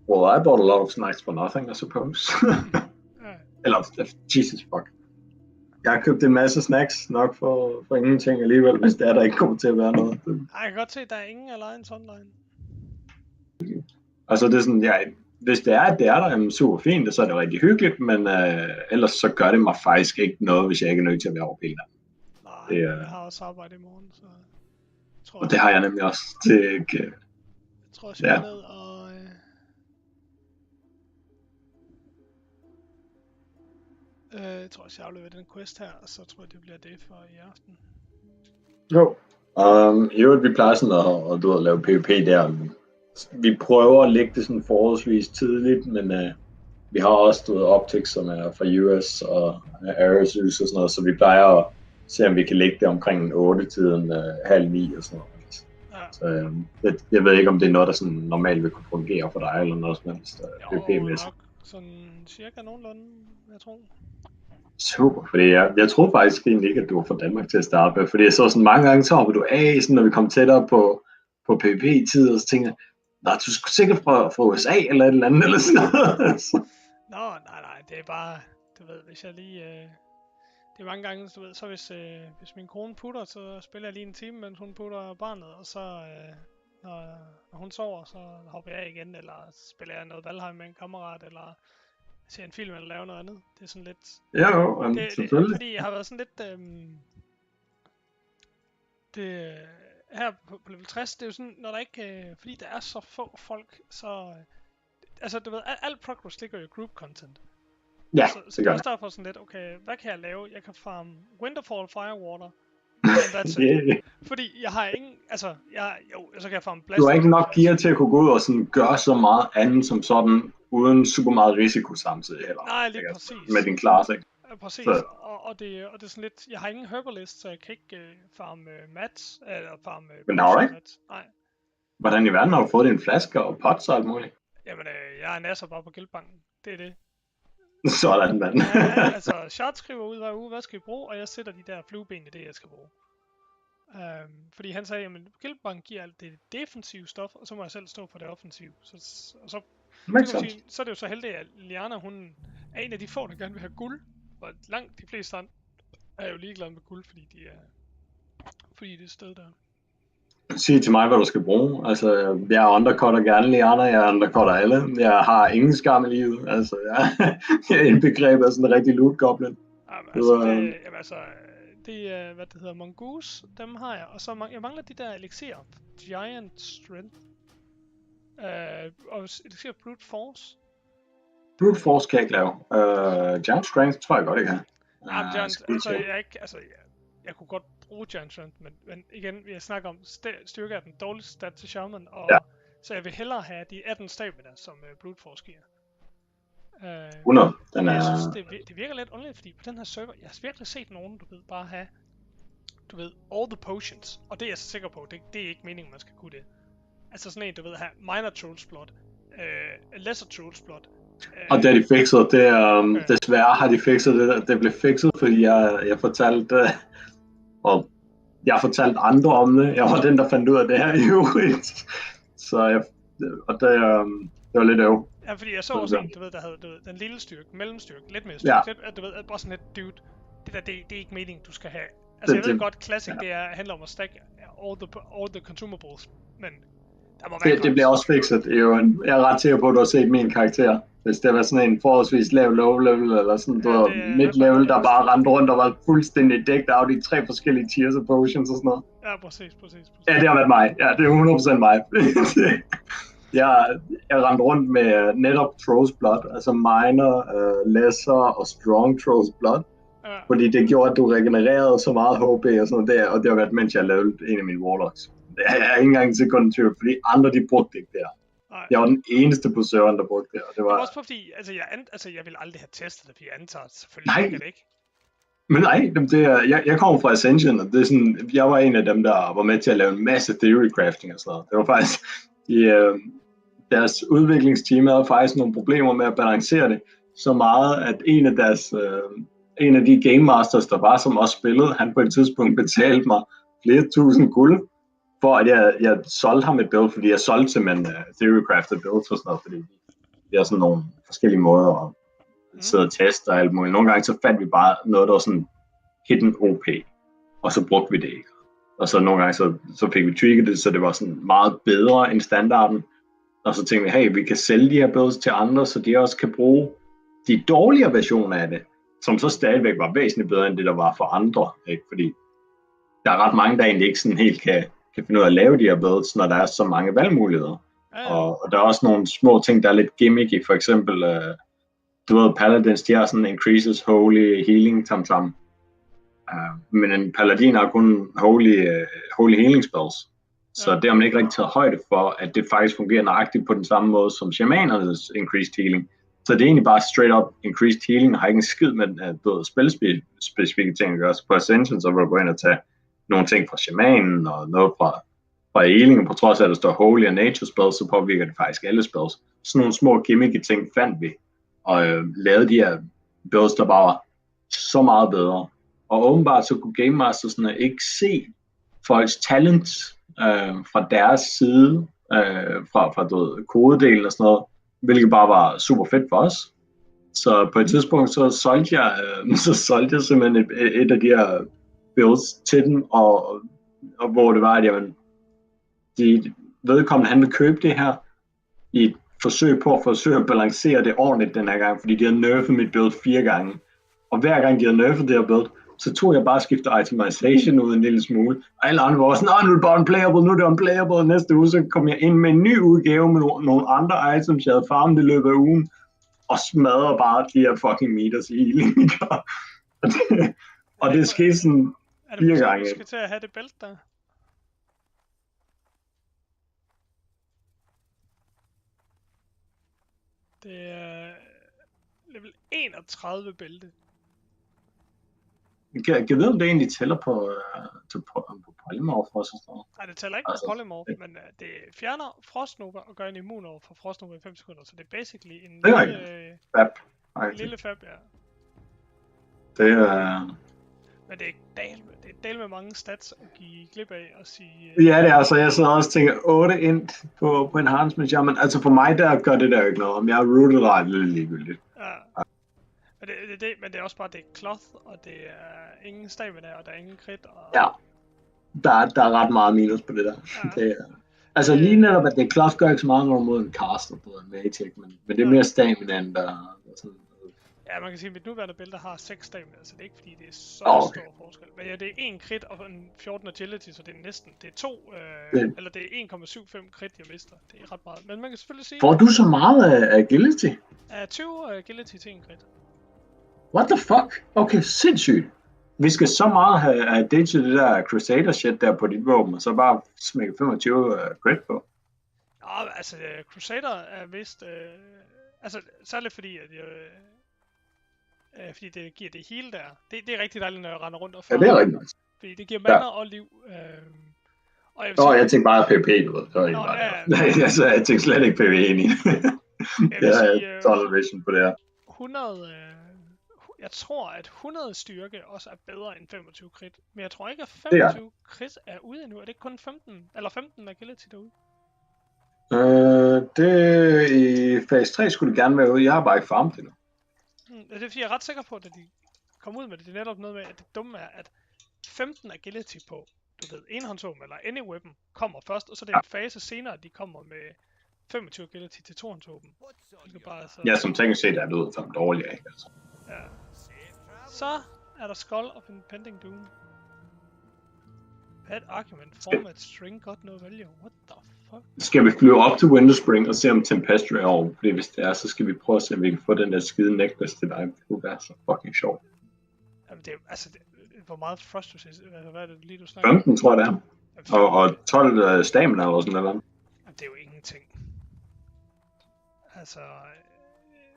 Well, I bought a lot of snacks for nothing, I suppose. Jesus fuck. Jeg har købt en masse snacks nok for ingenting alligevel, hvis det er, der ikke kommer til at være noget. Jeg kan godt se, at der er ingen alliance online. Altså, det er sådan, ja, hvis det er, at det er der, er super fint, så er det rigtig hyggeligt, men ellers så gør det mig faktisk ikke noget, hvis jeg ikke er nødt til at være over pælen. Jeg har også arbejde i morgen, så... Og det har jeg nemlig også. Det er ikke... Jeg tror også, jeg er ned og... Jeg tror også, jeg afleverer den quest her, og så tror jeg, det bliver det for i aften. Jo. I øvrigt, vi plejer sådan at lave PvP der. Vi prøver at lægge det sådan forholdsvis tidligt, men vi har også optics, som er fra US og Aerosys og sådan noget, så vi plejer at se, om vi kan lægge det omkring 8-tiden, 8:30 og sådan noget. Ja. Så jeg ved ikke, om det er noget, der sådan normalt vil kunne fungere for dig, eller noget som helst PvP-mæssigt. Nok sådan cirka nogenlunde, jeg tror. Super, fordi jeg troede faktisk egentlig ikke, at du var fra Danmark til at starte med, fordi jeg så sådan mange gange, så hopper du af, sådan, når vi kom tættere på PvP-tid, og så tænker jeg, nej, du er sikkert fra USA eller et eller andet, eller sådan noget. Nå, nej, det er bare, du ved, hvis jeg lige, det er mange gange, du ved, så hvis min kone putter, så spiller jeg lige en time, mens hun putter barnet, og så, når hun sover, så hopper jeg igen, eller spiller jeg noget Valheim med en kammerat, eller ser en film, eller laver noget andet. Det er sådan lidt... Jo, selvfølgelig. Fordi jeg har været sådan lidt... her på level 60, det er jo sådan, når der ikke... fordi der er så få folk, så... altså, du ved, alt progress ligger jo i group content. Ja, så det er også derfor sådan lidt, okay, hvad kan jeg lave? Jeg kan farme Winterfall Firewater. Fordi jeg har ingen, altså, så kan jeg farme Blast. Du har ikke nok gear til at kunne gå ud og sådan gøre så meget andet som sådan, uden super meget risiko samtidig heller. Nej, lige præcis. Med din class, ikke? Præcis, og det er sådan lidt, jeg har ingen herbalist, så jeg kan ikke farme mats, eller farme... Men har du ikke? Nej. Hvordan i verden har du fået din flasker og pots og alt muligt? Jamen, jeg er nasser bare på guildbanken, det er det. Sådan, mand. Ja, altså, Shot skriver ud hver uge, hvad skal vi bruge, og jeg sætter de der flueben i det, jeg skal bruge. Fordi han sagde, jamen, guildbank giver alt det defensive stof, og så må jeg selv stå for det offensive. Så er det jo så heldigt, at Liana, hun er en af de få, der gerne vil have guld, og langt de fleste andre er jo ligeglade med guld, fordi det er et sted der. Sig til mig, hvad du skal bruge. Altså, jeg undercutter gerne Liana, jeg undercutter alle. Jeg har ingen skam i livet. Altså, jeg er indbegrebet af sådan en rigtig loot goblin. Det er, hvad det hedder, Mongoose, dem har jeg. Og så jeg mangler de der elixirer. Giant Strength. Og elixir Brute Force. Brute Force kan jeg ikke lave. Giant Strength tror jeg godt, jeg kan. Jeg kunne godt bruge Giant Strength, men igen, jeg snakker om styrke af den dårligste stat til Shaman, og så jeg vil hellere have de 18 stamina, som Brute Force giver. 100. Jeg synes, det virker lidt underligt, fordi på den her server, jeg har virkelig set nogen, bare have, all the potions, og det er jeg så sikker på, det er ikke meningen, man skal kunne det. Altså sådan en, have Minor Trolls Blood, Lesser Trolls Blood. Og det har de fikset, desværre har de fikset det, det blev fikset, fordi jeg fortalte, og jeg har fortalt andre om det, jeg var den, der fandt ud af det her i øvrigt, så det var lidt øv. Ja, fordi jeg så også en, der havde den lille styrke, mellemstyrke, lidt mere styrke, bare sådan lidt, dude, det er ikke meningen, du skal have. Altså jeg ved godt, Classic, det handler om at stack all the consumables, men der må være det bliver også fikset. Jeg er ret sikker på, at du har set min karakter. Hvis det var sådan en forholdsvis low level, eller sådan mid-level, der bare rendte rundt og var fuldstændig dækket af de 3 forskellige tiers of potions og sådan noget. Ja, præcis. Ja, det har været mig. Ja, det er 100% mig. Jeg rendte rundt med netop Trolls Blood, altså minor, lesser og strong Trolls Blood. Ja. Fordi det gjorde, at du regenererede så meget HP og sådan noget der, og det har været, mens jeg lavede en af mine Warlocks. Jeg er ikke engang en sekund i tvivl, fordi andre de brugte ikke det her. Nej. Jeg var den eneste på serveren, der brugte det, og det var... også fordi, jeg ville aldrig have testet det, fordi jeg antager selvfølgelig det ikke. Men nej, jeg kommer fra Ascension, og det er sådan, jeg var en af dem, der var med til at lave en masse theory crafting og sådan noget. Det var faktisk, deres udviklingsteam havde faktisk nogle problemer med at balancere det så meget, at en af de game masters, der var, som også spillede, han på et tidspunkt betalte mig flere tusind guld, for at jeg solgte ham et build, fordi jeg solgte simpelthen theory-crafted builds og sådan noget, fordi det er sådan nogle forskellige måder at sidde og teste og alt muligt. Nogle gange så fandt vi bare noget, der var sådan hidden OP, og så brugte vi det ikke. Og så nogle gange så fik vi tweaked det, så det var sådan meget bedre end standarden. Og så tænkte vi, hey, vi kan sælge de her builds til andre, så de også kan bruge de dårligere versioner af det, som så stadigvæk var væsentligt bedre end det, der var for andre, ikke? Fordi der er ret mange, der egentlig ikke sådan helt kan finde ud af at lave de her builds, når der er så mange valgmuligheder. Og der er også nogle små ting, der er lidt gimmicky. For eksempel, du ved, Paladins, de har sådan increases holy healing tam. Men en paladin har kun holy healing spells. Så det har man ikke rigtig taget højde for, at det faktisk fungerer nøjagtigt på den samme måde som shamanernes increased healing. Så det er egentlig bare straight up increased healing, og har ikke en skid med spilspecifikke ting at gøre. Så på Ascension, så vil du gå ind og tage nogle ting fra shamanen, og noget fra healing, på trods af, at der står holy og nature spells, så påvirker det faktisk alle spells. Sådan nogle små gimmicky ting fandt vi, og lavede de her builds, der bare var så meget bedre. Og åbenbart så kunne Game Master sådan ikke se folks talents fra deres side, fra kodedelen og sådan noget, hvilket bare var super fedt for os. Så på et tidspunkt så solgte jeg simpelthen et af de her builds til dem, og hvor det var, at jamen, de vedkommende, han ville købe det her i et forsøg på at balancere det ordentligt den her gang, fordi de havde nerfet mit build 4 gange. Og hver gang de havde nerfet det her build, så tog jeg bare og skiftede itemization ud en lille smule. Og alle andre var også sådan, nu er det bare unplayable, nu er det unplayable. Og næste uge, så kom jeg ind med en ny udgave med nogle andre items, jeg havde farmet i løbet af ugen, og smadrer bare de her fucking meters healing. og det skete sådan 4 gange. Er det, skal til at have det bælt der? Det er level 31 bælte. Jeg vide, om det egentlig tæller på polymorph også. Nej, det tæller ikke på polymorph, men det fjerner frostnova og gør en immun over for frostnova i 5 sekunder, så det er basically en lille fab, ja. Det er... Men det er del med mange stats at give glip af og sige... Ja, det er altså, jeg sidder også og tænker 8 int på enhancement, ja, men altså for mig der gør det der ikke noget, om jeg er rooted eller ej, lidt ligegyldigt. Ja. Men det er også bare, det er cloth, og det er ingen stamina, og der er ingen crit. Og... Ja, der er ret meget minus på det der. Ja. Det er, altså lige netop, at det cloth gør ikke så meget mod en caster på en magic, men det er mere stamina, end der sådan... Ja, man kan sige, at mit nuværende bælte har 6 stamina, så det er ikke fordi, det er så stor forskel. Men ja, det er 1 crit og en 14 agility, så det er næsten, det er 2, eller det er 1,75 crit, jeg mister. Det er ret meget, men man kan selvfølgelig sige... Får du så meget agility? Ja, 20 agility til 1 crit. What the fuck? Okay, sindssygt. Vi skal så meget have det til det der Crusader shit der på dit våben, og så bare smække 25 crit på. Ja, altså Crusader er vist... altså, særligt fordi, at fordi det giver det hele der. Det er rigtig dejligt, når jeg render rundt og farmer. Ja, det er rigtig nice. Fordi det giver mana og liv. Og jeg vil sige, jeg tænkte bare PvP, du ved. Det var ikke bare jeg tænkte slet ikke PvE ind i det. Jeg har tunnel vision på det her. 100... jeg tror, at 100 styrke også er bedre end 25 crit. Men jeg tror ikke, at 25 crit er ude endnu. Er det ikke kun 15? Eller 15 agility derude? Det i fase 3 skulle det gerne være ude. Jeg har bare ikke farmet det nu. Det er fordi, jeg er ret sikker på, at de kom ud med det. Det er netop noget med, at det dumme er, at 15 agility på, du ved, enhåndsvåben eller any weapon kommer først, og så er det en fase senere, at de kommer med 25 agility til tohåndsvåben. Ja, som teknisk set er det ud som dårligere, ikke? Altså. Ja. Så er der Skull of Impending Doom. Pet argument format string got no value. What the fuck? Skal vi flyve op til Winterspring og se om Tempestury er over? Fordi hvis det er, så skal vi prøve at se, om vi kan få den der skide necklace til dig. Det kunne være så fucking sjovt. Jamen det er altså, hvor meget frost du siger, hvad er det lige du snakker? 15 tror jeg det er. Og 12 stamina eller sådan noget. Jamen det er jo ingenting. Altså,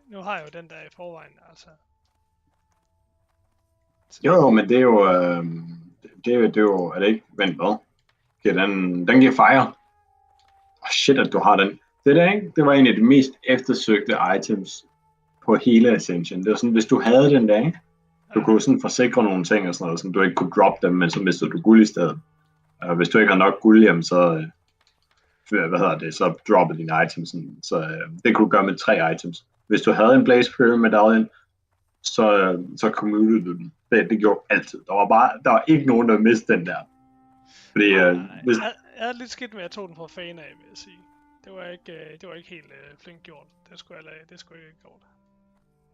nu har jeg jo den der i forvejen, altså. Jo, men det er jo, det er jo, er det ikke, vent hvad? Okay, den giver fire. Shit, at du har den. Det der, ikke? Det var en af de mest eftersøgte items på hele Ascension. Det var sådan, hvis du havde den der, ikke? Du kunne sådan forsikre nogle ting og sådan noget, så du ikke kunne droppe dem, men så mistede du guld i stedet. Hvis du ikke har nok guld hjem, så, så droppede dine items. Så det kunne du gøre med 3 items. Hvis du havde en Blaze Fury medaljen, så commuted du den. Det gjorde altid. Der var ikke nogen, der mistede den der. Fordi, jeg havde lidt skidt med, at jeg tog den fra fan af, vil jeg sige. Det var ikke helt flink gjort. Det skulle jeg ikke gjort.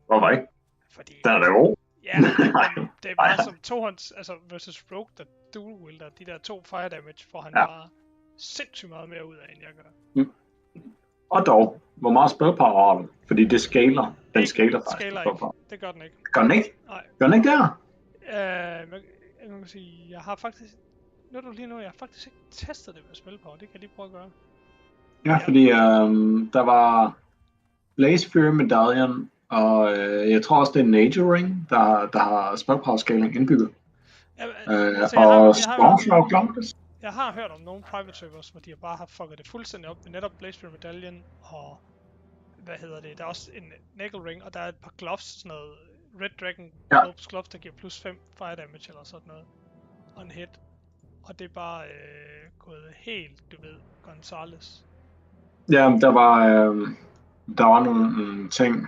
Hvorfor ikke? Fordi... Den er da god. Ja, men det er bare som tohånds, altså versus Rogue, der dual wielder, de der 2 fire damage, får han bare sindssygt meget mere ud af, end jeg gør. Og dog, hvor meget spellpower har du? Fordi det scaler. Den scaler faktisk. Scaler ikke. Det gør den ikke. Gør den ikke? Nej. Gør den ikke der? Man kan sige, jeg har faktisk... jeg har faktisk ikke testet det med spellpower. Det kan jeg lige prøve at gøre. Ja, fordi der var Blaze Fury Medallion, og jeg tror også, det er Nature Ring, der har spellpower scaling indbygget. Jeg har hørt om nogle private servers, hvor de bare har fucket det fuldstændig op med netop Blaze Fury Medallion, og der er også en Nagel Ring, og der er et par gloves, sådan noget Red Dragon gloves, der giver plus 5 fire damage eller sådan noget, og en hit. Og det er bare gået helt, Gonzales. Ja, der var nogle ting,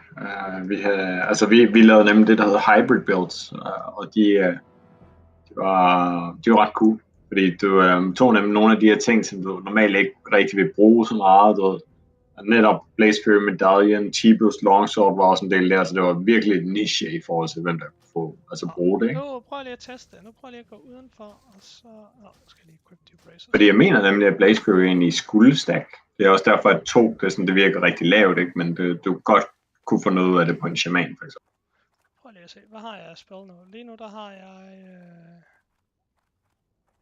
vi havde, altså vi lavede nemlig det, der hedder hybrid builds, og de var ret cool, fordi du tog nemlig nogle af de her ting, som du normalt ikke rigtig vil bruge så meget, netop Blaze Fury Medallion, T-Boost Longsword var også en del der, så det var virkelig et niche i forhold til, hvem der kunne bruge det, ikke? Nu prøver jeg lige at teste det. Nu prøver jeg lige at gå udenfor, og så... skal jeg lige equip de bracers. Fordi jeg mener nemlig, at Blaze Fury egentlig skulle stack. Det er også derfor, at 2, det virker rigtig lavt, ikke? Men du godt kunne få noget ud af det på en shaman, for eksempel. Prøv lige at se. Hvad har jeg af spell nu? Lige nu, der har jeg...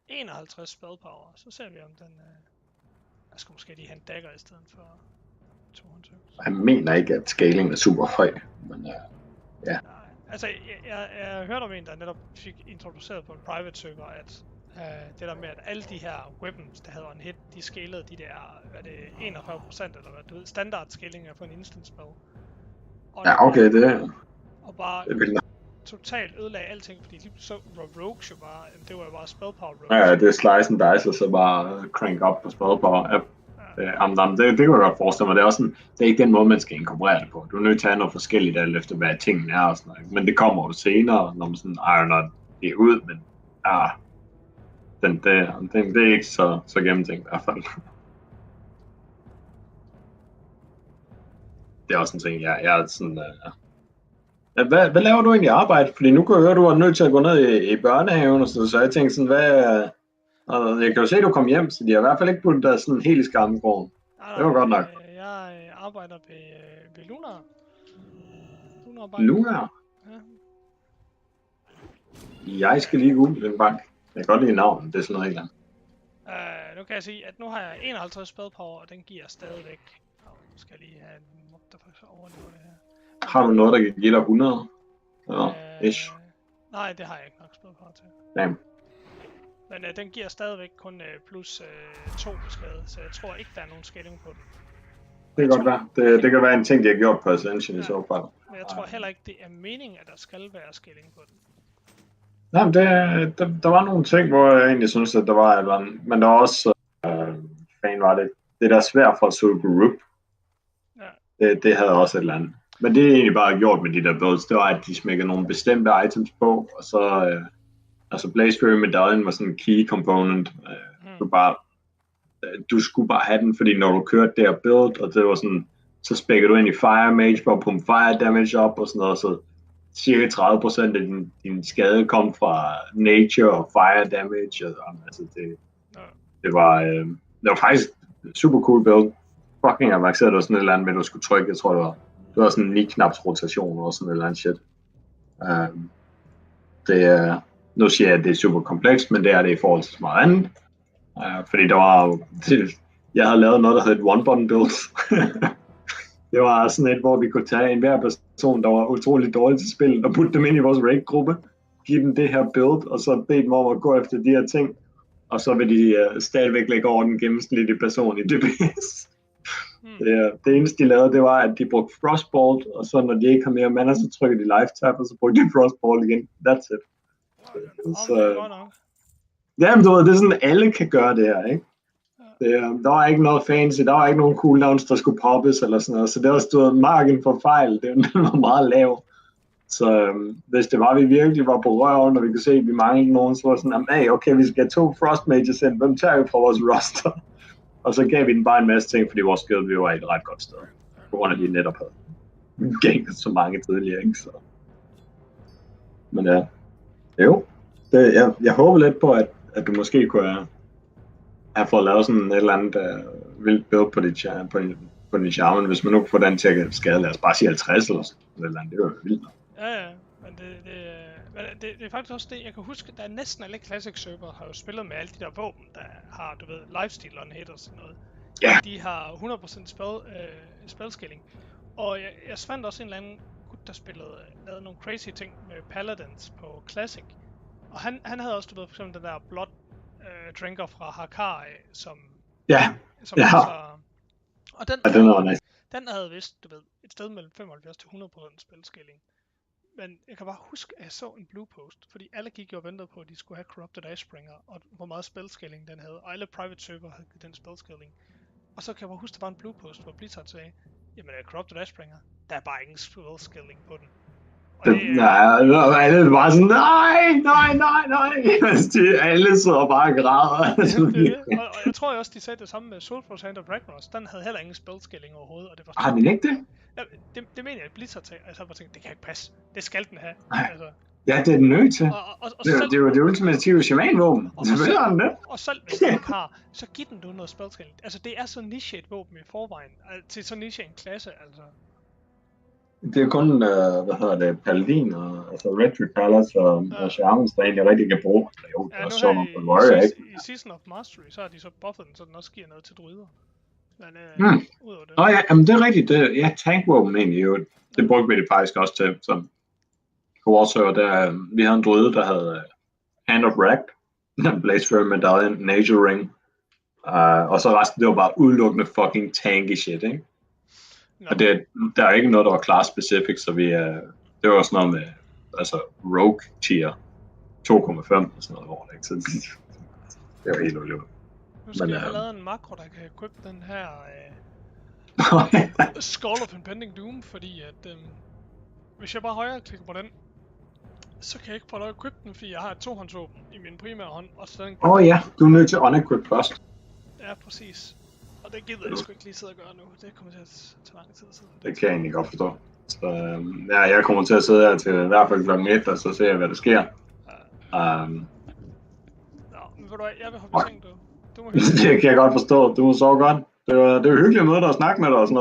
51 spell power. Så ser vi, om den... jeg skal måske lige have en dagger i stedet for 200. Jeg mener ikke, at scaling er super høj, men ja. Altså, jeg hørte om en, der netop fik introduceret på en private server, at det der med, at alle de her weapons, der havde en hit, de scalede de der, hvad det 41% eller hvad, du ved, standard scaling er på en instant spell. Og ja, okay, det og bare totalt ødelagde alting, fordi lige så rogues jo bare, det var jo bare spell power rogues. Ja, det er slice and dice, og så bare crank op på spell power. Ja. Det kan jeg godt forestille mig. Det er også sådan, det er ikke den måde, man skal inkorporere det på. Du er nødt til at have noget forskelligt alt efter, hvad tingene er og sådan noget. Men det kommer jo senere, når man sådan ironer det ud, men det er ikke så gennemtænkt i hvert fald. Det er også en ting, jeg er sådan... Hvad laver du egentlig i arbejde? Fordi nu kan jeg høre, du er nødt til at gå ned i børnehaven og så jeg tænkte sådan, jeg kan jo se, at du kom hjem, så de har i hvert fald ikke puttet dig sådan helt i skammekrogen. Det var godt nok. Jeg arbejder ved Lunar. Lunar? Ja. Jeg skal lige google den bank. Jeg kan godt lide navnet, det er sådan noget helt andet. Nu kan jeg sige, at nu har jeg 51 spell power, og den giver stadigvæk. Nu skal jeg lige have en mob, der faktisk overlever det her. Har du noget, der kan give dig 100? Ish. Nej, det har jeg ikke nok spell power til. Damn. Men den giver stadigvæk kun plus 2 skade, så jeg tror ikke, der er nogen scaling på den. Det kan godt være. Det kan være en ting, de har gjort på Ascension i så fald. Men jeg tror heller ikke, det er meningen, at der skal være scaling på den. Nej, men der var nogle ting, hvor jeg egentlig synes, at der var et eller andet. Men der var også, fan var det, det der svært for at søge group. Ja. Det havde også et eller andet. Men det er egentlig bare gjort med de der builds, det var, at de smækkede nogle bestemte items på, og så, altså Blaze Fury Medallion var sådan en key component. Du skulle bare have den, fordi når du kørte der build, og det var sådan, så spækkede du ind i Fire Mage for at pumpe Fire Damage op og sådan noget, så cirka 30% af din skade kom fra Nature og Fire Damage, og altså det var faktisk super cool build. Fucking avanceret, det var sådan et eller andet med, du skulle trykke, jeg tror det var sådan en 9-knaps rotation og sådan et eller andet shit. Nu siger jeg, at det er super komplekst, men det er det i forhold til så meget andet. Fordi der var jeg havde lavet noget, der hed et one-button build. Det var sådan et, hvor vi kunne tage en hver person, der var utrolig dårlig til spil, og putte dem ind i vores raid-gruppe, give dem det her build, og så bede dem om at gå efter de her ting, og så vil de stadigvæk lægge over den gennemsnitlige person i DPS. Det eneste de lavede, det var, at de brugte Frostbolt, og så når de ikke har mere mana, så trykker de Life-tap, og så brugte de Frostbolt igen. That's it. Jamen du ved, det er sådan, alle kan gøre det her, ikke? Der var ikke noget fancy, der var ikke nogen cooldowns, der skulle poppes eller sådan noget, så det var stået marken for fejl, den var meget lav. Så hvis det var, vi virkelig var på røven, og vi kunne se, at vi manglede nogen, så var sådan, hey, okay, vi skal have 2 Frost Mages ind, hvem tager vi fra vores roster? Og så gav vi den bare en masse ting, fordi vores skill, vi var i et ret godt sted. På grund af, at vi netop havde gænget så mange tidligere, ikke? Så. Men ja, jo. Jeg håber lidt på, at du måske kunne have fået lavet sådan et eller andet vildt build på din charmen, hvis man nu kunne få den til at skade, lad os bare sige 50 eller sådan noget. Det var jo vildt. Ja, men det er faktisk også det, jeg kan huske, der er næsten alle classic server har jo spillet med alle de der våben, der har, du ved, lifesteal on hit og sådan noget. Ja. De har 100% spellscaling. Og jeg fandt også en eller anden gut, der lavede nogle crazy ting med paladins på classic. Og han havde også, du ved, for eksempel den der blood drinker fra Hardcore, som altså, og den havde vist, du ved, et sted mellem 75 til 100% spellscaling. Men jeg kan bare huske, at jeg så en blue post, fordi alle gik jo og ventede på, at de skulle have Corrupted Ashbringer, og hvor meget spellscaling den havde, og alle private server havde den spellscaling. Og så kan jeg bare huske, at der var en blue post, hvor Blizzard sagde, jamen Corrupted Ashbringer, der er bare ingen spellscaling på den. Nej, alle er bare sådan, nej. Alle sidder bare og græder. Og jeg tror også, de sagde det samme med Soulforce Hand of Ragnaros. Den havde heller ingen spellscaling overhovedet. Og det var har den ikke det? Ja, det mener jeg, at Blizzard sagde. Altså, jeg bare tænkte, det kan ikke passe. Det skal den have. Altså. Ja, det er den nødt til. Det er jo det ultimative shaman-våben. Og selv hvis den ikke har, så giv den du noget spellscaling. Altså, det er så niche et våben i forvejen. Til så niche en klasse, altså. Det er kun, Paladin og altså Red Palace og Shamans, der egentlig rigtig kan bruge. Jo, ja, så man på Warrior, ikke? I Season of Mastery, så har de så buffet den, så den også giver noget til druider. Men udover det. Nå ja, men det er rigtigt. Tankvåben egentlig jo. Det brugte vi det faktisk også til. Så på vores server, der vi havde en druide, der havde Hand of Rag, Blazefører Medallion, Nature Ring, og så resten, det var bare udelukkende fucking tanky shit, ikke? Og der er ikke noget, der var class specific, så det var sådan noget med, altså Rogue tier 2,5 og sådan noget over det, ikke? Så det var helt ulykkelig. Nu skal jeg have lavet en makro, der kan equip den her Skull of Impending Doom, fordi at hvis jeg bare højre klikker på den, så kan jeg ikke få lov at equip den, fordi jeg har et tohåndsvåben i min primære hånd, og så den ja, du er nødt til at unequip først. Ja, præcis. Og det gider jeg sgu ikke lige sidde og gøre nu. Det kommer til at tage lang tid at sidde. Det kan jeg egentlig godt forstå. Så jeg kommer til at sidde her til i hvert fald klokken 1, og så ser jeg, hvad der sker. Nå, men ved du hvad, jeg vil hoppe i seng, du. Det kan jeg godt forstå. Du må sove godt. Det var hyggeligt at møde dig og snakke med dig og sådan noget.